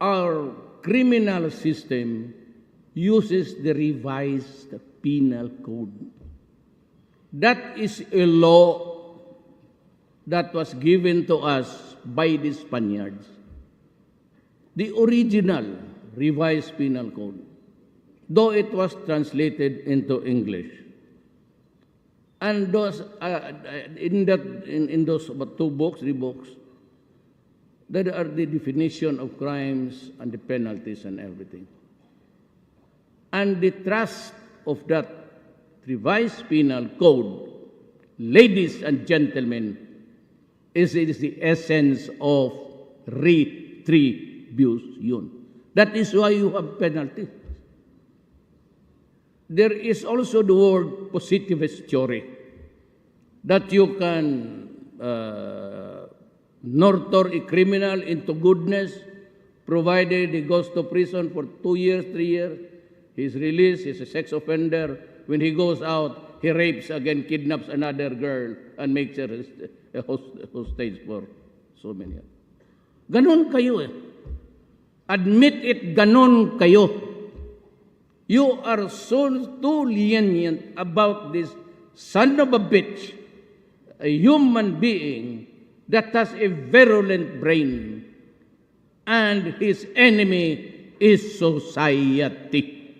Our criminal system uses the revised penal code. That is a law that was given to us by the Spaniards. The original revised penal code, though it was translated into English. And those in those about 3 books, that are the definition of crimes and the penalties and everything. And the trust of that revised penal code, ladies and gentlemen, is the essence of retribution. That is why you have penalty. There is also the word positivist theory, that you can nurture a criminal into goodness, provided he goes to prison for 2 years, 3 years. He's released, he's a sex offender. When he goes out, he rapes again, kidnaps another girl, and makes her a hostage for so many years. Ganon kayo eh. Admit it, ganon kayo. You are so too lenient about this son of a bitch, a human being that has a virulent brain, and his enemy is society.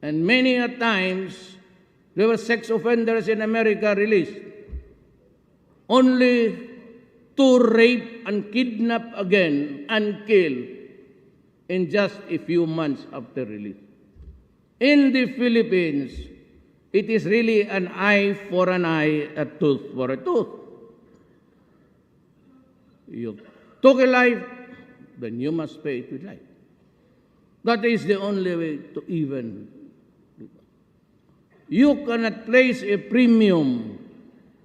And many a times, there were sex offenders in America released, only to rape and kidnap again and kill in just a few months after release. In the Philippines, it is really an eye for an eye, a tooth for a tooth. You took a life, then you must pay it with life. That is the only way to even. You cannot place a premium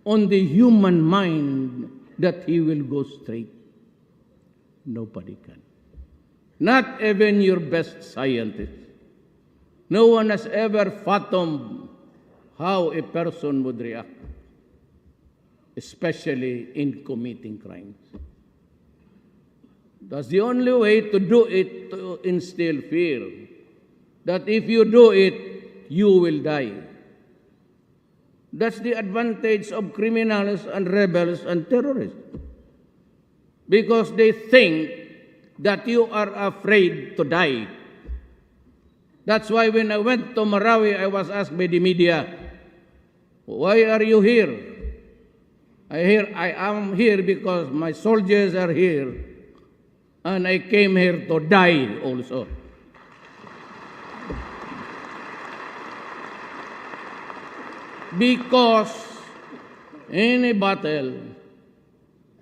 on the human mind that he will go straight. Nobody can. Not even your best scientist. No one has ever fathomed how a person would react, especially in committing crimes. That's the only way to do it, to instill fear, that if you do it, you will die. That's the advantage of criminals and rebels and terrorists, because they think that you are afraid to die. That's why when I went to Marawi, I was asked by the media, why are you here? I am here because my soldiers are here, and I came here to die also. Because in a battle,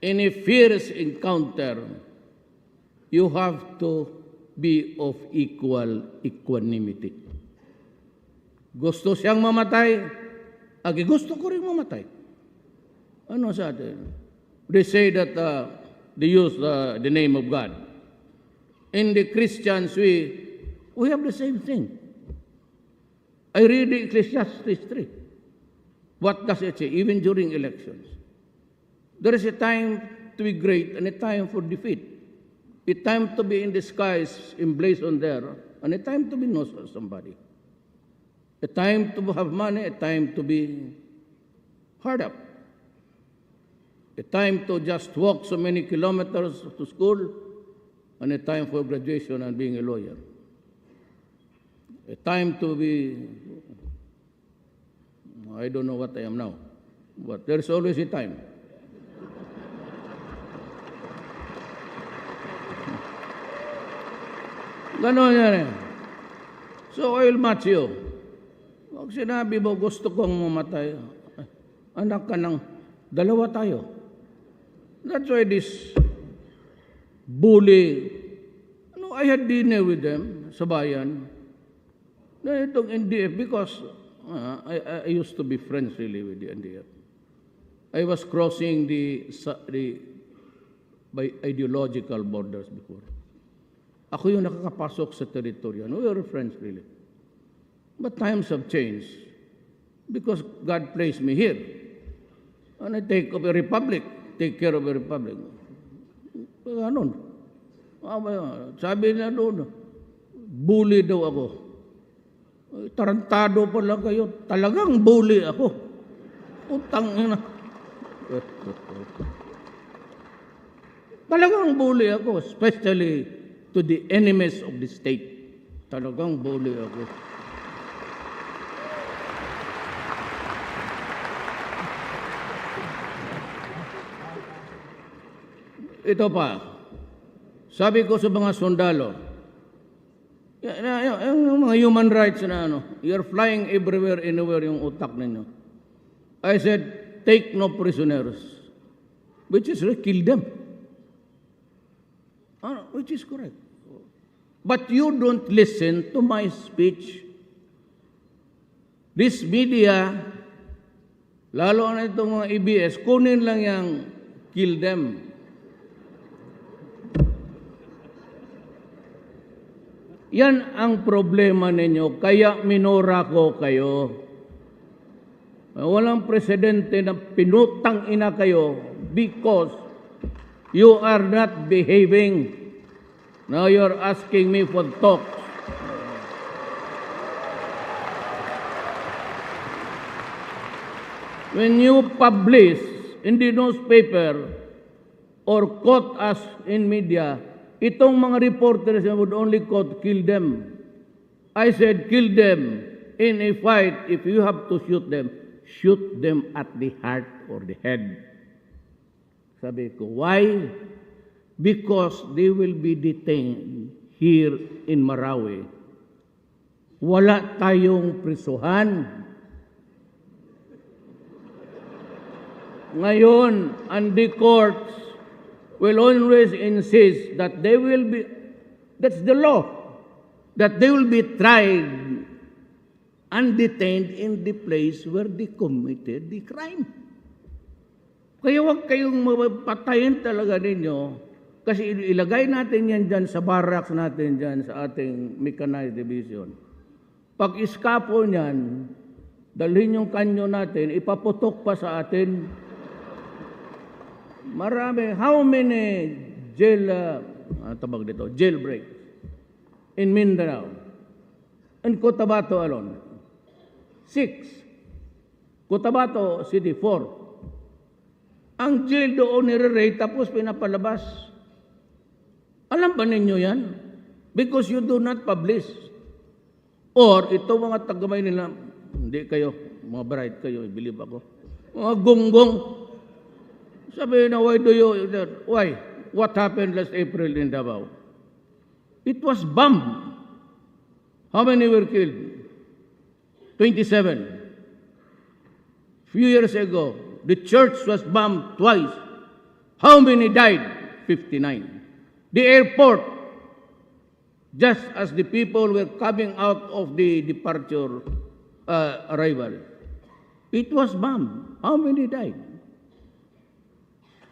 in a fierce encounter, you have to be of equal equanimity. Gusto siyang mamatay, gusto ko rin mamatay. Ano sa atin? They say that they use the name of God. In the Christians, we have the same thing. I read Ecclesiastes 3. What does it say? Even during elections, there is a time to be great and a time for defeat. A time to be in disguise, emblazoned there, and a time to be known as somebody. A time to have money, a time to be hard up. A time to just walk so many kilometers to school, and a time for graduation and being a lawyer. A time to be, I don't know what I am now, but there's always a time. Ganon yan eh. So I will match you. Pag sinabi mo, gusto kong mamatay, anak ka ng dalawa tayo. That's why this bully, I had dinner with them sa bayan. Itong NDF, because I used to be friends really with the NDF. I was crossing the by ideological borders before. Ako yung nakakapasok sa teritoryo. We were friends really. But times have changed because God placed me here. And I take up a republic, take care of a republic. Ganon. Sabi na doon, bully daw ako. Tarantado pa lang kayo. Talagang bully ako. Utang ina. Talagang bully ako, especially to the enemies of the state. Talagang bully ako. Ito pa, sabi ko sa mga sundalo, yung mga human rights na you're flying everywhere, anywhere yung utak ninyo. I said, take no prisoners, which is kill them. Which is correct. But you don't listen to my speech. This media, lalo na itong mga EBS, kunin lang yung kill them. Yan ang problema ninyo, kaya minura ko kayo. Walang presidente na pinutang ina kayo because you are not behaving. Now you're asking me for talks. when you publish in the newspaper or quote us in media, itong mga reporters would only quote, kill them. I said, kill them. In a fight, if you have to shoot them at the heart or the head. Sabi ko, why? Because they will be detained here in Marawi. Wala tayong prisuhan. Ngayon, and the courts will always insist that they will be, that's the law, that they will be tried and detained in the place where they committed the crime. Kaya huwag kayong mapatayin talaga ninyo kasi ilagay natin yan dyan sa barracks natin dyan sa ating mechanized division. Pag iskapo niyan, dalhin yung kanyo natin, ipaputok pa sa atin. Marami, how many jailbreaks in Mindanao and Cotabato alone? 6. Cotabato City, 4. Ang jail doon nire-rate tapos pinapalabas. Alam ba ninyo yan? Because you do not publish. Or ito mga tagamay nila, hindi kayo, mga bright kayo, believe ako. Mga gonggong. Sabi na, why? What happened last April in Davao? It was bombed. How many were killed? 27. Few years ago, the church was bombed twice. How many died? 59. The airport, just as the people were coming out of the departure arrival, it was bombed. How many died?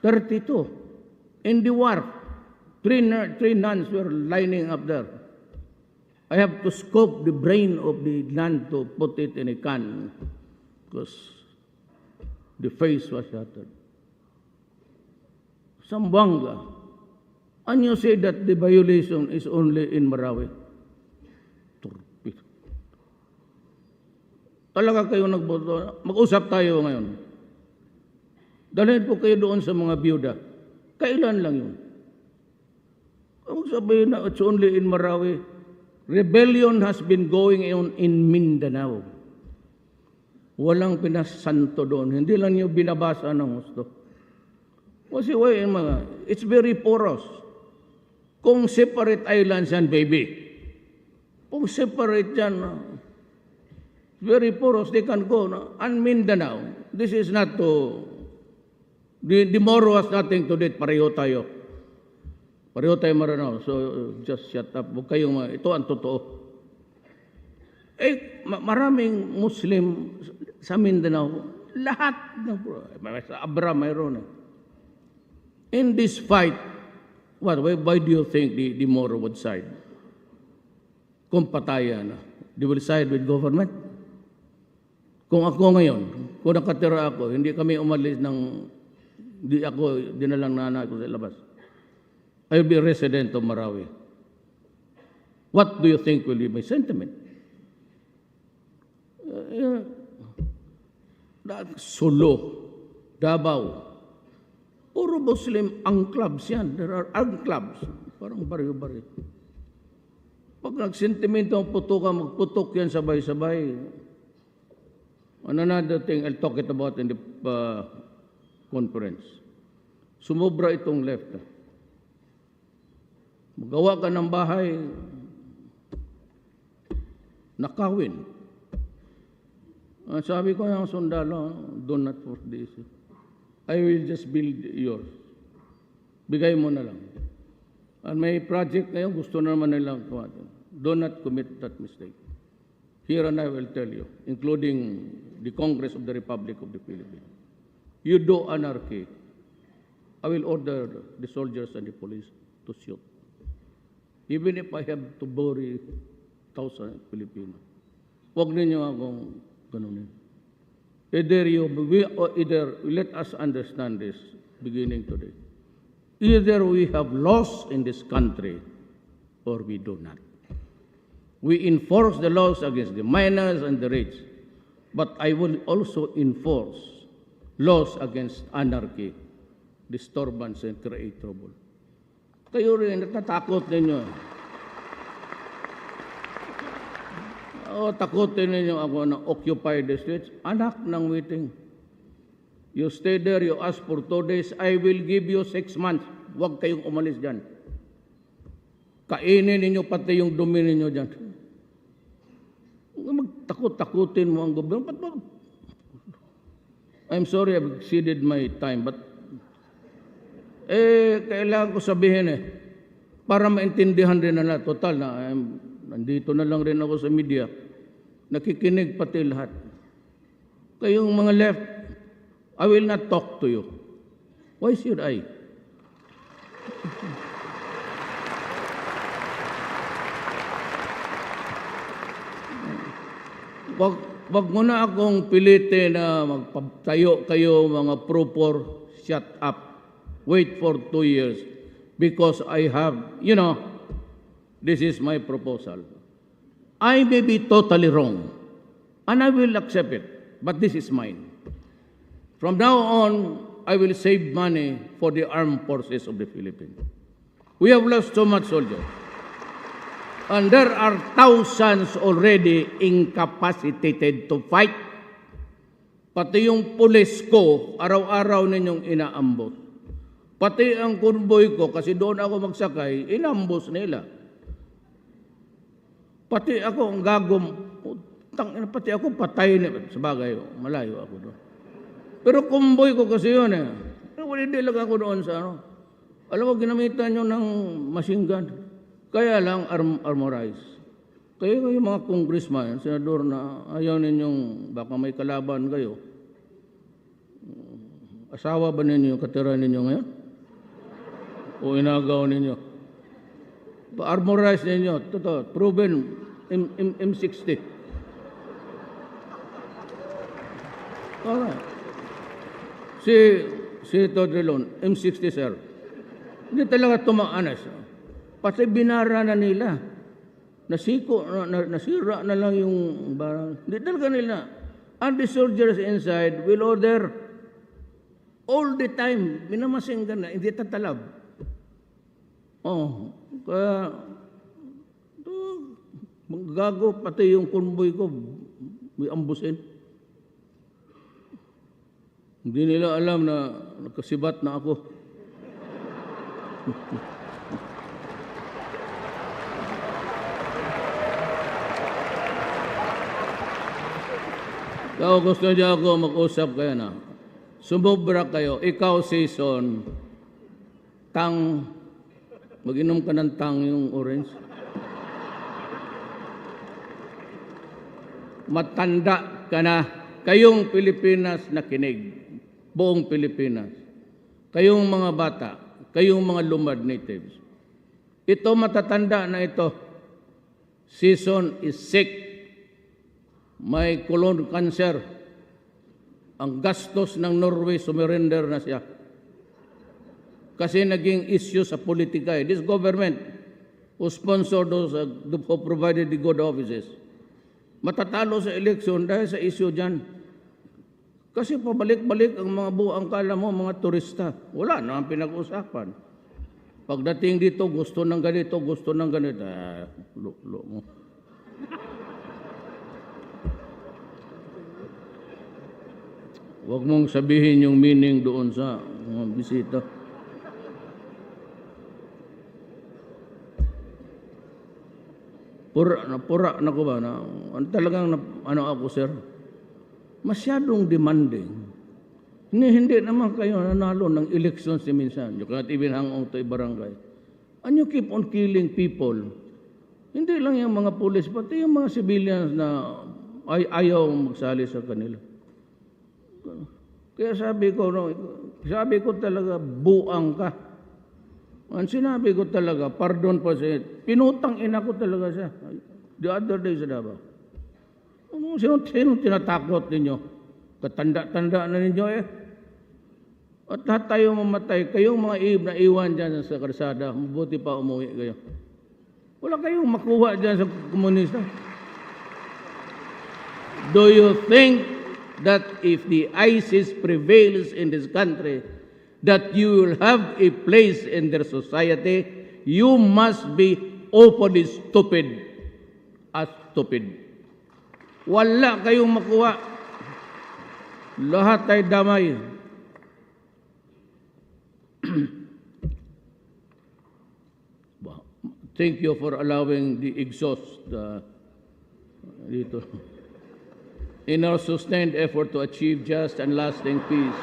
32. In the wharf, three nuns were lining up there. I have to scoop the brain of the nun to put it in a can because the face was shattered. Zamboanga. And you say that the violation is only in Marawi. Talaga kayo nagboto. Mag-usap tayo ngayon. Dalhin po kayo doon sa mga biyuda. Kailan lang yun? Kung sabihin na it's only in Marawi, rebellion has been going on in Mindanao. Walang pinasanto doon. Hindi lang yung binabasa ng gusto. Kasi it's very porous. Kung separate islands yan, baby. Kung separate yan, very porous, they can go. And Mindanao, this is not to, the Moro has nothing to do, pareho tayo. Pareho tayo maranaw. So, just shut up. Huwag kayong, ito ang totoo. Maraming Muslim sa Mindanao, lahat ng, sa Abra mayroon. In this fight, why do you think the Moro would side? Kung patayan, they will side with government? Kung ako ngayon, kung nakatira ako, hindi kami umalis ng, di ako dinalang nanay ko sa labas. I will be a resident of Marawi. What do you think will be my sentiment? Solo, Davao, puro Muslim ang clubs yan. There are clubs. Parang baryo-baryo. Pag nagsentimento ang putukan, magputok yan sabay-sabay. Another thing I'll talk it about in the conference. Sumobra itong left. Magawa ka ng bahay, nakawin. Sabi ko ng sundalo, do not force this. I will just build yours. Bigay mo na lang. And may project na yun, gusto naman nilang kumatin. Do not commit that mistake. Here and I will tell you, including the Congress of the Republic of the Philippines. You do anarchy, I will order the soldiers and the police to shoot. Even if I have to bury 1,000 Filipinos. Huwag ninyo akong ganunin. Either let us understand this beginning today. Either we have laws in this country or we do not. We enforce the laws against the minors and the rich, but I will also enforce laws against anarchy, disturbance, and create trouble. Kayo rin, natatakot ninyo. Takutin ninyo ako na occupy the streets. Anak ng waiting. You stay there, you ask for 2 days, I will give you 6 months. Huwag kayong umalis dyan. Kainin ninyo pati yung dumi ninyo dyan. Magtakot-takutin mo ang gobyerno. I'm sorry, I've exceeded my time, but kailangan ko sabihin para maintindihan rin na total na nandito na lang rin ako sa media, nakikinig pati lahat. Kayong mga left, I will not talk to you. Why should I? Wag mo na akong pilitin na magpatayo kayo mga propor, shut up, wait for 2 years, because I have, this is my proposal. I may be totally wrong, and I will accept it, but this is mine. From now on, I will save money for the armed forces of the Philippines. We have lost so much soldiers. And there are thousands already incapacitated to fight. Pati yung pulis ko, araw-araw ninyong inaambot. Pati ang convoy ko, kasi doon ako magsakay, inambos nila. Pati ako ang gagom, pati ako patay nila. Sabagay, malayo ako doon. Pero convoy ko kasi yun Hindi lang ako doon sa Alam mo, ginamitan nyo ng machine gun. Kaya lang armorized. Kaya kayo mga congressman, senador na ayaw ninyong, baka may kalaban kayo. Asawa ba ninyo yung katira ninyo ngayon? O inagaw ninyo? Pa-armorize ninyo. Totoo, proven M60. Alright. Si Todrilon, M60 sir. Hindi talaga tumaanas. Pati binara na nila. Nasira na lang yung barang. Hindi talaga nila. And the soldiers inside will order all the time. Minamasinggan na, hindi tatalab. Kaya gago pati yung convoy ko, may ambusin. Hindi nila alam na nakasibat na ako. Kaya gusto niya ako mag-usap kayo na. Sumubra kayo. Ikaw, season, mag-inom ka ng tang yung orange. Matanda ka na. Kayong Pilipinas na kinig. Buong Pilipinas. Kayong mga bata. Kayong mga lumad natives. Ito matatanda na ito. Season is sick. May colon cancer. Ang gastos ng Norway, sumurrender na siya. Kasi naging issue sa politika. This government who sponsored those, who provided the good offices. Matatalo sa eleksyon dahil sa issue dyan. Kasi pabalik-balik ang mga buang kala mo, mga turista. Wala na ang pinag-usapan. Pagdating dito, gusto ng ganito, gusto ng ganito. Mo. Huwag mong sabihin yung meaning doon sa mga bisita. Pura na ko ba? Talagang ako, sir? Masyadong demanding. Hindi naman kayo nanalo ng election si minsan. You cannot even hang on to a barangay. And you keep on killing people. Hindi lang yung mga pulis, pati yung mga civilians na ayaw magsali sa kanila. Kaya sabi ko talaga, buang ka. Ang sinabi ko talaga, pardon po siya, pinutang ina ko talaga siya. The other day sa Davao. Sino tinatakot ninyo? Katanda-tanda na ninyo At lahat tayo mamatay. Kayong mga iwan dyan sa karsada, mabuti pa umuwi kayo. Wala kayong makuha dyan sa komunista. Do you think that if the ISIS prevails in this country, that you will have a place in their society, you must be openly stupid as stupid. Wala kayong makuha. Lahat ay damay. Thank you for allowing the exhaust dito. In our sustained effort to achieve just and lasting peace,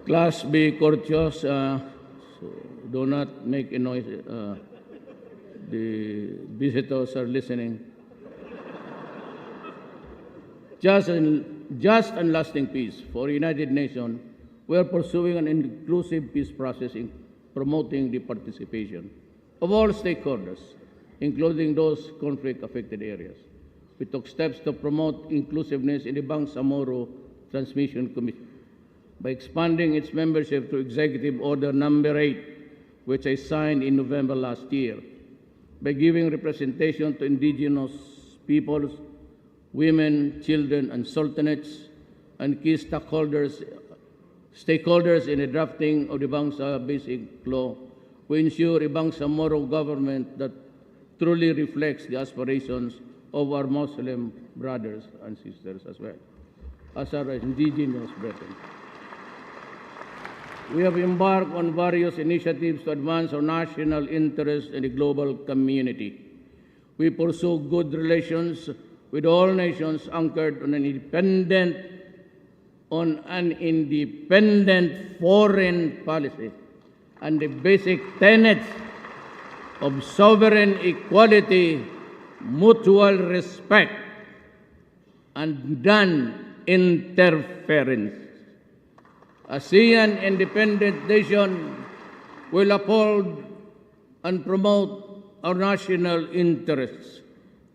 class, be courteous. So do not make a noise. The visitors are listening. Just and lasting peace. For United Nations, we are pursuing an inclusive peace process in promoting the participation of all stakeholders, including those conflict-affected areas. We took steps to promote inclusiveness in the Bangsamoro Transmission Commission by expanding its membership to Executive Order Number 8, which I signed in November last year, by giving representation to indigenous peoples, women, children, and sultanates, and key stakeholders in the drafting of the Bangsa Basic Law. We ensure a Bangsamoro government that truly reflects the aspirations of our Muslim brothers and sisters as well as our indigenous brethren. We have embarked on various initiatives to advance our national interests in the global community. We pursue good relations with all nations anchored on an independent foreign policy and the basic tenets of sovereign equality, mutual respect, and non-interference. ASEAN independent nation will uphold and promote our national interests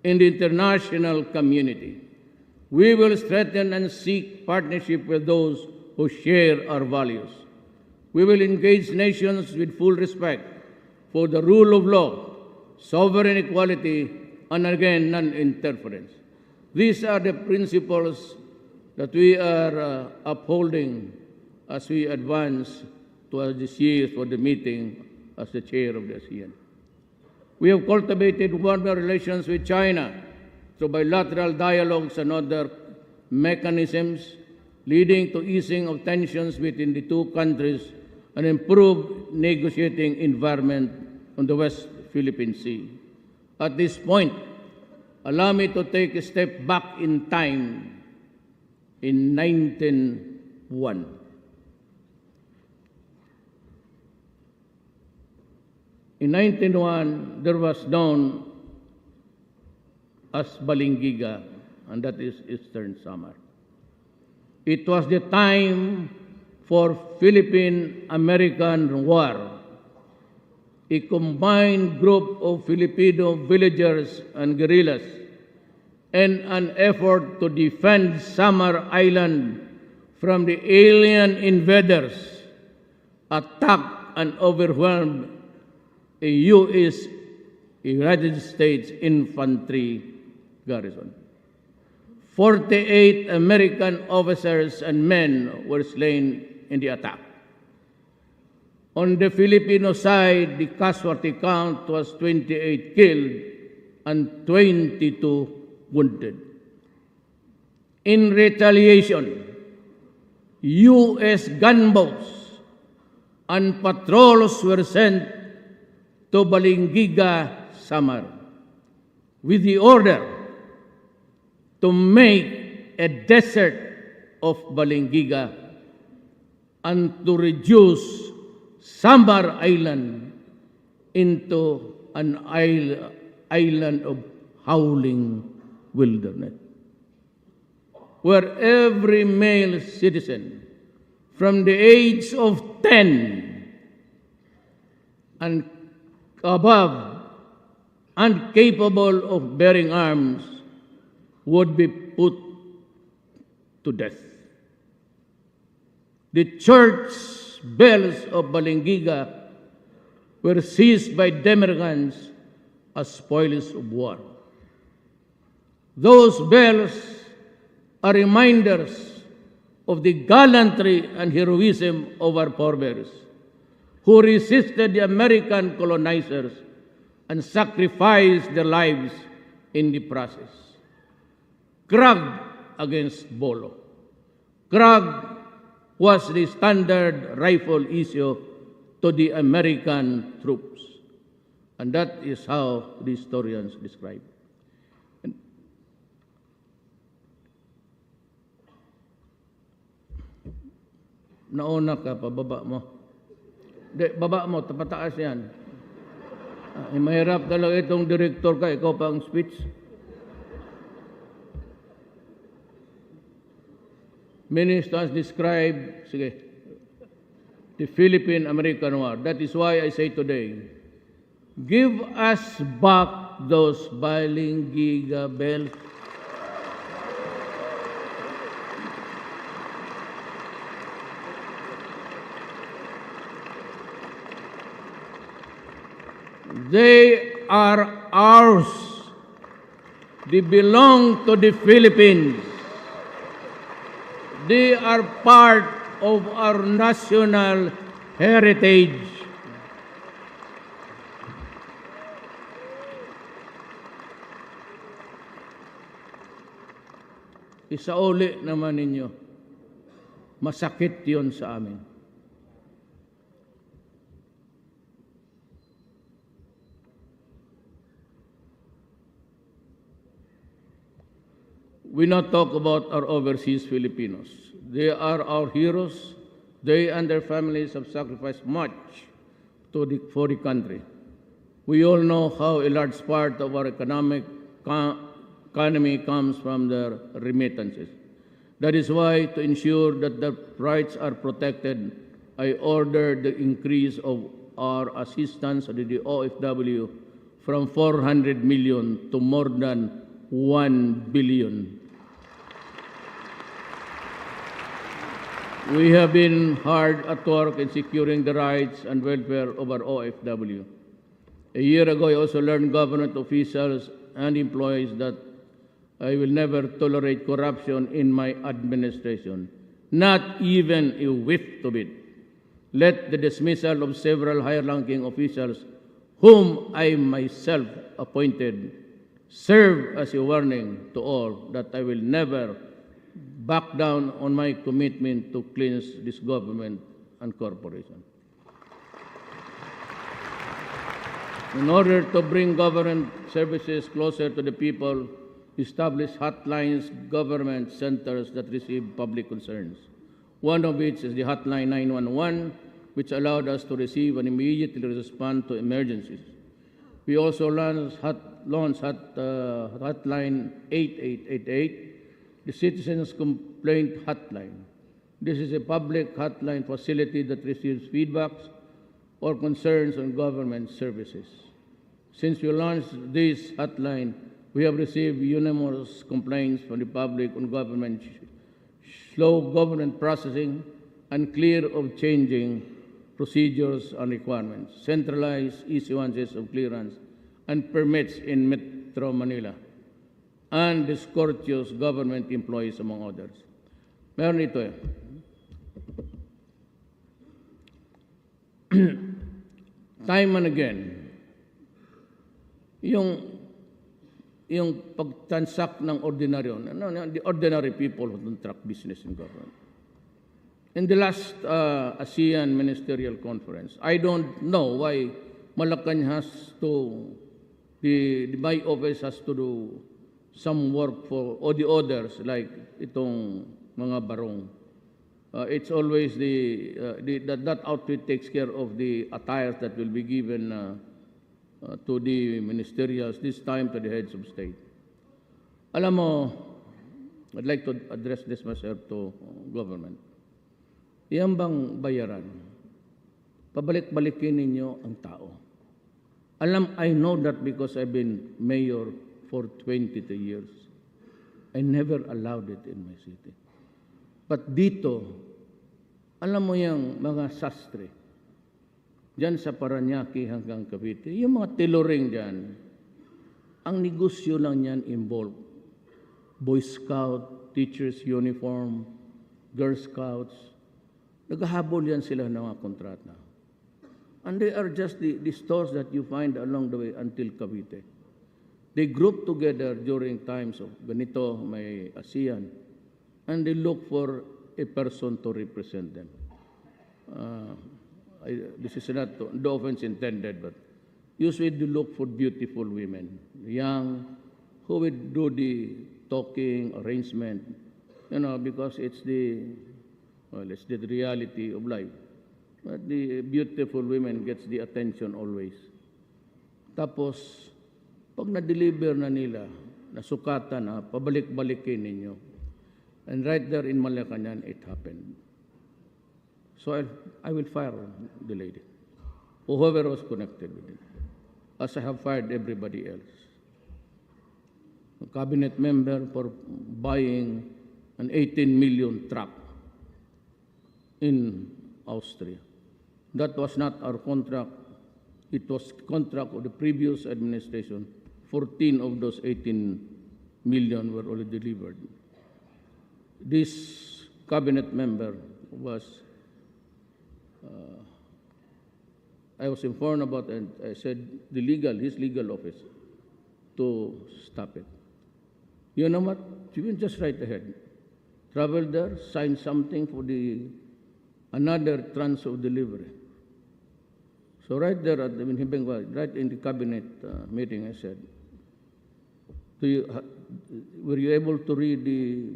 in the international community. We will strengthen and seek partnership with those who share our values. We will engage nations with full respect for the rule of law, sovereign equality, and again, non-interference. These are the principles that we are upholding as we advance towards this year for the meeting as the chair of the ASEAN. We have cultivated warmer relations with China through bilateral dialogues and other mechanisms, leading to easing of tensions between the two countries and improved negotiating environment on the West Philippine Sea. At this point, allow me to take a step back in time in 1901. In 1901, there was known as Balingiga, and that is Eastern Samar. It was the time for Philippine-American War, a combined group of Filipino villagers and guerrillas in an effort to defend Samar Island from the alien invaders, attacked and overwhelmed a U.S. United States infantry garrison. 48 American officers and men were slain in the attack. On the Filipino side, the casualty count was 28 killed and 22 wounded. In retaliation, U.S. gunboats and patrols were sent to Balingiga, Samar, with the order to make a desert of Balingiga and to reduce Samar Island into an island of howling wilderness, where every male citizen from the age of 10 and above and capable of bearing arms would be put to death. the church bells of Balingiga were seized by the Americans as spoils of war. Those bells are reminders of the gallantry and heroism of our forebears, who resisted the American colonizers and sacrificed their lives in the process. Krag against Bolo. Krag was the standard rifle issue to the American troops. And that is how the historians describe. Nauna ka, pababa mo. Baba mo, tapataas yan. Mahirap talaga itong director ka, ikaw pa ang speech. Ministers describe, sige, the Philippine-American War. That is why I say today, give us back those Balingiga bells. They are ours. They belong to the Philippines. They are part of our national heritage. Isauli naman ninyo, masakit yon sa amin. We not talk about our overseas Filipinos. They are our heroes. They and their families have sacrificed much for the country. We all know how a large part of our economy comes from their remittances. That is why, to ensure that their rights are protected, I ordered the increase of our assistance to the OFW from 400 million to more than 1 billion. We have been hard at work in securing the rights and welfare of our OFW. A year ago, I also learned government officials and employees that I will never tolerate corruption in my administration, not even a whiff of it. Let the dismissal of several higher-ranking officials, whom I myself appointed, serve as a warning to all that I will never back down on my commitment to cleanse this government and corporation. In order to bring government services closer to the people, establish hotlines, government centers that receive public concerns. One of which is the hotline 911, which allowed us to receive and immediately respond to emergencies. We also launched hotline 8888, the Citizens Complaint Hotline. This is a public hotline facility that receives feedbacks or concerns on government services. Since we launched this hotline, we have received numerous complaints from the public on government slow government processing, unclear of changing procedures and requirements, centralized issuances of clearance and permits in Metro Manila, and discourteous government employees, among others. Meron ito eh. Time and again, yung pagtansak ng ordinaryo, the ordinary people who don't track business in government. In the last ASEAN Ministerial Conference, I don't know why Malacan has to, my office has to do some work for all the others, like itong mga barong. It's always that outfit takes care of the attires that will be given to the ministerials, this time to the heads of state. Alam mo, I'd like to address this myself to government. Iyan bang bayaran? Pabalik-balikin ninyo ang tao. I know that because I've been mayor for 22 years. I never allowed it in my city. But dito, Alam mo yung mga sastre, dyan sa Paranaque hanggang Cavite, yung mga tiloring dyan, ang negosyo lang yan involved. Boy Scout, teachers uniform, Girl Scouts, naghahabol yan sila ng mga kontrata. And they are just the stores that you find along the way until Cavite. They group together during times of ganito, may ASEAN, and they look for a person to represent them. This is not no offense intended, but usually they look for beautiful women, young, who would do the talking, arrangement, because it's the reality of life. But the beautiful women gets the attention always. Tapos, pag na-deliver na nila, nasukatan na, pabalik-balikin ninyo. And right there in Malacanang, it happened. So I will fire the lady, whoever was connected with it, as I have fired everybody else. A cabinet member for buying an 18 million truck in Austria. That was not our contract. It was contract of the previous administration. 14 of those 18 million were already delivered. This cabinet member was, I was informed about, and I said his legal office to stop it. You know what? You can just write ahead. Travel there, sign something for another tranche of delivery. So right there at right in the cabinet meeting, I said, were you able to read the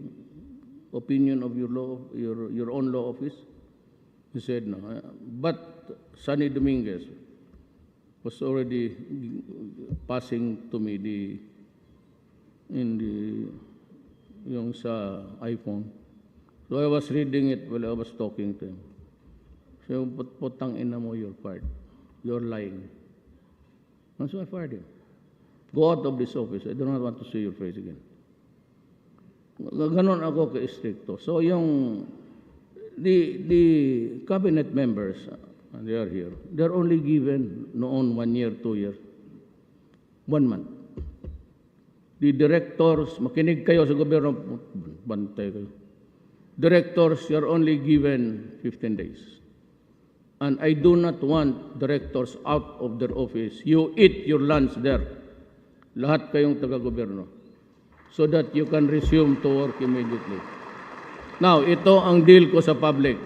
opinion of your own law office? He said no. But Sunny Dominguez was already passing to me yung sa iPhone. So I was reading it while I was talking to him. So, putang ina mo, you're fired. You're lying. And so I fired him. Go out of this office. I do not want to see your face again. Ganon ako ka-stricto. So the cabinet members, they are here, they're only given noon 1 year, 2 years, 1 month. The directors, makinig kayo sa gobyerno, bantay kayo. Directors, you're only given 15 days. And I do not want directors out of their office. You eat your lunch there. Lahat kayong taga-gobyerno. So that you can resume to work immediately. Now, ito ang deal ko sa public.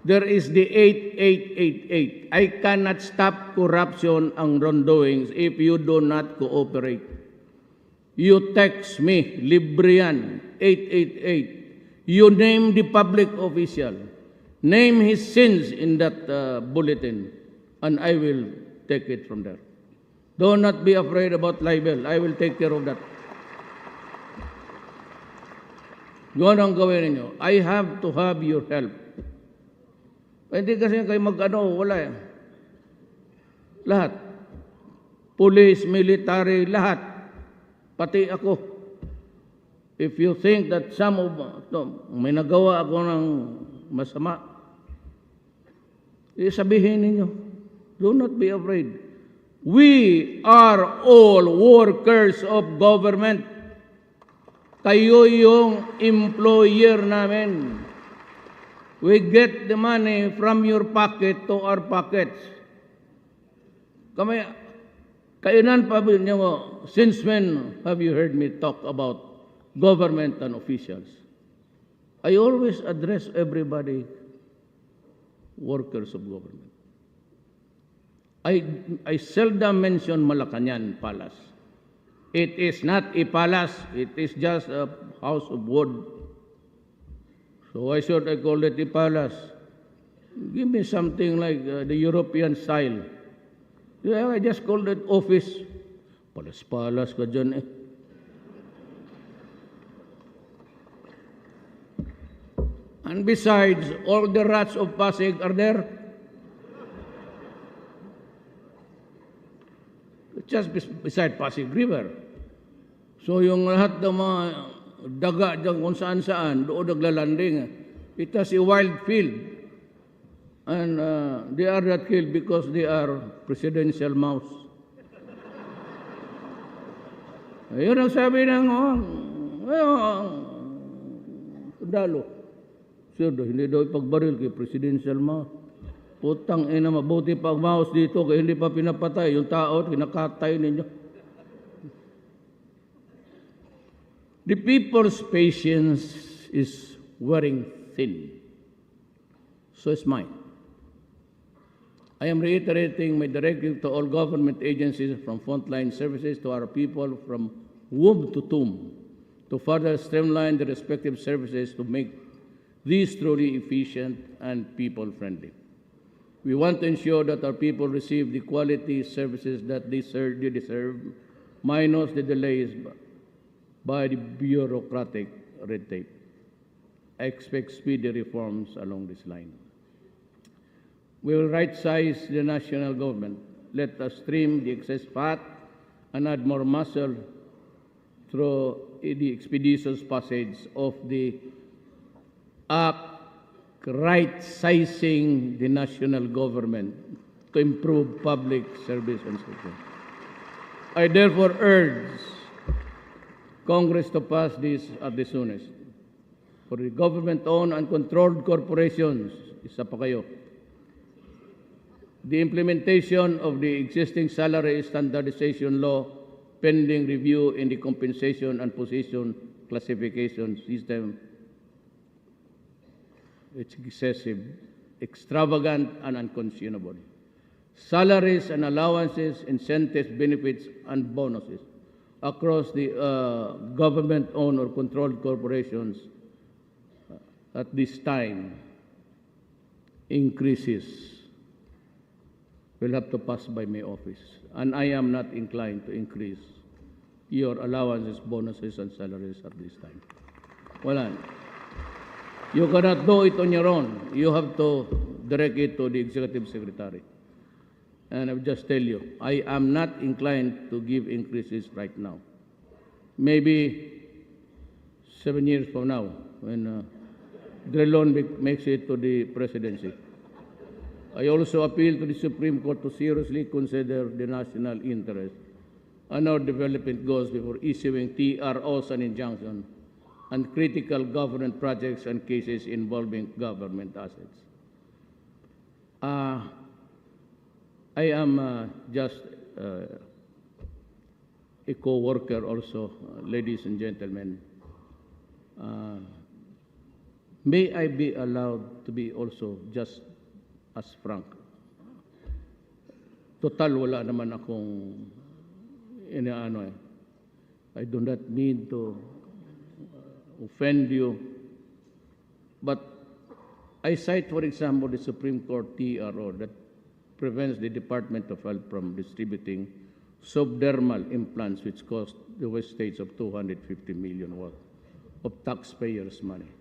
There is the 8888. I cannot stop corruption and wrongdoings if you do not cooperate. You text me, libre yan, 888. You name the public official. Name his sins in that bulletin, and I will take it from there. Do not be afraid about libel. I will take care of that. Yun ang gawin ninyo. I have to have your help. Hindi kasi kayo wala yan. Lahat. Police, military, lahat. Pati ako. If you think that may nagawa ako ng masama, sabihin ninyo. Do not be afraid. We are all workers of government. Kayo yung employer namin. We get the money from your pocket to our pockets. Kailan pa niyo, since when have you heard me talk about government and officials? I always address everybody, workers of government. I seldom mention Malacanang Palace. It is not a palace, it is just a house of wood. So why should I call it a palace? Give me something like the European style. Yeah, I just called it office. Palas-palas ka dyan eh. And besides, all the rats of Pasig are there. Just beside Pasig River. So yung lahat ng mga daga dyan kung saan-saan, doon naglalanding. It has a wild field. And they are not killed because they are presidential mouse. Yun ang sabi ng sundalo. Sir, hindi daw ipagbaril kay presidential mouse. Putang ina, mabuti pag mouse dito kaya hindi pa pinapatay. Yung tao, kinakatay ninyo. The people's patience is wearing thin. So is mine. I am reiterating my directive to all government agencies from frontline services to our people from womb to tomb to further streamline the respective services to make these truly efficient and people-friendly. We want to ensure that our people receive the quality services that they deserve, minus the delays by the bureaucratic red tape. I expect speedy reforms along this line. We will right-size the national government. Let us trim the excess fat and add more muscle through the expeditious passage of the act right-sizing the national government to improve public service and security. I therefore urge Congress to pass this at the soonest. For the government-owned and controlled corporations, isa pa kayo, the implementation of the existing salary standardization law pending review in the compensation and position classification system. It's excessive, extravagant, and unconscionable. Salaries and allowances, incentives, benefits, and bonuses across the government-owned or controlled corporations at this time increases will have to pass by my office. And I am not inclined to increase your allowances, bonuses, and salaries at this time. Wala. You cannot do it on your own. You have to direct it to the Executive Secretary. And I will just tell you, I am not inclined to give increases right now. Maybe 7 years from now, when Drilon makes it to the presidency. I also appeal to the Supreme Court to seriously consider the national interest and our development goals before issuing TROs and injunctions and critical government projects and cases involving government assets. I am just a co-worker also, ladies and gentlemen. May I be allowed to be also just as frank? Total, wala naman akong inaano eh. I do not mean to offend you. But I cite, for example, the Supreme Court TRO that prevents the Department of Health from distributing subdermal implants which cost the West States of $250 million worth of taxpayers' money.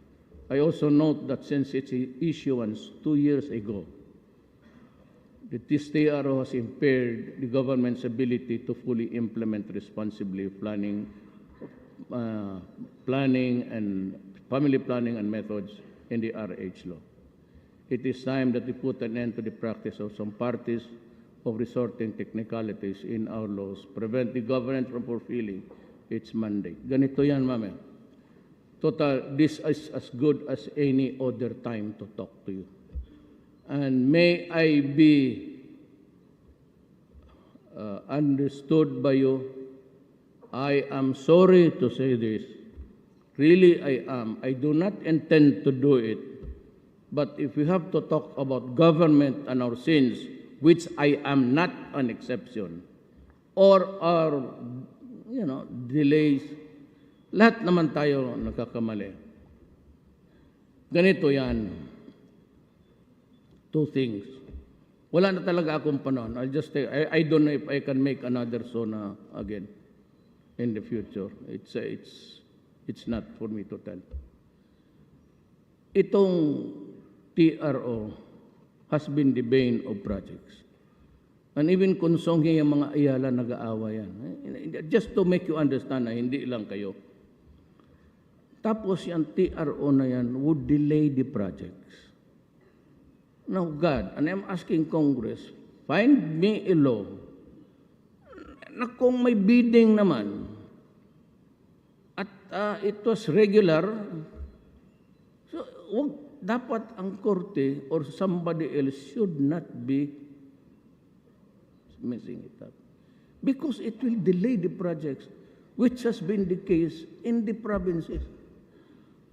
I also note that since its issuance 2 years ago, this TRO has impaired the government's ability to fully implement responsibly planning and family planning and methods in the RH law. It is time that we put an end to the practice of some parties of resorting technicalities in our laws, prevent the government from fulfilling its mandate. Ganito yan, ma'am. Total, this is as good as any other time to talk to you. And may I be understood by you. I am sorry to say this. Really, I am. I do not intend to do it. But if we have to talk about government and our sins, which I am not an exception, or our, delays, lahat naman tayo nagkakamali. Ganito yan. Two things. Wala na talaga akong panahon. I'll just say, I don't know if I can make another SONA again in the future. It's not for me to tell. Itong TRO has been the bane of projects. And even kung songhe yung mga Iaalay nag-aawa yan. Just to make you understand na hindi lang kayo. Tapos yung TRO na yan would delay the projects. Now, God, and I'm asking Congress, find me a law na kung may bidding naman at it was regular, so dapat ang korte or somebody else should not be messing it up. Because it will delay the projects, which has been the case in the provinces.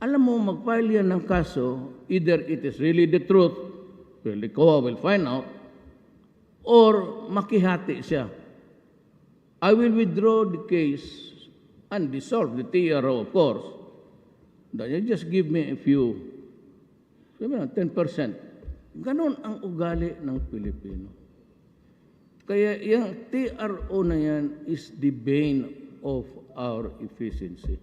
Alam mo, mag-file yan ng kaso, either it is really the truth, well, the COA will find out, or makihati siya. I will withdraw the case and dissolve the TRO, of course. Then you just give me a few, 10%. Ganon ang ugali ng Pilipino. Kaya yung TRO na yan is the bane of our efficiency.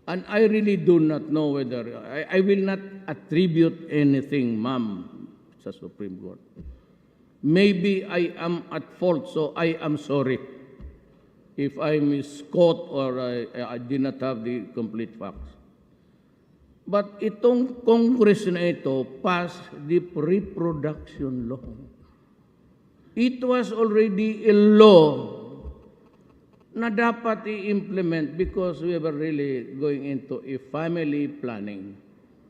And I really do not know whether, I will not attribute anything, ma'am, sa Supreme Court. Maybe I am at fault, so I am sorry if I misquote or I did not have the complete facts. But itong Congress na ito passed the reproduction law. It was already a law na dapat i-implement because we were really going into a family planning.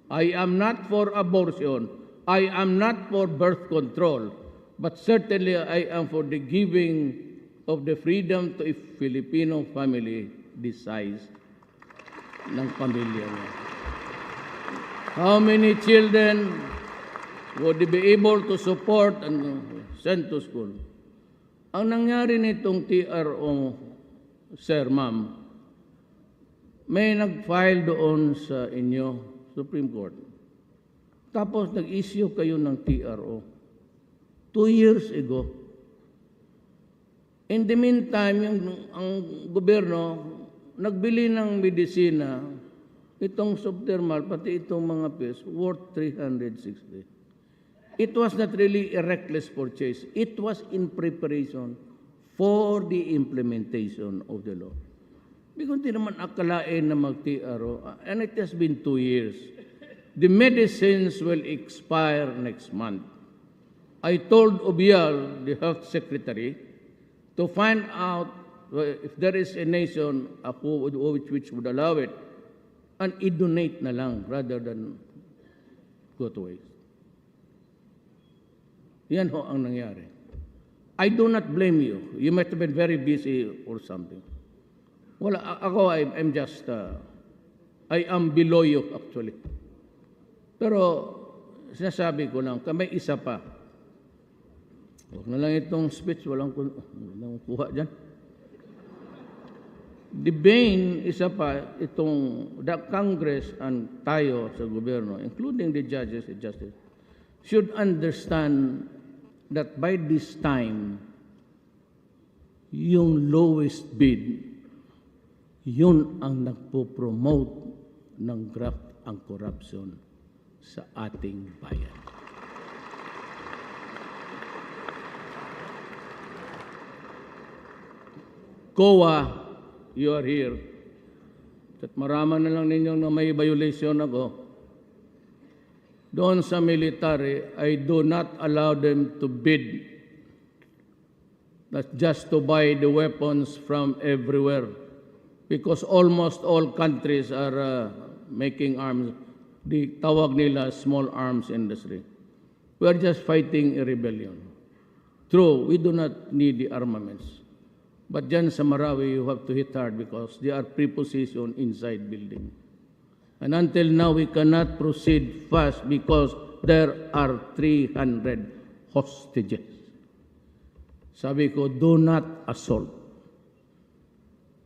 I am not for abortion. I am not for birth control. But certainly I am for the giving of the freedom to a Filipino family the size ng pamilya niya. How many children would be able to support and send to school? Ang nangyari nitong TRO, Sir, Ma'am, may nag-file doon sa inyo, Supreme Court. Tapos nag-issue kayo ng TRO 2 years ago. In the meantime, ang gobyerno nagbili ng medisina, itong subdermal, pati itong mga pills, worth 360. It was not really a reckless purchase. It was in preparation for the implementation of the law. Because hindi naman akalain na mag-TRO, and it has been 2 years. The medicines will expire next month. I told Obial, the health secretary, to find out if there is a nation which would allow it, and i-donate na lang rather than go to waste. Yan ho ang nangyari. I do not blame you. You might have been very busy or something. Well, ako, I'm just, I am below you actually. Pero, sinasabi ko lang, may isa pa. Huwag na lang itong speech, walang kuha dyan. The bane, isa pa, itong the Congress and tayo sa gobyerno, including the judges and justice, should understand that by this time, yung lowest bid, yun ang nagpo-promote ng graft ang corruption sa ating bayan. COA, you are here. At maraman na lang ninyo na may violation ako. Doon sa military, I do not allow them to bid. That's just to buy the weapons from everywhere. Because almost all countries are making arms. The tawag nila small arms industry. We are just fighting a rebellion. True, we do not need the armaments. But dyan sa Marawi, you have to hit hard because they are prepositioned inside building. And until now, we cannot proceed fast because there are 300 hostages. Sabi ko, do not assault.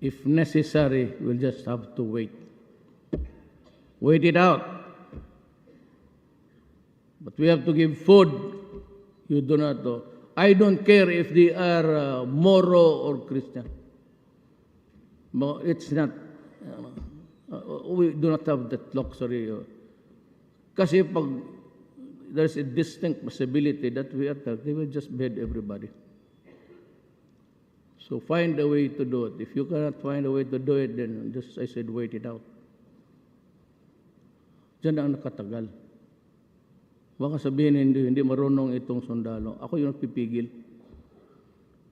If necessary, we'll just have to wait. Wait it out. But we have to give food. You do not know. I don't care if they are Moro or Christian. But it's not, we do not have that luxury. Kasi pag there's a distinct possibility that we attack, they will just behead everybody. So find a way to do it. If you cannot find a way to do it, then just, I said, wait it out. Diyan ang nakatagal. Baka sabihin hindi marunong itong sundalo. Ako yung nagpipigil.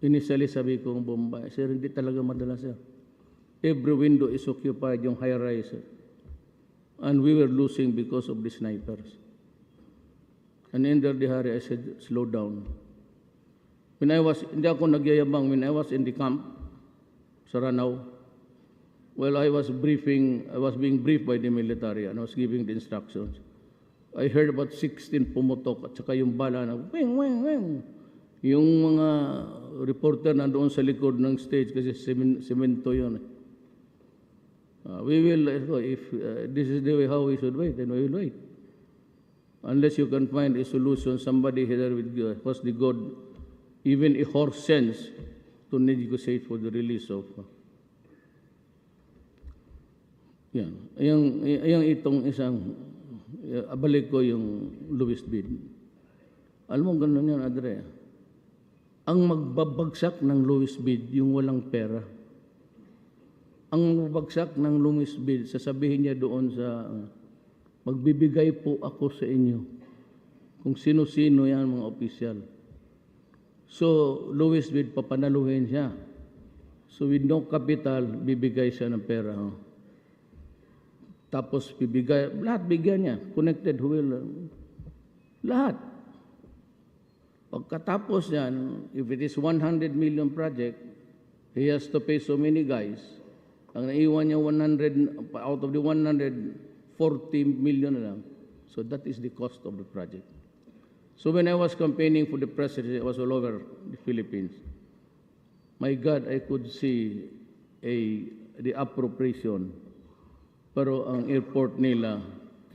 Initially sabi ko ng Bombay, sir, hindi talaga madala, sir. Every window is occupied, yung high-rise. And we were losing because of the snipers. And in the hari, I said, slow down. Hindi ako nagyayabang, when I was in the camp, sa Ranao, well, I was being briefed by the military, and I was giving the instructions. I heard about 16 pumutok, at saka yung bala na, wing, wing, wing. Yung mga reporter na doon sa likod ng stage, kasi semento yun. We will, if this is the way how we should wait, then we will wait. Unless you can find a solution, somebody here with what's the God, even a horse sense to negotiate for the release of. Yan. Yung itong isang, abalik ko yung Louis Bid. Alam mo, ganun yan, Adre. Ang magbabagsak ng Louis Bid, yung walang pera. Ang magbabagsak ng Louis Bid, sasabihin niya doon sa, magbibigay po ako sa inyo. Kung sino-sino yan mga opisyal. So, Louis Bid, papanaluhin siya. So, with no capital, bibigay siya ng pera. Tapos, lahat bigyan niya. Connected will, lahat. Pagkatapos yan, if it is 100 million project, he has to pay so many guys. Ang naiwan niya 100, out of the 140 million na lang. So that is the cost of the project. So when I was campaigning for the presidency, I was all over the Philippines. My God, I could see the appropriation. Pero ang airport nila,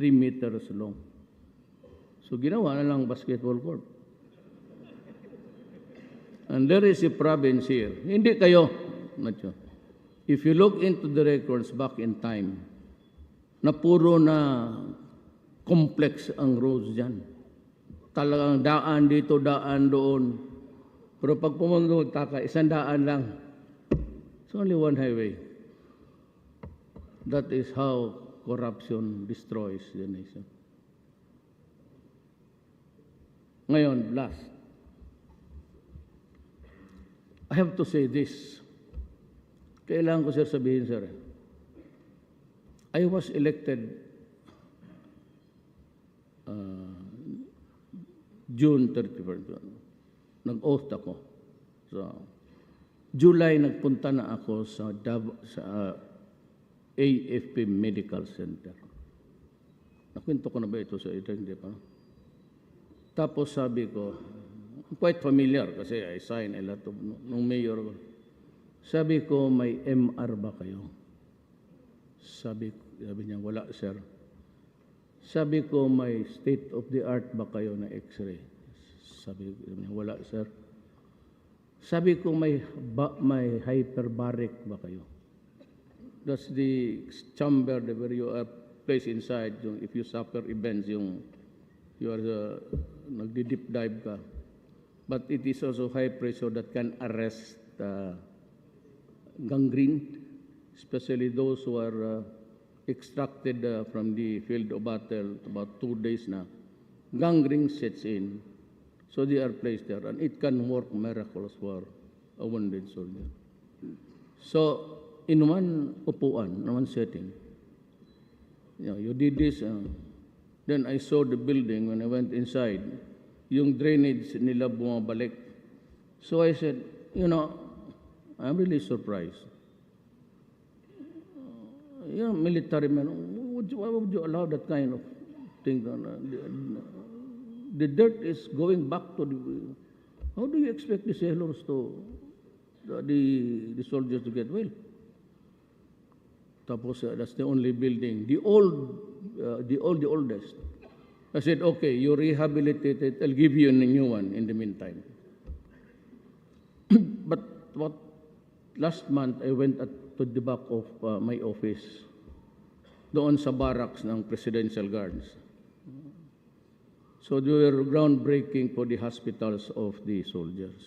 3 meters long. So ginawa na lang basketball court. And there is a province here. Hindi kayo. If you look into the records back in time, na puro na complex ang roads dyan. Talagang daan dito, daan doon. Pero pag pumunta taka, 100 lang. It's only one highway. That is how corruption destroys the nation. Ngayon, last. I have to say this. Kailangan ko, sir, sabihin, sir. I was elected June 31st. Nag-oath ako. So, July, nagpunta na ako sa AFP Medical Center. Nakwento ko na ba ito sa ito? Hindi pa. Tapos sabi ko, quite familiar kasi I signed a lot of, nung mayor ko. Sabi ko, may MR ba kayo? Sabi niya, wala, sir. Sabi ko, may state-of-the-art ba kayo na x-ray? Sabi niya, wala, sir. Sabi ko, may hyperbaric ba kayo? That's the chamber where you are placed inside. If you suffer events, you are nagdi-deep dive ka. But it is also high pressure that can arrest gangrene, especially those who are extracted from the field of battle about 2 days na. Gangrene sets in. So they are placed there, and it can work miracles for a wounded soldier. So, in one upuan, in one setting, you did this. Then I saw the building when I went inside. Yung drainage nila bumabalik. So I said, I'm really surprised. Military men, why would you allow that kind of thing? The dirt is going back to the... How do you expect the sailors the soldiers to get well? Tapos, that's the only building. The oldest. I said, okay, you rehabilitate it. I'll give you a new one in the meantime. But last month, I went to the back of my office, doon sa barracks ng Presidential Guards. So they were groundbreaking for the hospitals of the soldiers.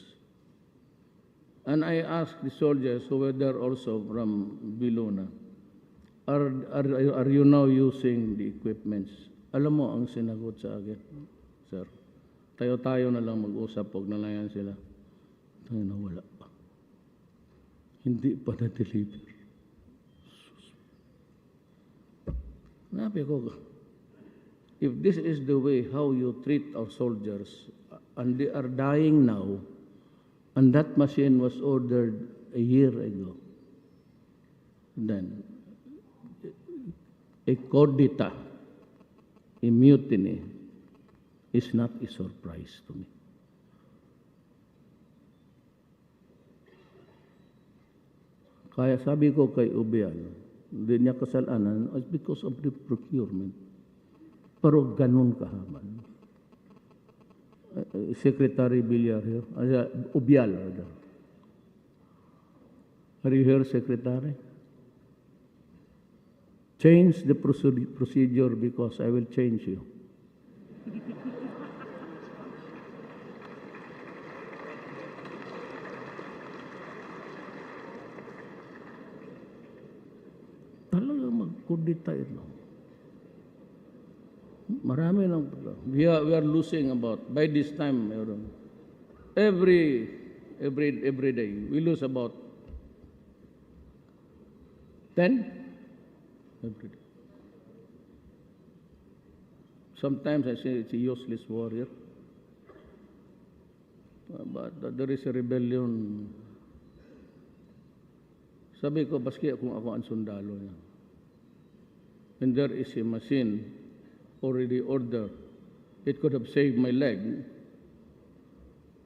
And I asked the soldiers who were there also from Bilona, are you now using the equipments? Alam mo ang sinagot sa akin? sir. Tayo-tayo na lang mag-usap, huwag na lang yan sila. Tayo na wala pa. Hindi pa na-deliver. Nabi ko, if this is the way how you treat our soldiers, and they are dying now, and that machine was ordered a year ago, then a cordita, a mutiny, is not a surprise to me. Kaya sabi ko kay Ubial, hindi niya kasalanan, it's because of the procurement. Pero ganun kahaman. Secretary Villar here, Ubial rather. Are you here, Secretary? Change the procedure because I will change you. Talaga magkudita ito. Marami lang. We are losing about, by this time, every day, we lose about 10 every day. Sometimes I say it's a useless warrior. But there is a rebellion. Sabi ko, baski kung ako ang sundalo niya. And there is a machine already ordered. It could have saved my leg.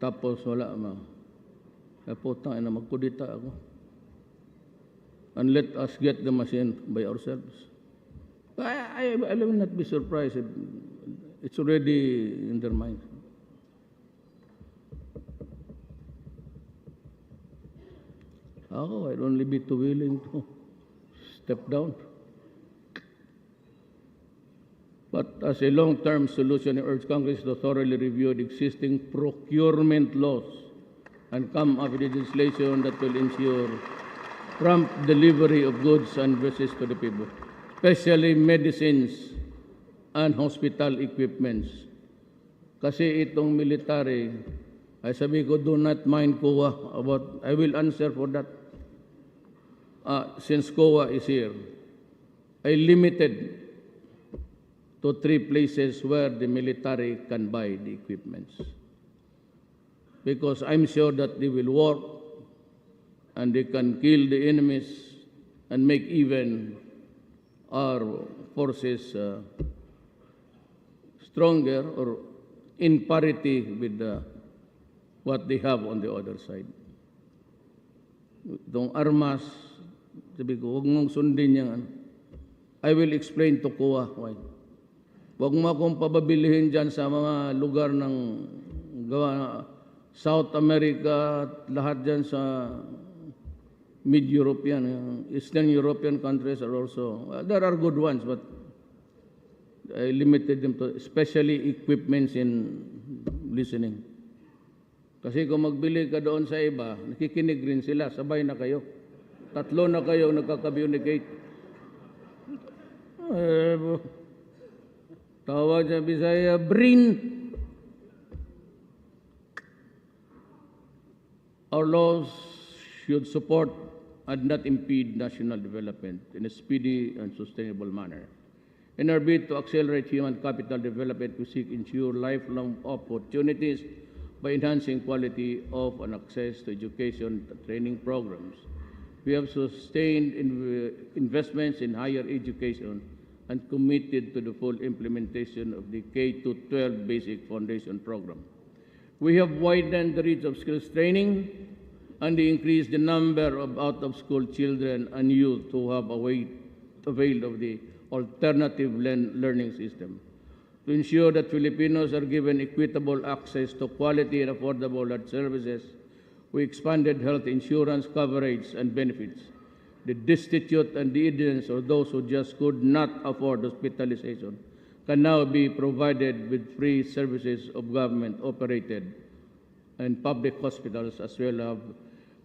Tapos wala ma. Putang ina, magkudita ako. And let us get the machine by ourselves. I will not be surprised. It's already in their minds. I'd only be too willing to step down. But as a long-term solution, I urge Congress to thoroughly review the existing procurement laws and come up with legislation that will ensure prompt delivery of goods and services to the people, especially medicines and hospital equipments. Kasi itong military, ay sabi ko, do not mind COA about, I will answer for that. Since COA is here, I limited to 3 places where the military can buy the equipments. Because I'm sure that they will work and they can kill the enemies and make even our forces stronger or in parity with what they have on the other side. Itong armas, sabi ko, huwag mong sundin yan. I will explain to COA why. Huwag mo akong pababilihin dyan sa mga lugar ng South America, lahat dyan sa mid-European, Eastern European countries are also, there are good ones, but I limited them to especially equipments in listening. Kasi kung magbili ka doon sa iba, nakikinig rin sila, sabay na kayo. 3 na kayo nagkaka-communicate. Tawag sa Bisaya, Brin. Our laws should support and not impede national development in a speedy and sustainable manner. In our bid to accelerate human capital development, we seek ensure lifelong opportunities by enhancing quality of and access to education and training programs. We have sustained investments in higher education and committed to the full implementation of the K-12 Basic Foundation Program. We have widened the reach of skills training and increased the number of out-of-school children and youth who have availed of the alternative learning system. To ensure that Filipinos are given equitable access to quality and affordable health services, we expanded health insurance coverage and benefits. The destitute and the indigent, or those who just could not afford hospitalization, can now be provided with free services of government-operated and public hospitals as well.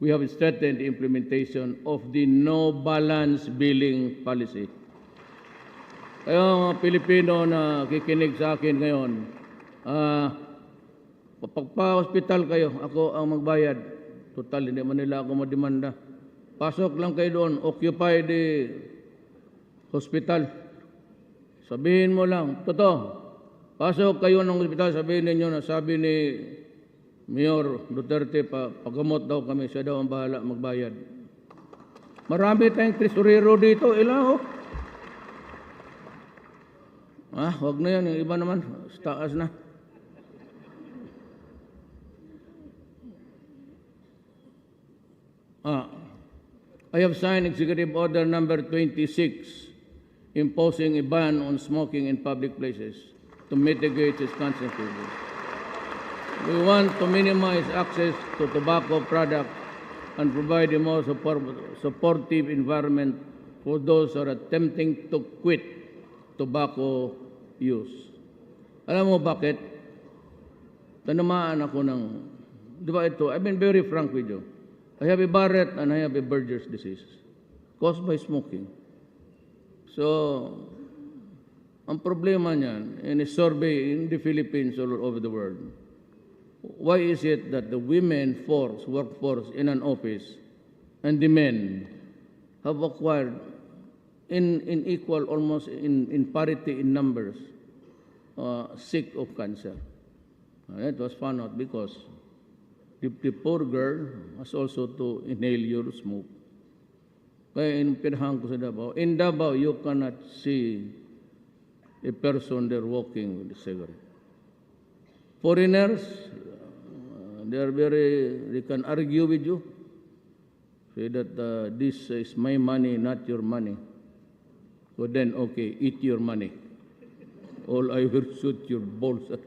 We have strengthened the implementation of the no-balance billing policy. Kaya mga Pilipino na kikinig sa akin ngayon, Pagpa-hospital kayo, ako ang magbayad. Total, hindi man nila ako mademanda. Pasok lang kayo doon, occupy the hospital. Sabihin mo lang, totoo. Pasok kayo ng hospital, sabihin ninyo na sabi ni Mayor Duterte, pagamot daw kami, siya daw ang bahala magbayad. Marami tayong tresurero dito, ilaw. Wag na yan, yung iba naman, taas na. I have signed Executive Order number 26, imposing a ban on smoking in public places to mitigate its consequences. We want to minimize access to tobacco products and provide a more supportive environment for those who are attempting to quit tobacco use. Alam mo bakit? Tanamaan ako ng, di ba ito, I've been very frank with you. I have a Barrett and I have a Berger's disease caused by smoking. So, ang problema niyan, in a survey in the Philippines all over the world, why is it that the women workforce in an office and the men have acquired in equal, almost in parity in numbers, sick of cancer? It was found out because the poor girl has also to inhale your smoke. Kaya pinahang ko sa Davao. In Davao, you cannot see a person there walking with a cigarette. Foreigners, they can argue with you. Say that this is my money, not your money. So then, okay, eat your money. All I will shoot your balls at.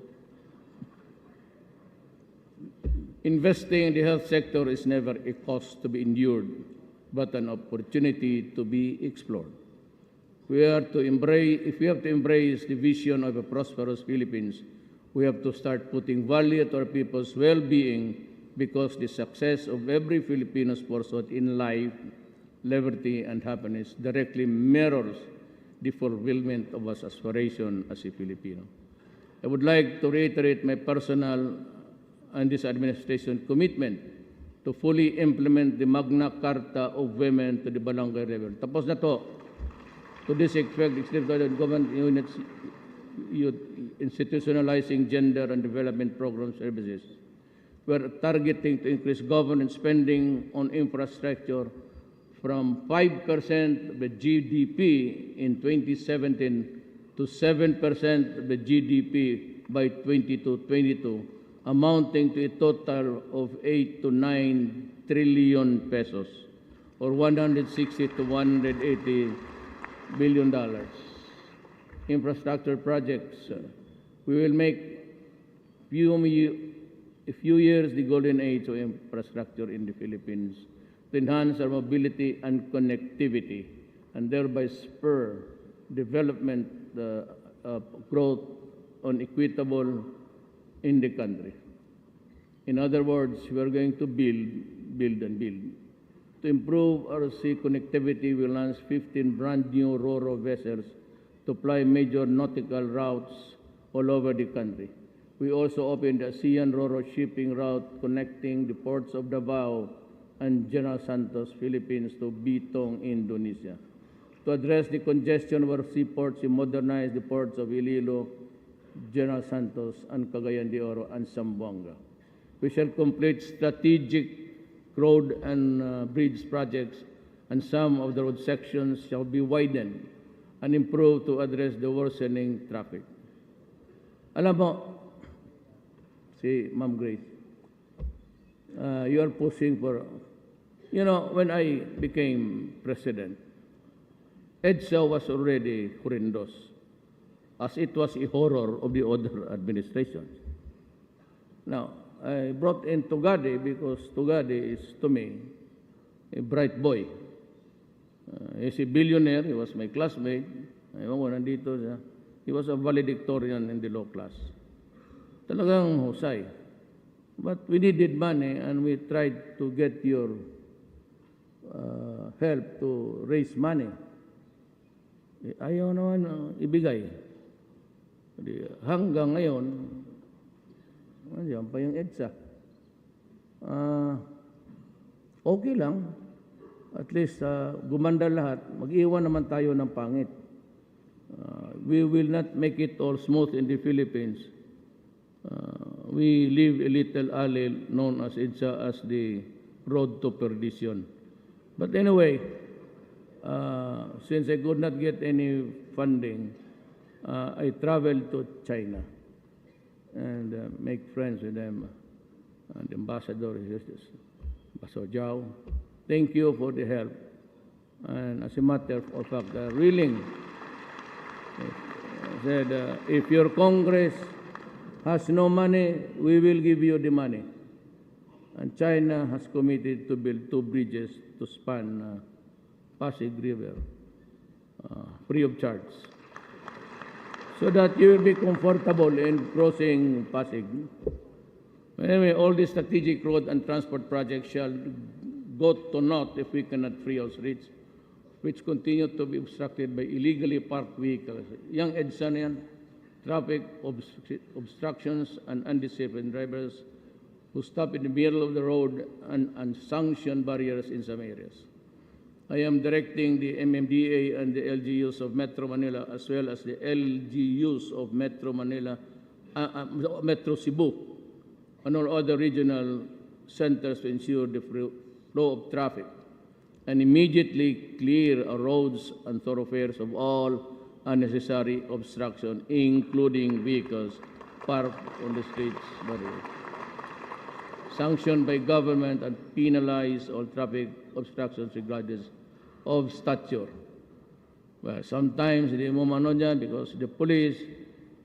Investing in the health sector is never a cost to be endured, but an opportunity to be explored. If we have to embrace the vision of a prosperous Philippines, we have to start putting value to our people's well-being, because the success of every Filipino's pursuit in life, liberty, and happiness directly mirrors the fulfillment of our aspiration as a Filipino. I would like to reiterate my personal and this administration commitment to fully implement the Magna Carta of Women to the Barangay level. Tapos na to. To this effect, executive government units institutionalizing gender and development program services. We're targeting to increase government spending on infrastructure from 5% of the GDP in 2017 to 7% of the GDP by 2022, amounting to a total of 8 to 9 trillion pesos, or 160 to 180 billion dollars. Infrastructure projects. We will make a few years the golden age of infrastructure in the Philippines to enhance our mobility and connectivity, and thereby spur development growth on equitable in the country. In other words, we are going to build and build. To improve our sea connectivity, we launched 15 brand new ro-ro vessels to ply major nautical routes all over the country. We also opened a ASEAN ro-ro shipping route connecting the ports of Davao and General Santos, Philippines to Bitong, Indonesia. To address the congestion of our seaports, we modernized the ports of Iloilo, General Santos, and Cagayan de Oro, and Zamboanga. We shall complete strategic road and bridge projects, and some of the road sections shall be widened and improved to address the worsening traffic. Alam mo, si Ma'am Grace, you are pushing for, when I became president, EDSA was already horrendous, as it was a horror of the other administrations. Now, I brought in Tugade because Tugade is, to me, a bright boy. He's a billionaire. He was my classmate. Ewan ko, nandito siya. He was a valedictorian in the law class. Talagang husay. But we needed money, and we tried to get your help to raise money. Ayaw naman ibigay. Hanggang ngayon, Andiyan pa yung EDSA. Okay lang. At least gumanda lahat. Mag-iwan naman tayo ng pangit. We will not make it all smooth in the Philippines. We live a little alley known as EDSA as the road to perdition. But anyway, since I could not get any funding, I traveled to China and make friends with them. And the ambassador is Ambassador Zhao. Thank you for the help. And as a matter of fact, willing. Said, if your Congress has no money, we will give you the money. And China has committed to build 2 bridges to span Pasig River, free of charge, so that you will be comfortable in crossing Pasig. Anyway, all these strategic road and transport projects shall go to naught if we cannot free our streets, which continue to be obstructed by illegally parked vehicles. Young EDSA na yan, traffic obstructions and undisciplined drivers who stop in the middle of the road and unsanctioned barriers in some areas. I am directing the MMDA and the LGUs of Metro Manila as well as the LGUs of Metro Manila, Metro Cebu, and all other regional centers to ensure the flow of traffic and immediately clear our roads and thoroughfares of all unnecessary obstruction, including vehicles parked on the streets barriers. Sanctioned by government and penalize all traffic obstructions regardless of stature. Well, sometimes hindi mo mano dyan because the police,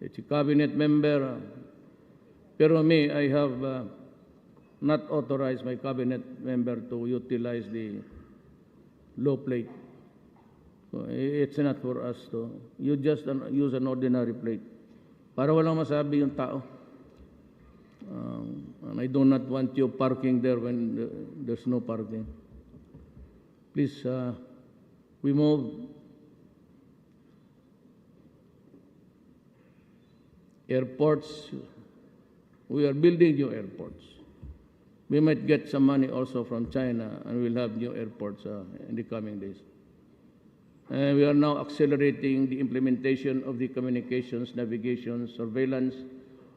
it's a cabinet member. Pero me, I have not authorized my cabinet member to utilize the low plate. So it's not for us to. You just use an ordinary plate. Para walang masabi yung tao. And I do not want you parking there when there's no parking. Please, we move. Airports, we are building new airports. We might get some money also from China, and we'll have new airports in the coming days. And we are now accelerating the implementation of the communications, navigation, surveillance,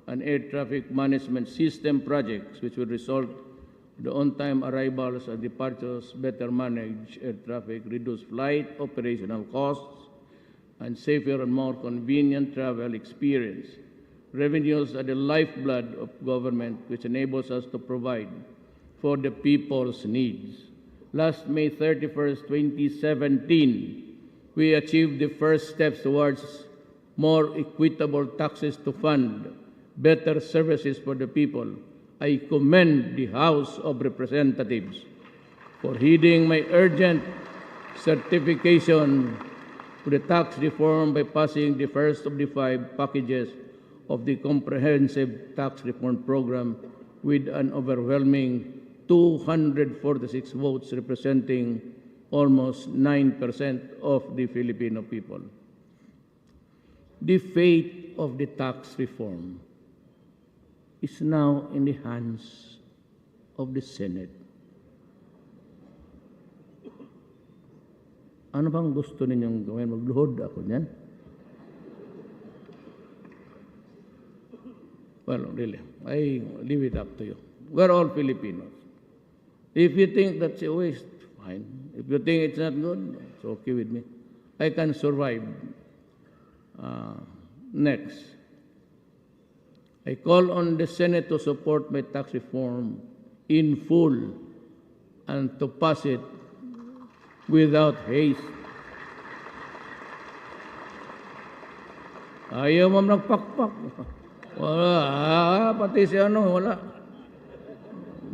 and air traffic management system projects, which will result in the on-time arrivals and departures, better manage air traffic, reduce flight operational costs, and safer and more convenient travel experience. Revenues are the lifeblood of government, which enables us to provide for the people's needs. Last May 31st, 2017, we achieved the first steps towards more equitable taxes to fund better services for the people. I commend the House of Representatives for heeding my urgent certification to the tax reform by passing the first of the 5 packages of the Comprehensive Tax Reform Program with an overwhelming 246 votes representing almost 9% of the Filipino people. The fate of the tax reform is now in the hands of the Senate. Ano bang gusto ninyong gawin? Magluhod ako niyan? Well, really, I leave it up to you. We're all Filipinos. If you think that's a waste, fine. If you think it's not good, it's okay with me. I can survive. Next. I call on the Senate to support my tax reform in full and to pass it without haste. Ayaw mo nagpakpak. Wala. Pati si ano, wala.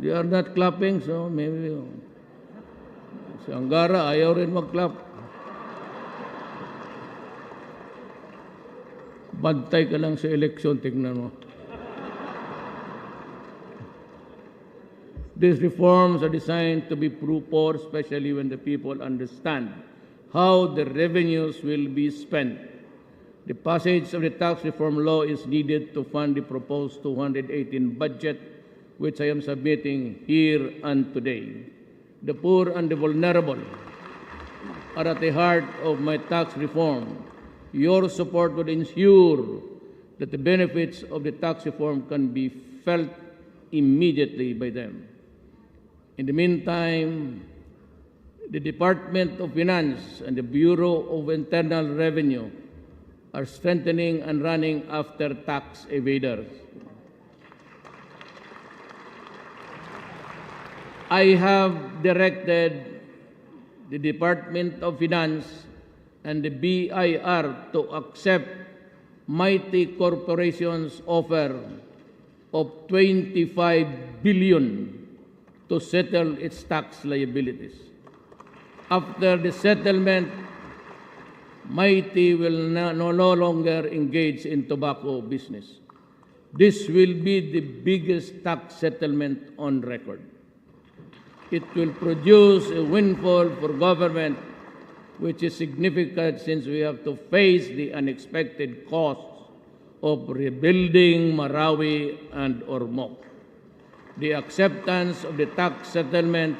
They are not clapping, so maybe si Angara ayaw rin mag-clap. Bantay ka lang sa eleksyon, tignan mo. These reforms are designed to be pro-poor, especially when the people understand how the revenues will be spent. The passage of the tax reform law is needed to fund the proposed 218 budget, which I am submitting here and today. The poor and the vulnerable are at the heart of my tax reform. Your support will ensure that the benefits of the tax reform can be felt immediately by them. In the meantime, the Department of Finance and the Bureau of Internal Revenue are strengthening and running after tax evaders. I have directed the Department of Finance and the BIR to accept Mighty Corporation's offer of 25 billion to settle its tax liabilities. After the settlement, Mighty will no longer engage in tobacco business. This will be the biggest tax settlement on record. It will produce a windfall for government, which is significant since we have to face the unexpected costs of rebuilding Marawi and Ormoc. The acceptance of the tax settlement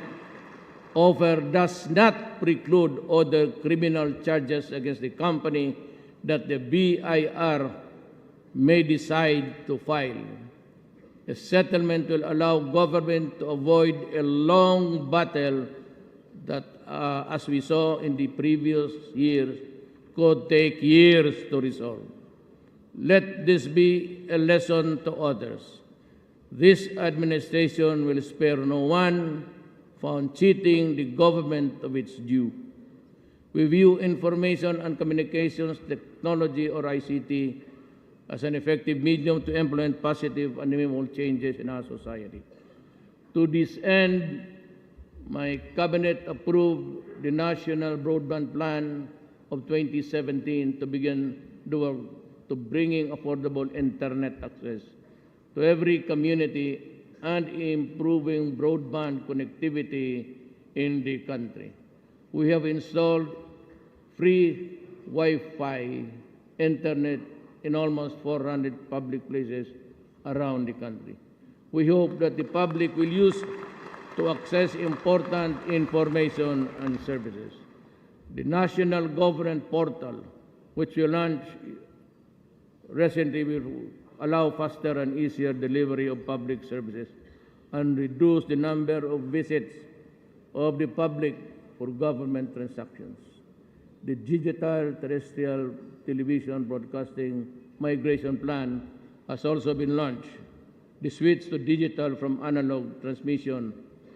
offer does not preclude other criminal charges against the company that the BIR may decide to file. The settlement will allow government to avoid a long battle that, as we saw in the previous years, could take years to resolve. Let this be a lesson to others. This administration will spare no one found cheating the government of its due. We view information and communications technology, or ICT, as an effective medium to implement positive and meaningful changes in our society. To this end, my cabinet approved the National Broadband Plan of 2017 to begin to bringing affordable internet access to every community and improving broadband connectivity in the country. We have installed free Wi-Fi internet in almost 400 public places around the country. We hope that the public will use to access important information and services. The National Government Portal, which we launched recently, will allow faster and easier delivery of public services and reduce the number of visits of the public for government transactions. The Digital Terrestrial Television Broadcasting Migration Plan has also been launched. The switch to digital from analog transmission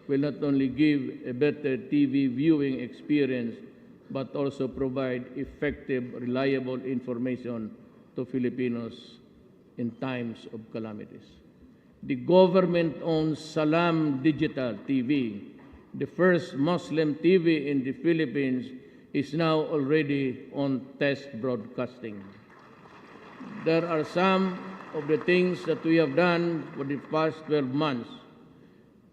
will not only give a better TV viewing experience, but also provide effective, reliable information to Filipinos in times of calamities. The government-owned Salam Digital TV, the first Muslim TV in the Philippines, is now already on test broadcasting. There are some of the things that we have done for the past 12 months.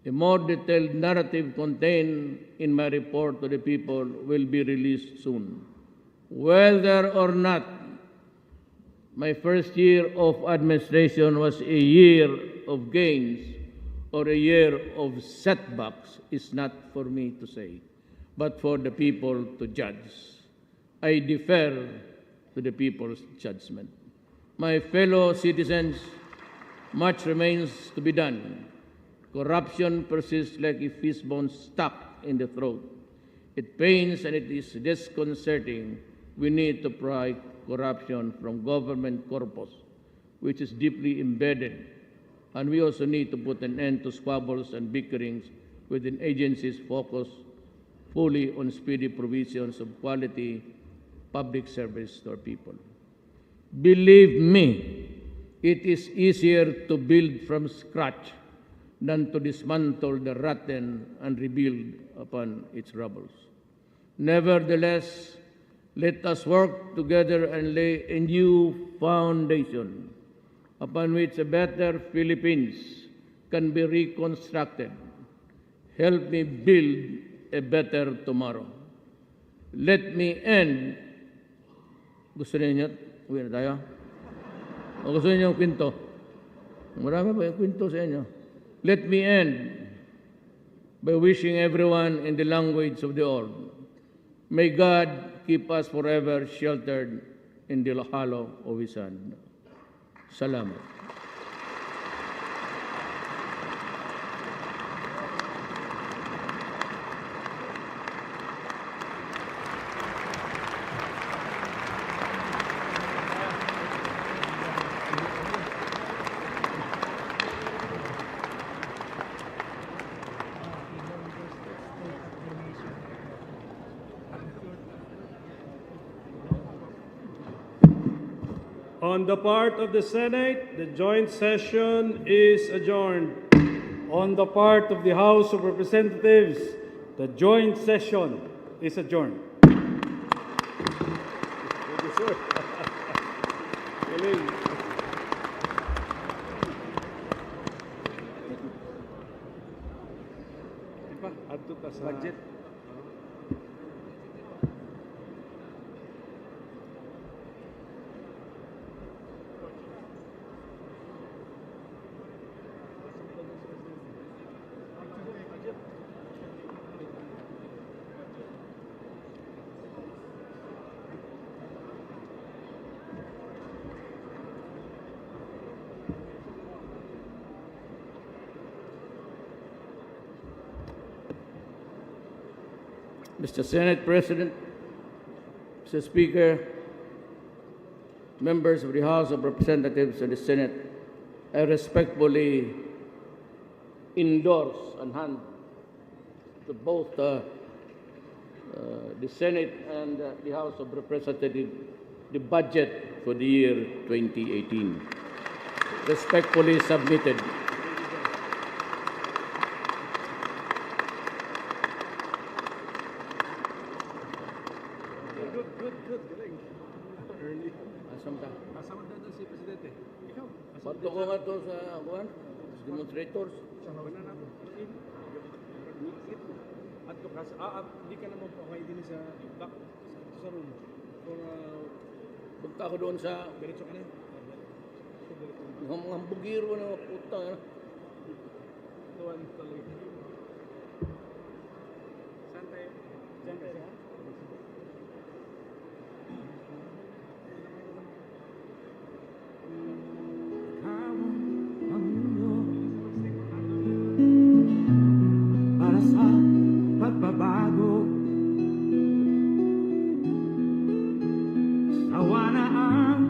A more detailed narrative contained in my report to the people will be released soon. Whether or not my first year of administration was a year of gains or a year of setbacks is not for me to say, but for the people to judge. I defer to the people's judgment. My fellow citizens, much remains to be done. Corruption persists like a fishbone stuck in the throat. It pains and it is disconcerting. We need to pry corruption from government corpus, which is deeply embedded. And we also need to put an end to squabbles and bickerings within agencies focused fully on speedy provisions of quality public service to our people. Believe me, it is easier to build from scratch than to dismantle the rotten and rebuild upon its rubble. Nevertheless, let us work together and lay a new foundation upon which a better Philippines can be reconstructed. Help me build a better tomorrow. Let me end. Gusto ninyo Uwi na tayo. O gusto niyo yung kwento? Marami pa yung kwento sa inyo. Let me end by wishing everyone in the language of the orb. May God keep us forever sheltered in the hollow of His hand. Salamat. On the part of the Senate, the joint session is adjourned. On the part of the House of Representatives, the joint session is adjourned. Thank you, sir. Galing. Adto ta sa budget. Mr. Senate President, Mr. Speaker, members of the House of Representatives and the Senate, I respectfully endorse and hand to both the Senate and the House of Representatives the budget for the year 2018. Respectfully submitted. Good. Galing. Early. Asamta. Kasama na doon si Presidente. Ikaw. Bato ko nga to sa demonstrators. Wala na po. At to kasi, hindi ka naman po kayo din sa back sa room. For, Punta ko doon sa diretso ka na. mga bugiro na puta. Tuwan talaga. Saan tayo? Diyan tayo. Para sa pagbabago, sawa na ang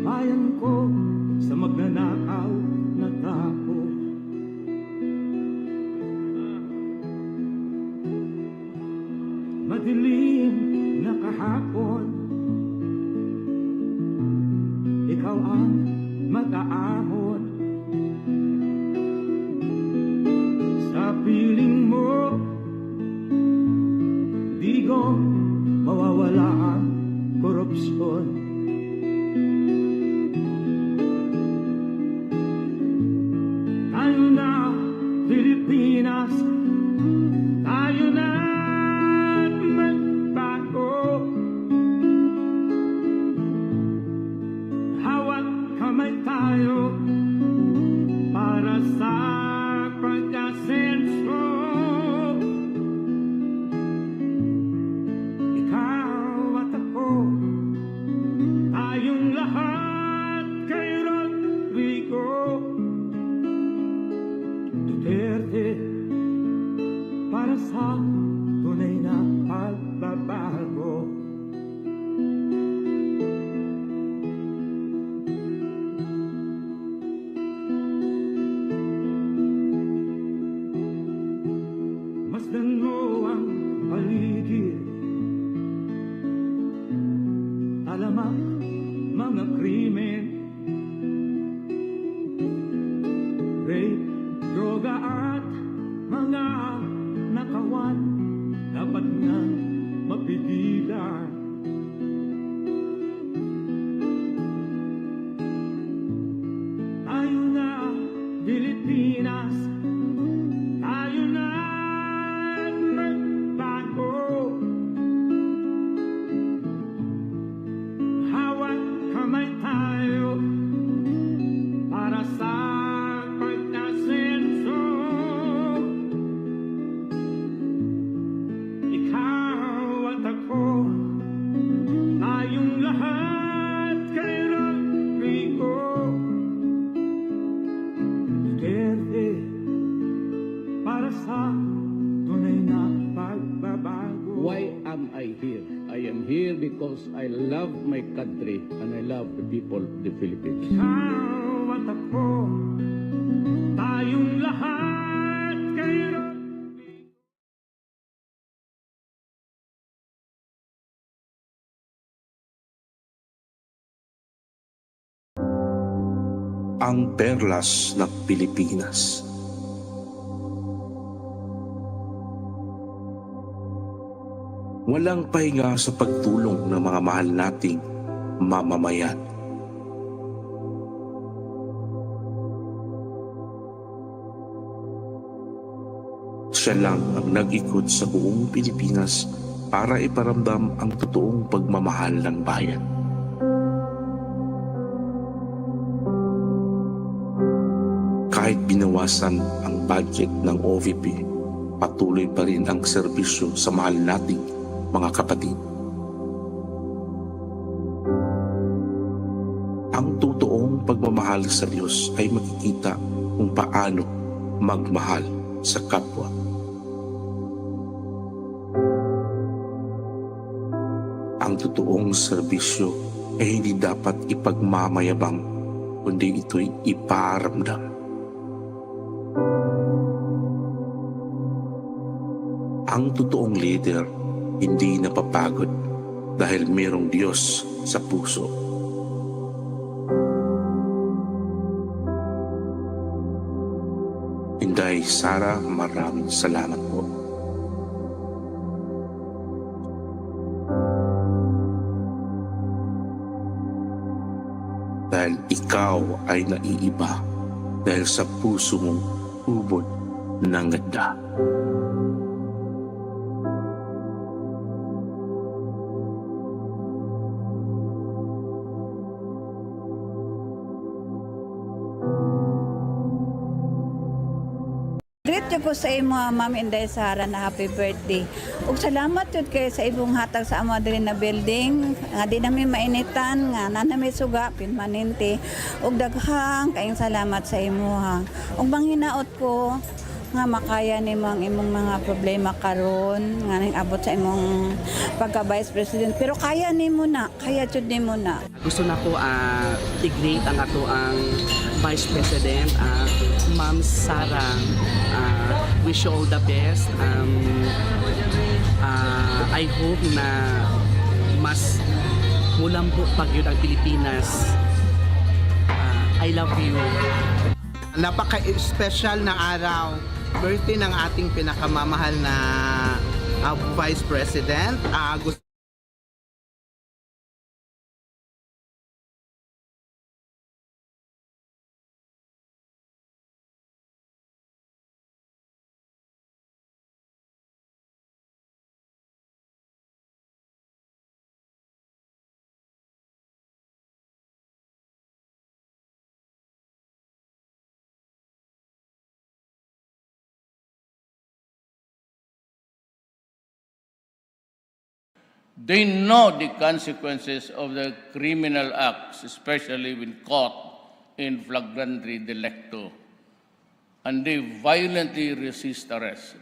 bayan ko sa magnanakaw na tao. Madilim na kahapon, ikaw ang mag-aahon. Sa piling mo, di ko mawawala ang korupsyon. Tayo na, Pilipinas, tayo na magbago. Hawak kamay tayo para sa pag-asenso. Ikaw at ako, tayong lahat kay Rodrigo Duterte, para sa tunay na pagbabago. Masdan mo ang paligid, talamak mga krimen, rape, droga at mga nakawan, dapat nga mapigilan. Tayo na, Pilipinas, tayo na magbago. because I love my country and I love the people of the Philippines. Ikaw at ako, tayong lahat kayo. Ang perlas ng Pilipinas. Walang pahinga sa pagtulong ng mga mahal nating mamamayan. Siya lang ang nag-ikot sa buong Pilipinas para iparamdam ang totoong pagmamahal ng bayan. Kahit binawasan ang budget ng OVP, patuloy pa rin ang serbisyo sa mahal nating mga kapatid. Ang totoong pagmamahal sa Diyos ay makikita kung paano magmahal sa kapwa. Ang totoong serbisyo ay hindi dapat ipagmamayabang, kundi ito'y iparamdam. Ang totoong leader hindi napapagod dahil mayroong Diyos sa puso. Inday Sara, maraming salamat po. Dahil ikaw ay naiiba dahil sa puso mong ubod ng ganda. Greet ko sa imo, Ma'am Inday Sara, na happy birthday. Ug salamat yun kayo sa ibong hatag sa amo diri na building. Nga di namin mainitan, nga nanami suga, pinmaninti. Ug daghang kayong salamat sa imo ha. Ug manghinaot ko, nga makaya nimo ang imong mga problema karon nga ning abot sa imong pagka Vice President, pero kaya nimo na, kaya jud nimo na. Gusto na ko i-greet ang ato ang Vice President, Ma'am Sara. Wish you all the best. I hope na mas mulambot pag yun ang Pilipinas. I love you. Napaka-special na araw. Birthday ng ating pinakamamahal na Vice President. Gusto They know the consequences of their criminal acts, especially when caught in flagrante delicto, and they violently resist arrest.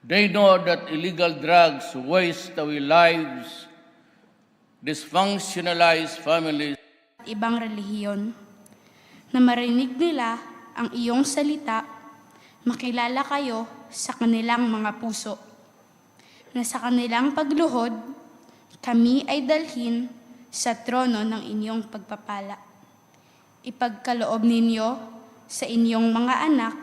They know that illegal drugs waste away lives, dysfunctionalize families. Ibang relihiyon, na marinig nila ang iyong salita, makilala kayo sa kanilang mga puso, na sa kanilang pagluhod, kami ay dalhin sa trono ng inyong pagpapala. Ipagkaloob ninyo sa inyong mga anak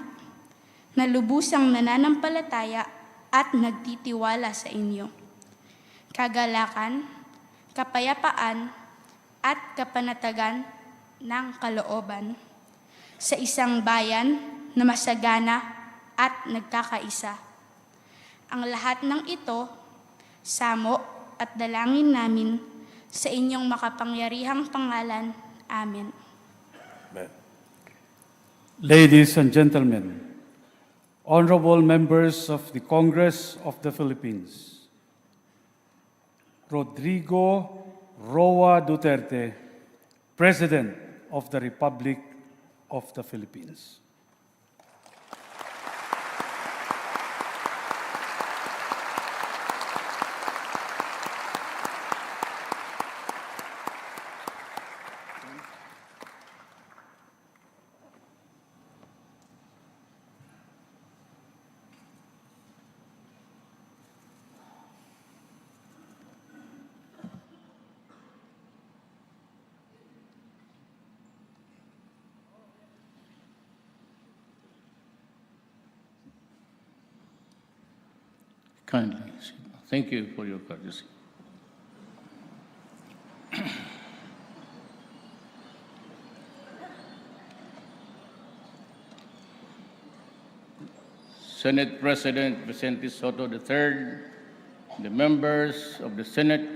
na lubusang nananampalataya at nagtitiwala sa inyo. Kagalakan, kapayapaan, at kapanatagan ng kalooban sa isang bayan na masagana at nagkakaisa. Ang lahat ng ito, samo at dalangin namin sa inyong makapangyarihang pangalan. Amen. Ladies and gentlemen, honorable members of the Congress of the Philippines, Rodrigo Roa Duterte, President of the Republic of the Philippines. Kindly. Thank you for your courtesy. Senate President Vicente Soto III, the members of the Senate,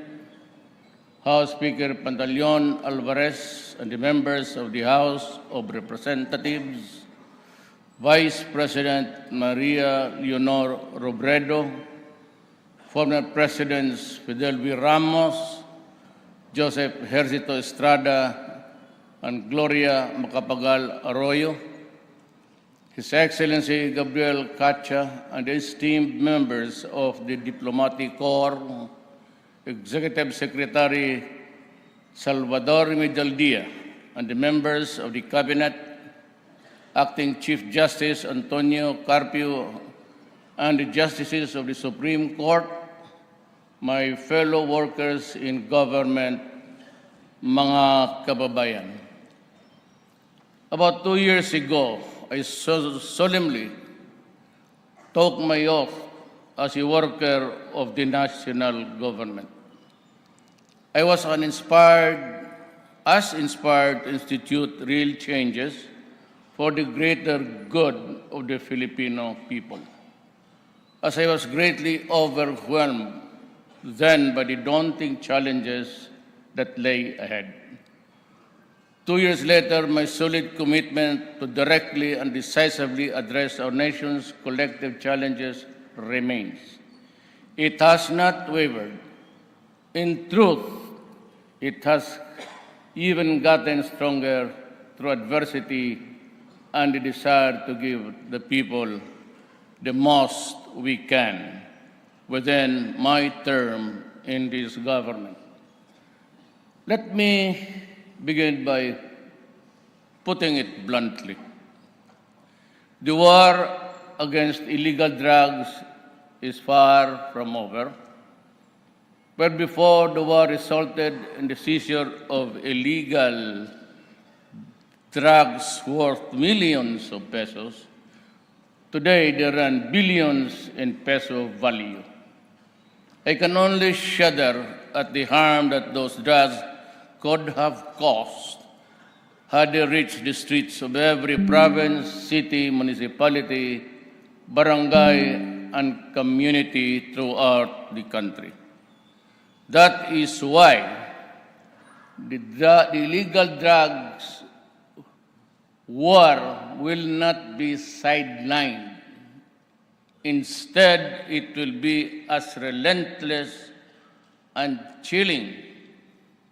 House Speaker Pantaleon Alvarez, and the members of the House of Representatives, Vice President Maria Leonor Robredo, former Presidents Fidel V. Ramos, Joseph Hercito Estrada, and Gloria Macapagal Arroyo, His Excellency Gabriel Cacha, and the esteemed members of the Diplomatic Corps, Executive Secretary Salvador Medaldia, and the members of the Cabinet, Acting Chief Justice Antonio Carpio, and the Justices of the Supreme Court, my fellow workers in government, mga kababayan. About 2 years ago, I solemnly took my oath as a worker of the national government. I was inspired to institute real changes for the greater good of the Filipino people. As I was greatly overwhelmed then by the daunting challenges that lay ahead. 2 years later, my solid commitment to directly and decisively address our nation's collective challenges remains. It has not wavered. In truth, it has even gotten stronger through adversity and the desire to give the people the most we can within my term in this government. Let me begin by putting it bluntly. The war against illegal drugs is far from over. Where before the war resulted in the seizure of illegal drugs worth millions of pesos, today they run billions in peso value. I can only shudder at the harm that those drugs could have caused had they reached the streets of every province, city, municipality, barangay, and community throughout the country. That is why the illegal drugs war will not be sidelined. Instead, it will be as relentless and chilling,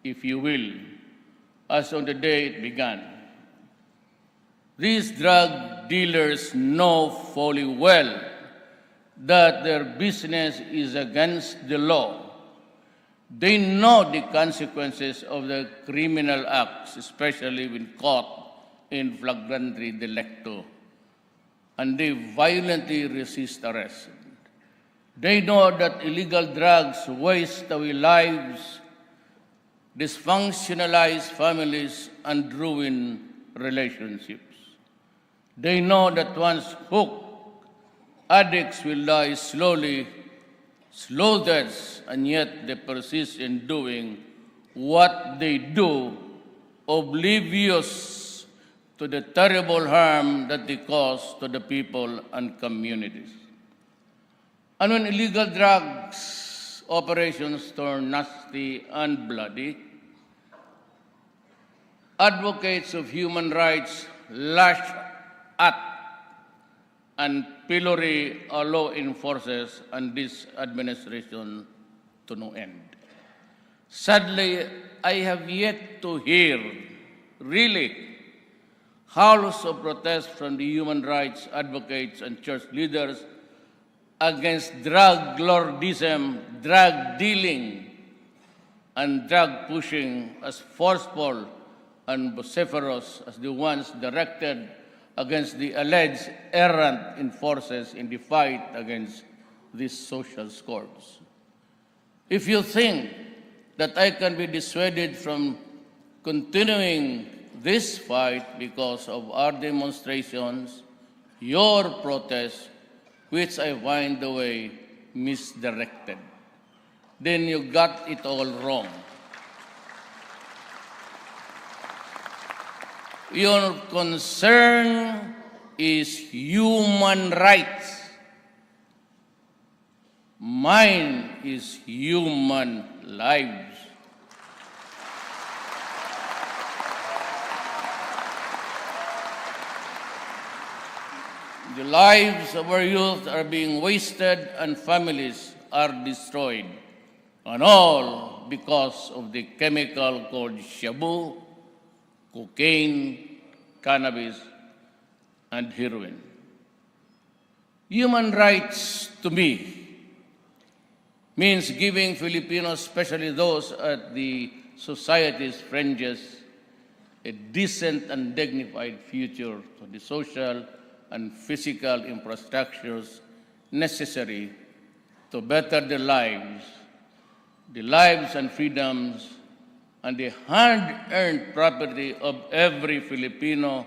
if you will, as on the day it began. These drug dealers know fully well that their business is against the law. They know the consequences of their criminal acts, especially when caught in flagrante delicto, and they violently resist arrest. They know that illegal drugs waste away lives, dysfunctionalize families, and ruin relationships. They know that once hooked, addicts will die slowly, slow deaths, and yet they persist in doing what they do, oblivious to the terrible harm that they cause to the people and communities. And when illegal drugs operations turn nasty and bloody, advocates of human rights lash at and pillory our law enforcers and this administration to no end. Sadly, I have yet to hear, really, howls of protest from the human rights advocates and church leaders against drug lordism, drug dealing, and drug pushing as forceful and vociferous as the ones directed against the alleged errant enforcers in the fight against these social scourge. If you think that I can be dissuaded from continuing this fight because of our demonstrations, your protests, which I find the way misdirected, then you got it all wrong. Your concern is human rights. Mine is human lives. The lives of our youth are being wasted and families are destroyed. And all because of the chemical called shabu, cocaine, cannabis, and heroin. Human rights to me means giving Filipinos, especially those at the society's fringes, a decent and dignified future to the social and physical infrastructures necessary to better their lives and freedoms, and the hard-earned property of every Filipino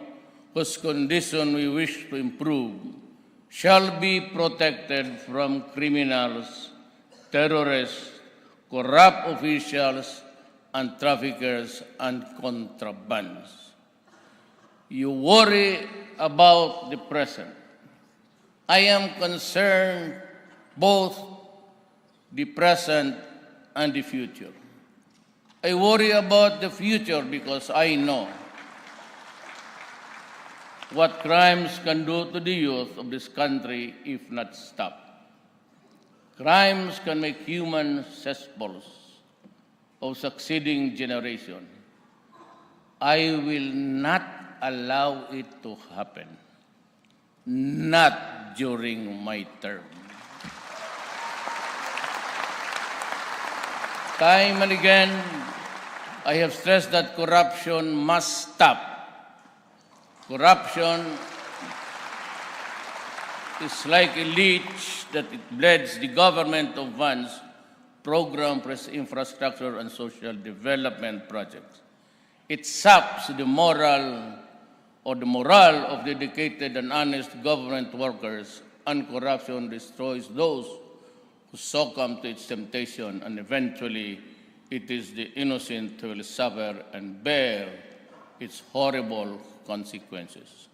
whose condition we wish to improve shall be protected from criminals, terrorists, corrupt officials, and traffickers and contrabands. You worry about the present. I am concerned both the present and the future. I worry about the future because I know what crimes can do to the youth of this country if not stopped. Crimes can make human cesspools of succeeding generation. I will not allow it to happen. Not during my term. Time and again, I have stressed that corruption must stop. Corruption is like a leech that it bleeds the government of funds, program, infrastructure, and social development projects. It saps the morale of dedicated and honest government workers, and corruption destroys those who succumb to its temptation, and eventually it is the innocent who will suffer and bear its horrible consequences.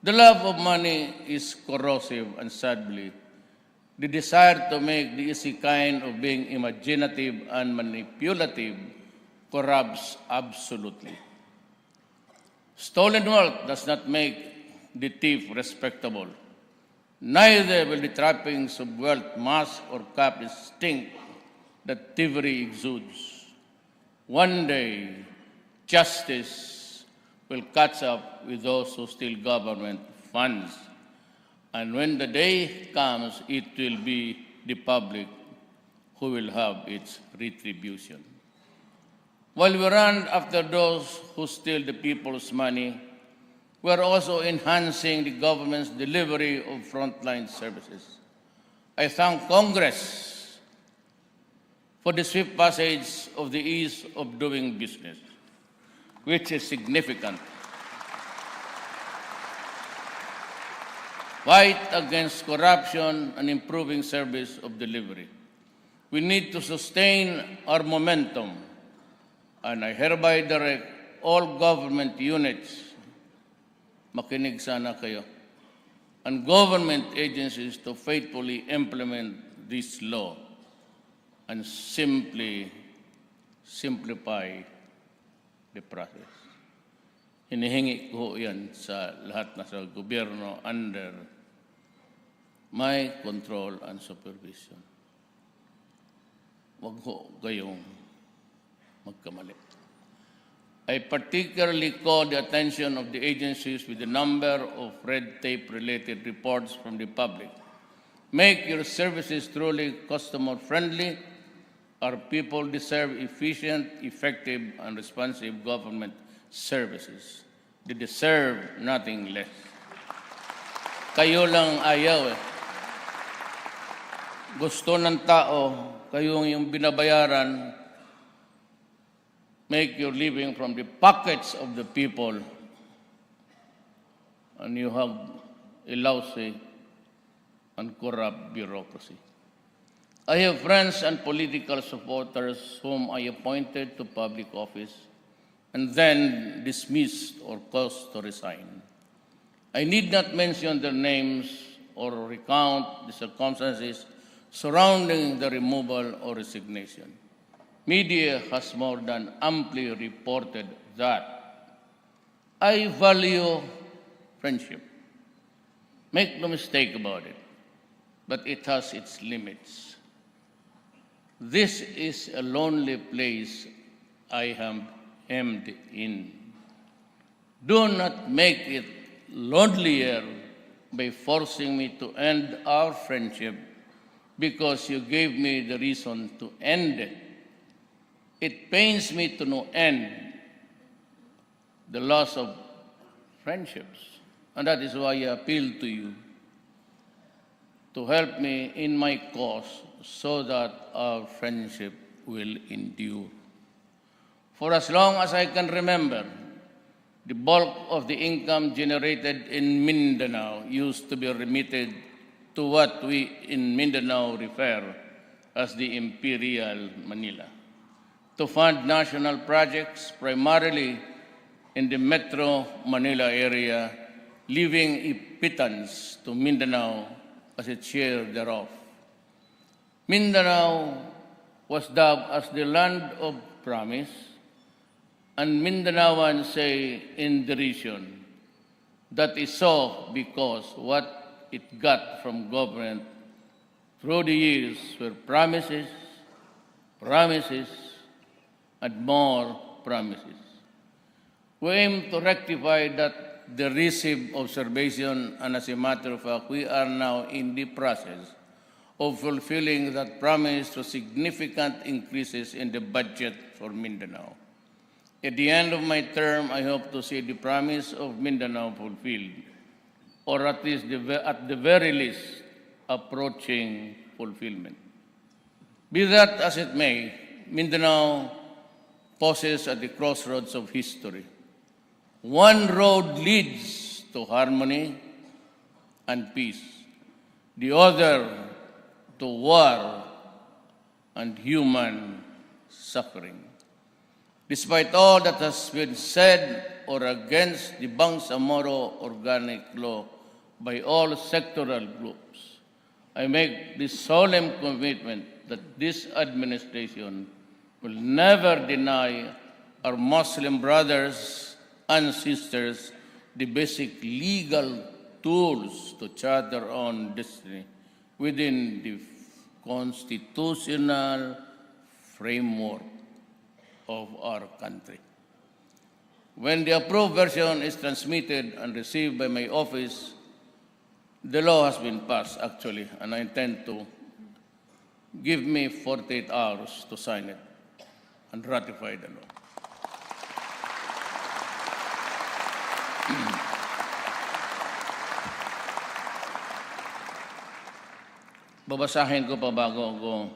The love of money is corrosive, and sadly, the desire to make the easy kind of being imaginative and manipulative corrupts absolutely. Stolen wealth does not make the thief respectable. Neither will the trappings of wealth mask or cap the stink that thievery exudes. One day, justice will catch up with those who steal government funds. And when the day comes, it will be the public who will have its retribution. While we run after those who steal the people's money, we are also enhancing the government's delivery of frontline services. I thank Congress for the swift passage of the ease of doing business, which is significant. Fight against corruption and improving service of delivery. We need to sustain our momentum, and I hereby direct all government units, makinig sana kayo, and government agencies to faithfully implement this law and simplify the process. Hinihingi ko yan sa lahat na sa gobyerno under my control and supervision. Huwag ho kayong magkamali. I particularly call the attention of the agencies with the number of red tape-related reports from the public. Make your services truly customer-friendly. Our people deserve efficient, effective, and responsive government services. They deserve nothing less. Kayo lang ayaw eh. Gusto ng tao, kayong yung binabayaran, make your living from the pockets of the people, and you have a lousy and corrupt bureaucracy. I have friends and political supporters whom I appointed to public office and then dismissed or caused to resign. I need not mention their names or recount the circumstances surrounding the removal or resignation. Media has more than amply reported that. I value friendship. Make no mistake about it, but it has its limits. This is a lonely place I am hemmed in. Do not make it lonelier by forcing me to end our friendship because you gave me the reason to end it. It pains me to no end the loss of friendships, and that is why I appeal to you to help me in my cause so that our friendship will endure. For as long as I can remember, the bulk of the income generated in Mindanao used to be remitted to what we in Mindanao refer as the Imperial Manila, to fund national projects primarily in the Metro Manila area, leaving a pittance to Mindanao as its share thereof. Mindanao was dubbed as the land of promise, and Mindanaoans say in derision that is so because what it got from government through the years were promises, promises, and more promises. We aim to rectify that derisive observation, and as a matter of fact, we are now in the process of fulfilling that promise through significant increases in the budget for Mindanao. At the end of my term, I hope to see the promise of Mindanao fulfilled, or at least at the very least, approaching fulfillment. Be that as it may, Mindanao pauses at the crossroads of history. One road leads to harmony and peace. The other to war and human suffering. Despite all that has been said or against the Bangsamoro Organic Law by all sectoral groups, I make this solemn commitment that this administration will never deny our Muslim brothers and sisters the basic legal tools to chart their own destiny within the constitutional framework of our country. When the approved version is transmitted and received by my office, the law has been passed actually, and I intend to give me 48 hours to sign it and ratify the law. Babasahin ko pa bago ako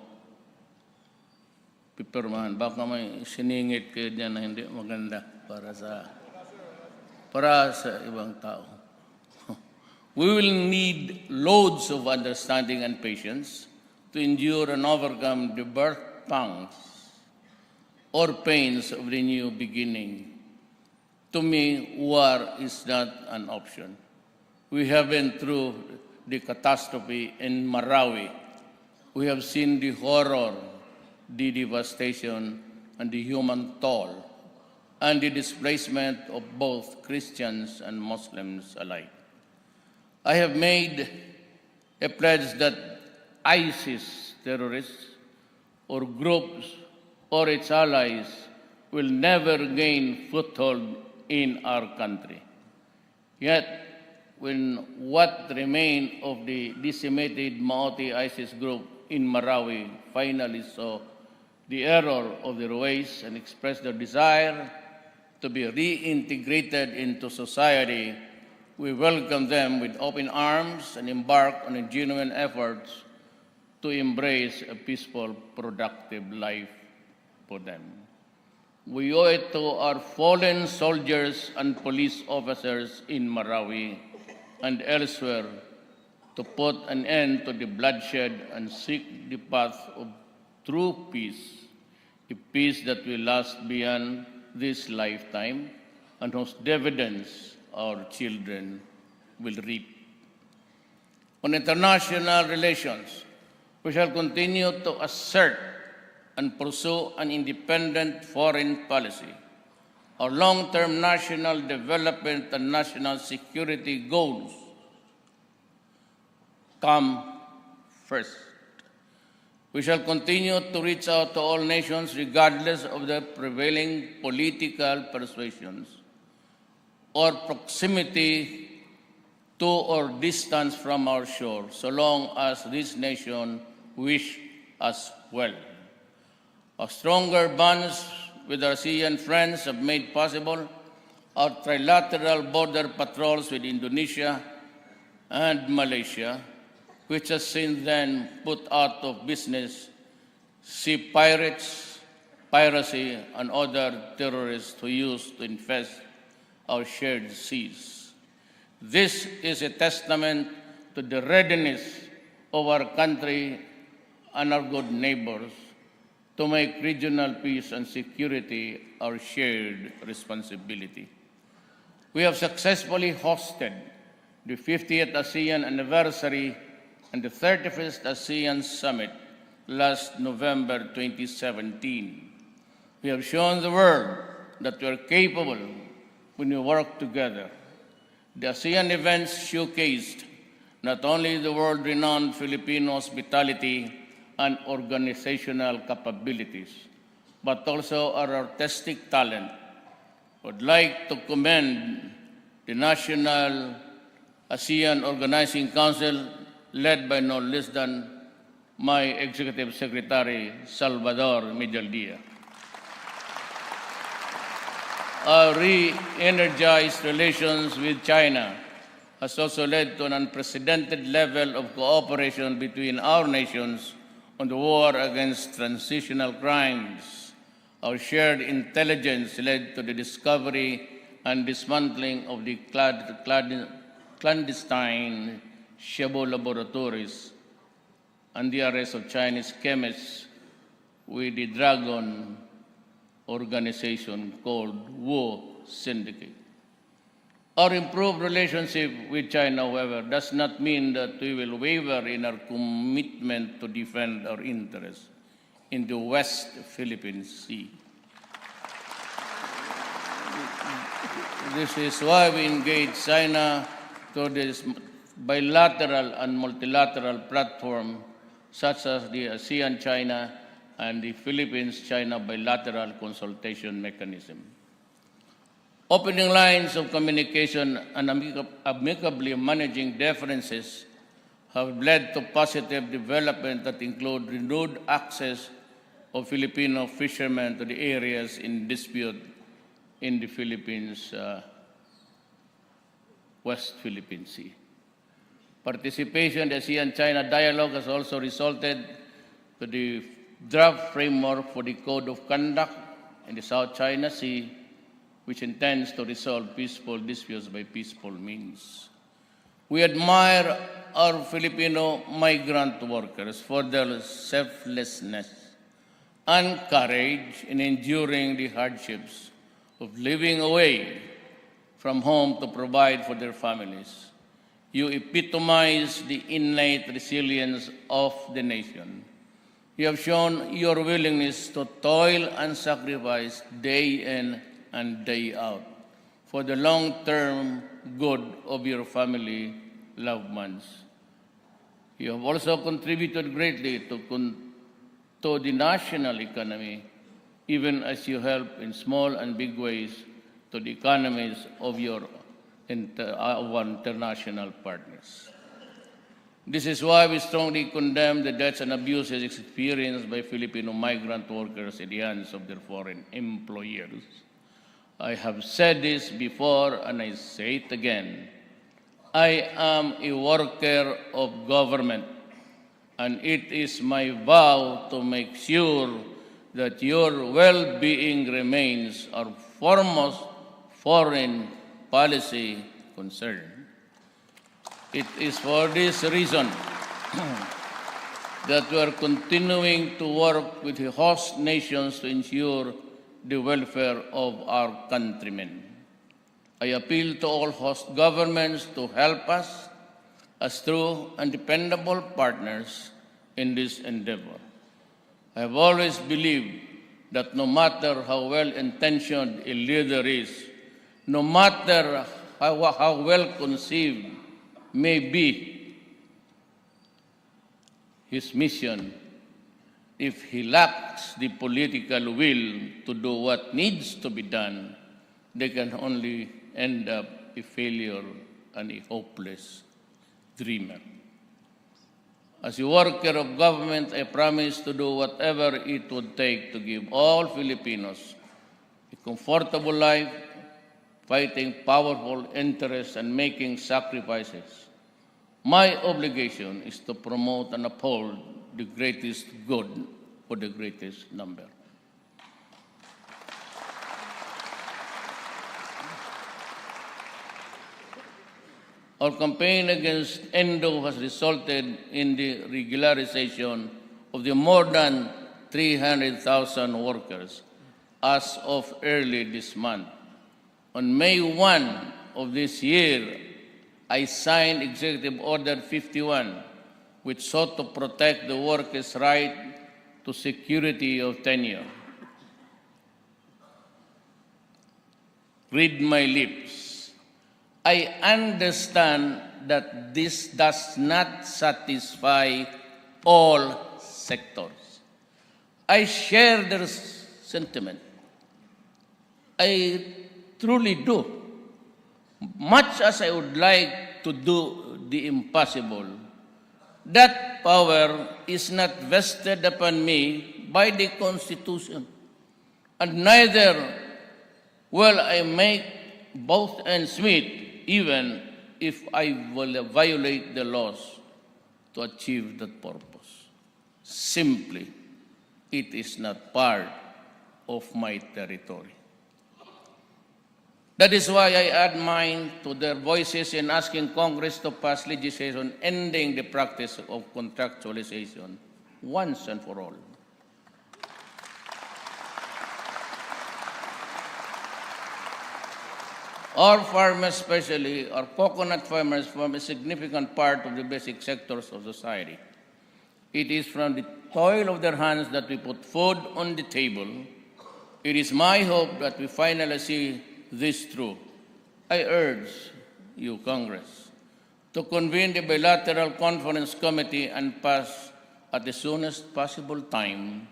pipirmahan. Baka may siningit kayo dyan na hindi maganda para sa ibang tao. We will need loads of understanding and patience to endure and overcome the birth pangs or pains of the new beginning. To me, war is not an option. We have been through the catastrophe in Marawi. We have seen the horror, the devastation, and the human toll, and the displacement of both Christians and Muslims alike. I have made a pledge that ISIS terrorists or groups or its allies will never gain foothold in our country. Yet, when what remained of the decimated Maoti ISIS group in Marawi finally saw the error of their ways and expressed their desire to be reintegrated into society, we welcome them with open arms and embark on a genuine efforts to embrace a peaceful, productive life for them. We owe it to our fallen soldiers and police officers in Marawi and elsewhere to put an end to the bloodshed and seek the path of true peace, a peace that will last beyond this lifetime and whose dividends our children will reap. On international relations, we shall continue to assert and pursue an independent foreign policy. Our long-term national development and national security goals come first. We shall continue to reach out to all nations regardless of their prevailing political persuasions or proximity to or distance from our shore, so long as this nation wish us well. Our stronger bonds with our ASEAN friends have made possible our trilateral border patrols with Indonesia and Malaysia, which has since then put out of business sea pirates, piracy, and other terrorists who used to infest our shared seas. This is a testament to the readiness of our country and our good neighbors to make regional peace and security our shared responsibility. We have successfully hosted the 50th ASEAN anniversary and the 31st ASEAN Summit last November 2017. We have shown the world that we are capable when we work together. The ASEAN events showcased not only the world-renowned Filipino hospitality and organizational capabilities, but also our artistic talent. I would like to commend the National ASEAN Organizing Council, led by no less than my Executive Secretary, Salvador Medialdia. Our re-energized relations with China has also led to an unprecedented level of cooperation between our nations on the war against transitional crimes. Our shared intelligence led to the discovery and dismantling of the clandestine Shabu laboratories and the arrest of Chinese chemists with the Dragon organization called Wu Syndicate. Our improved relationship with China, however, does not mean that we will waver in our commitment to defend our interests in the West Philippine Sea. This is why we engage China through this bilateral and multilateral platform, such as the ASEAN-China and the Philippines-China bilateral consultation mechanism. Opening lines of communication and amicably managing differences have led to positive development that include renewed access of Filipino fishermen to the areas in dispute in the Philippines, West Philippine Sea. Participation in the ASEAN-China dialogue has also resulted to the draft framework for the Code of Conduct in the South China Sea, which intends to resolve peaceful disputes by peaceful means. We admire our Filipino migrant workers for their selflessness and courage in enduring the hardships of living away from home to provide for their families. You epitomize the innate resilience of the nation. You have shown your willingness to toil and sacrifice day in and day out for the long-term good of your family, loved ones. You have also contributed greatly to the national economy, even as you help in small and big ways to the economies of your international partners. This is why we strongly condemn the deaths and abuses experienced by Filipino migrant workers in the hands of their foreign employers. I have said this before and I say it again. I am a worker of government, and it is my vow to make sure that your well-being remains our foremost foreign policy concern. It is for this reason that we are continuing to work with the host nations to ensure the welfare of our countrymen. I appeal to all host governments to help us as true and dependable partners in this endeavor. I have always believed that no matter how well-intentioned a leader is, no matter how well-conceived may be his mission, if he lacks the political will to do what needs to be done, they can only end up a failure and a hopeless dreamer. As a worker of government, I promise to do whatever it would take to give all Filipinos a comfortable life, fighting powerful interests and making sacrifices. My obligation is to promote and uphold the greatest good for the greatest number. Our campaign against Endo has resulted in the regularization of the more than 300,000 workers as of early this month. On May 1 of this year, I signed Executive Order 51, which sought to protect the workers' right to security of tenure. Read my lips. I understand that this does not satisfy all sectors. I share their sentiment. I truly do. Much as I would like to do the impossible, that power is not vested upon me by the Constitution, and neither will I make both ends meet, even if I will violate the laws to achieve that purpose. Simply, it is not part of my territory. That is why I add mine to their voices in asking Congress to pass legislation ending the practice of contractualization once and for all. Our farmers, especially our coconut farmers, form a significant part of the basic sectors of society. It is from the toil of their hands that we put food on the table. It is my hope that we finally see this through. I urge you, Congress, to convene the bilateral conference committee and pass at the soonest possible time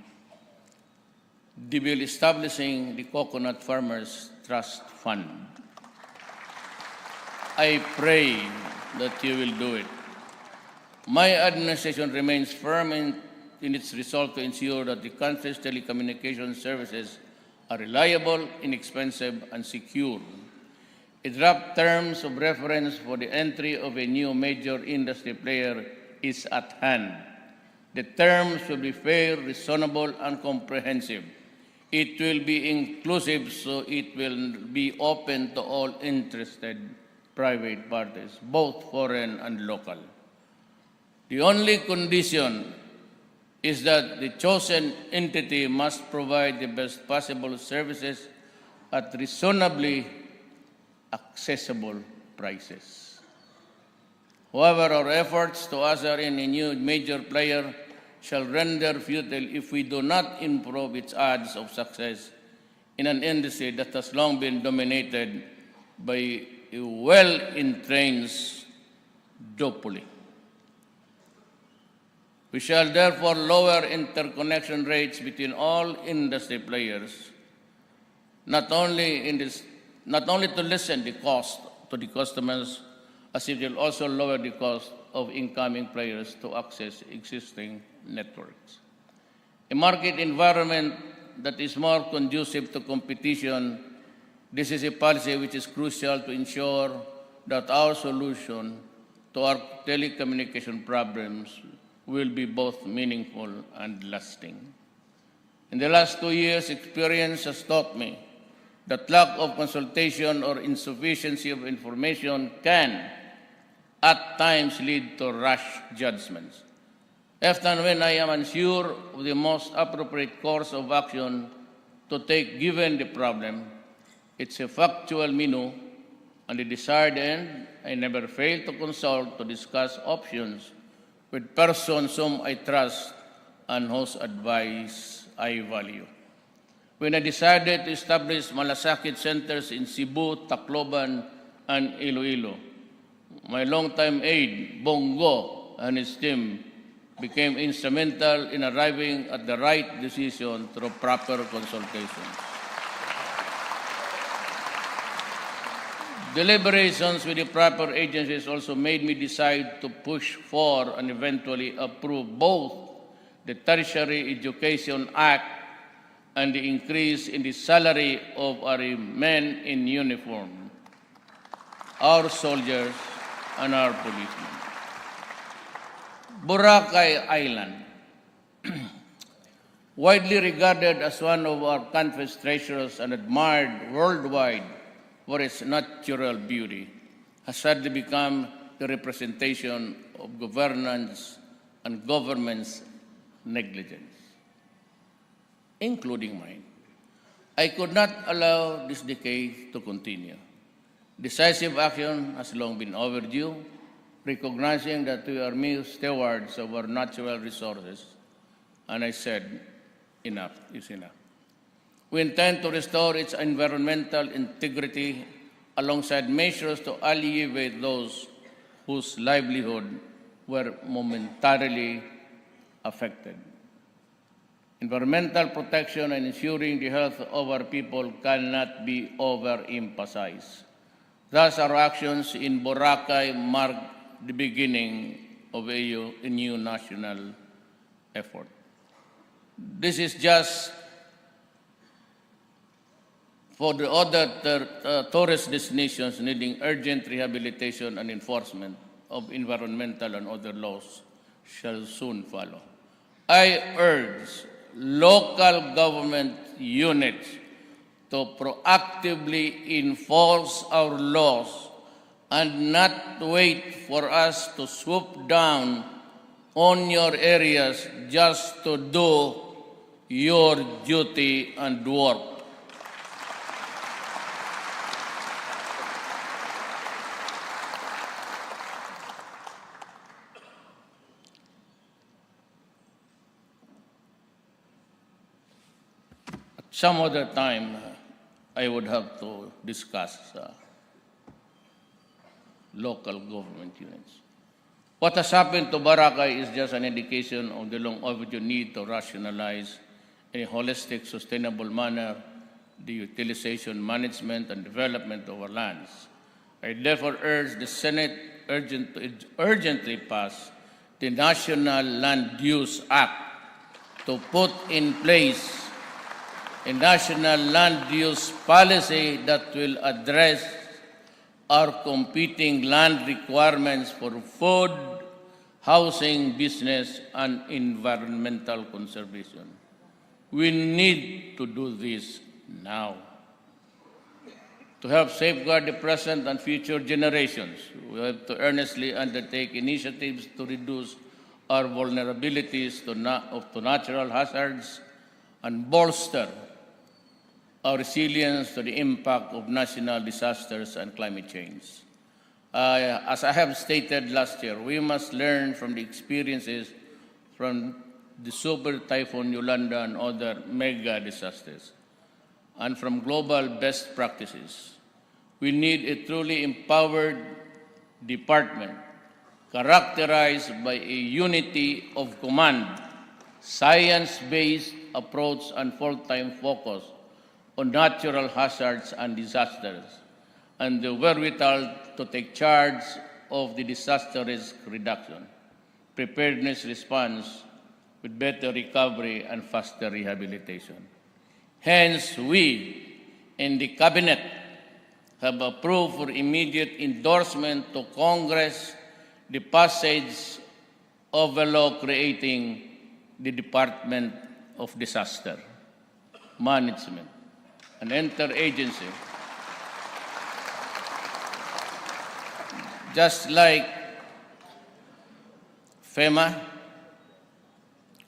the bill establishing the Coconut Farmers Trust Fund. I pray that you will do it. My administration remains firm in its resolve to ensure that the country's telecommunication services are reliable, inexpensive, and secure. A draft terms of reference for the entry of a new major industry player is at hand. The terms will be fair, reasonable, and comprehensive. It will be inclusive, so it will be open to all interested private parties, both foreign and local. The only condition is that the chosen entity must provide the best possible services at reasonably accessible prices. However, our efforts to usher in a new major player shall render futile if we do not improve its odds of success in an industry that has long been dominated by a well-entrenched duopoly. We shall therefore lower interconnection rates between all industry players, not only to lessen the cost to the customers, as it will also lower the cost of incoming players to access existing networks. A market environment that is more conducive to competition, this is a policy which is crucial to ensure that our solution to our telecommunication problems will be both meaningful and lasting. In the last 2 years, experience has taught me that lack of consultation or insufficiency of information can at times lead to rash judgments. If and when I am unsure of the most appropriate course of action to take given the problem, its a factual menu, and the desired end, I never fail to consult to discuss options with persons whom I trust and whose advice I value. When I decided to establish malasakit centers in Cebu, Tacloban, and Iloilo, my longtime aide, Bongo, and his team became instrumental in arriving at the right decision through proper consultation. Deliberations with the proper agencies also made me decide to push for and eventually approve both the Tertiary Education Act and the increase in the salary of our men in uniform, our soldiers, and our policemen. Boracay Island, widely regarded as one of our country's treasures and admired worldwide for its natural beauty, has sadly become the representation of governance and government's negligence, including mine. I could not allow this decay to continue. Decisive action has long been overdue, recognizing that we are mere stewards of our natural resources, and I said, enough is enough. We intend to restore its environmental integrity alongside measures to alleviate those whose livelihood were momentarily affected. Environmental protection and ensuring the health of our people cannot be overemphasized. Thus, our actions in Boracay mark the beginning of a new national effort. This is just for the other tourist destinations needing urgent rehabilitation and enforcement of environmental and other laws shall soon follow. I urge local government units to proactively enforce our laws and not wait for us to swoop down on your areas just to do your duty and work. Some other time, I would have to discuss local government units. What has happened to Boracay is just an indication of the long overdue need to rationalize in a holistic, sustainable manner the utilization, management, and development of our lands. I therefore urge the Senate urgently pass the National Land Use Act to put in place a national land use policy that will address our competing land requirements for food, housing, business, and environmental conservation. We need to do this now. To help safeguard the present and future generations, we have to earnestly undertake initiatives to reduce our vulnerabilities to natural hazards and bolster our resilience to the impact of national disasters and climate change. As I have stated last year, we must learn from the experiences from the Super Typhoon Yolanda and other mega disasters, and from global best practices. We need a truly empowered department characterized by a unity of command, science-based approach, and full-time focus on natural hazards and disasters, and the wherewithal to take charge of the disaster risk reduction, preparedness response with better recovery and faster rehabilitation. Hence, we in the Cabinet have approved for immediate endorsement to Congress the passage of a law creating the Department of Disaster Management, an interagency, just like FEMA,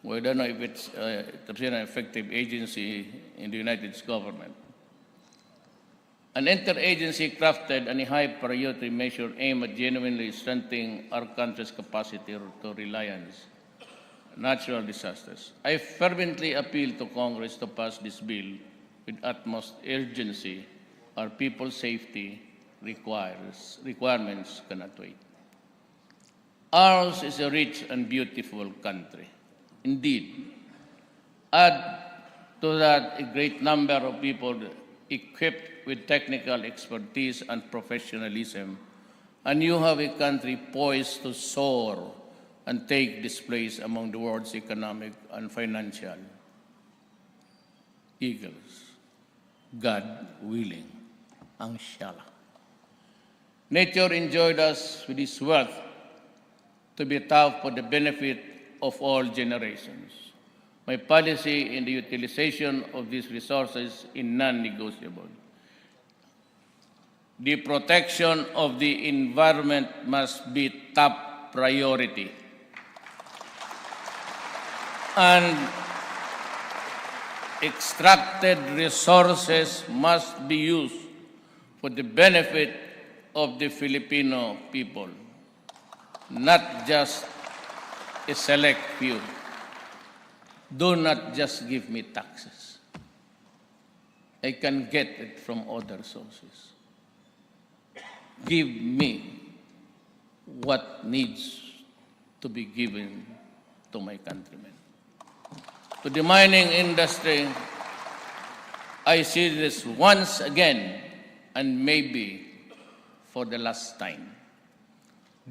we don't know if it's an effective agency in the United States government. An interagency crafted and a high priority measure aimed at genuinely strengthening our country's capacity to reliance on natural disasters. I fervently appeal to Congress to pass this bill with utmost urgency. Our people's safety requirements cannot wait. Ours is a rich and beautiful country. Indeed, add to that a great number of people equipped with technical expertise and professionalism, and you have a country poised to soar and take this place among the world's economic and financial eagles. God willing, inshallah. Nature enjoyed us with its wealth to be taught for the benefit of all generations. My policy in the utilization of these resources is non-negotiable. The protection of the environment must be top priority. And extracted resources must be used for the benefit of the Filipino people, not just a select few. Do not just give me taxes. I can get it from other sources. Give me what needs to be given to my countrymen. To the mining industry, I see this once again, and maybe for the last time.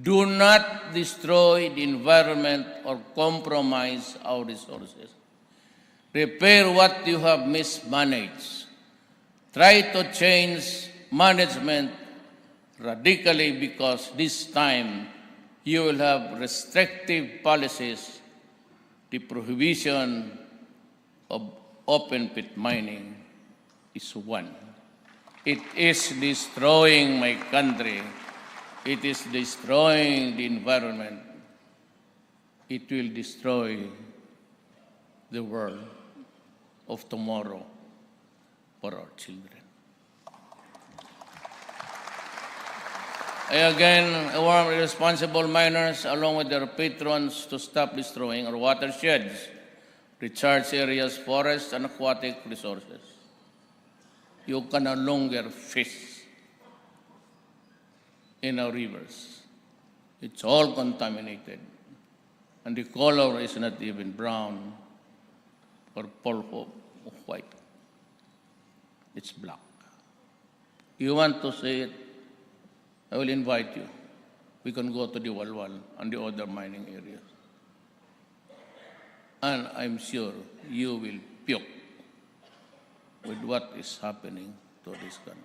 Do not destroy the environment or compromise our resources. Repair what you have mismanaged. Try to change management radically, because this time you will have restrictive policies. The prohibition of open pit mining is one. It is destroying my country. It is destroying the environment. It will destroy the world of tomorrow for our children. I again warn irresponsible miners along with their patrons to stop destroying our watersheds, recharge areas, forests, and aquatic resources. You can no longer fish in our rivers. It's all contaminated. And the color is not even brown or purple or white. It's black. You want to see it? I will invite you. We can go to the Walwal and the other mining areas. And I'm sure you will puke with what is happening to this country.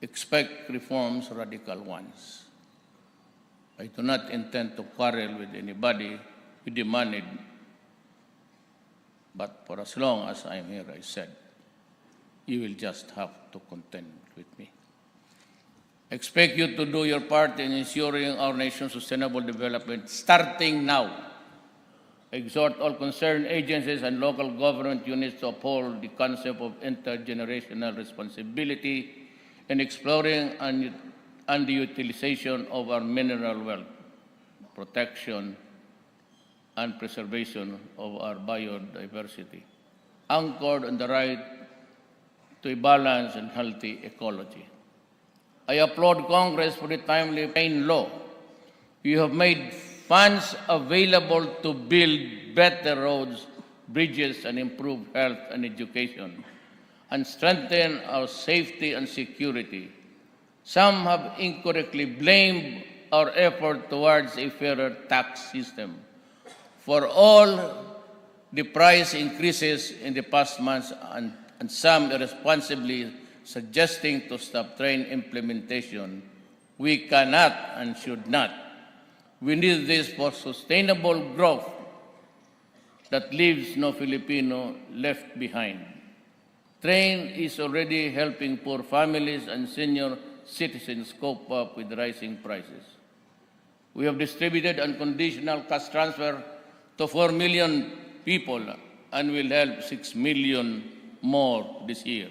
Expect reforms, radical ones. I do not intend to quarrel with anybody with the money, but for as long as I'm here, I said, you will just have to contend with me. Expect you to do your part in ensuring our nation's sustainable development, starting now. Exhort all concerned agencies and local government units to uphold the concept of intergenerational responsibility in exploring and the utilization of our mineral wealth, protection and preservation of our biodiversity, anchored on the right to a balanced and healthy ecology. I applaud Congress for the timely pain law. You have made funds available to build better roads, bridges, and improve health and education, and strengthen our safety and security. Some have incorrectly blamed our effort towards a fairer tax system for all the price increases in the past months, and some irresponsibly suggesting to stop train implementation. We cannot and should not. We need this for sustainable growth that leaves no Filipino left behind. Train is already helping poor families and senior citizens cope up with rising prices. We have distributed unconditional cash transfer to 4 million people and will help 6 million more this year.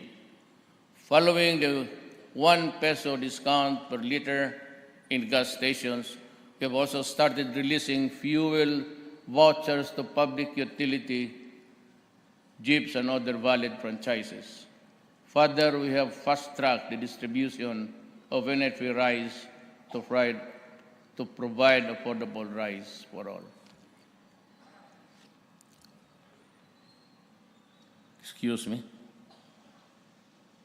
Following the 1 peso discount per liter in gas stations, we have also started releasing fuel vouchers to public utility, jeeps, and other valid franchises. Further, we have fast-tracked the distribution of NFA rice to provide affordable rice for all. Excuse me.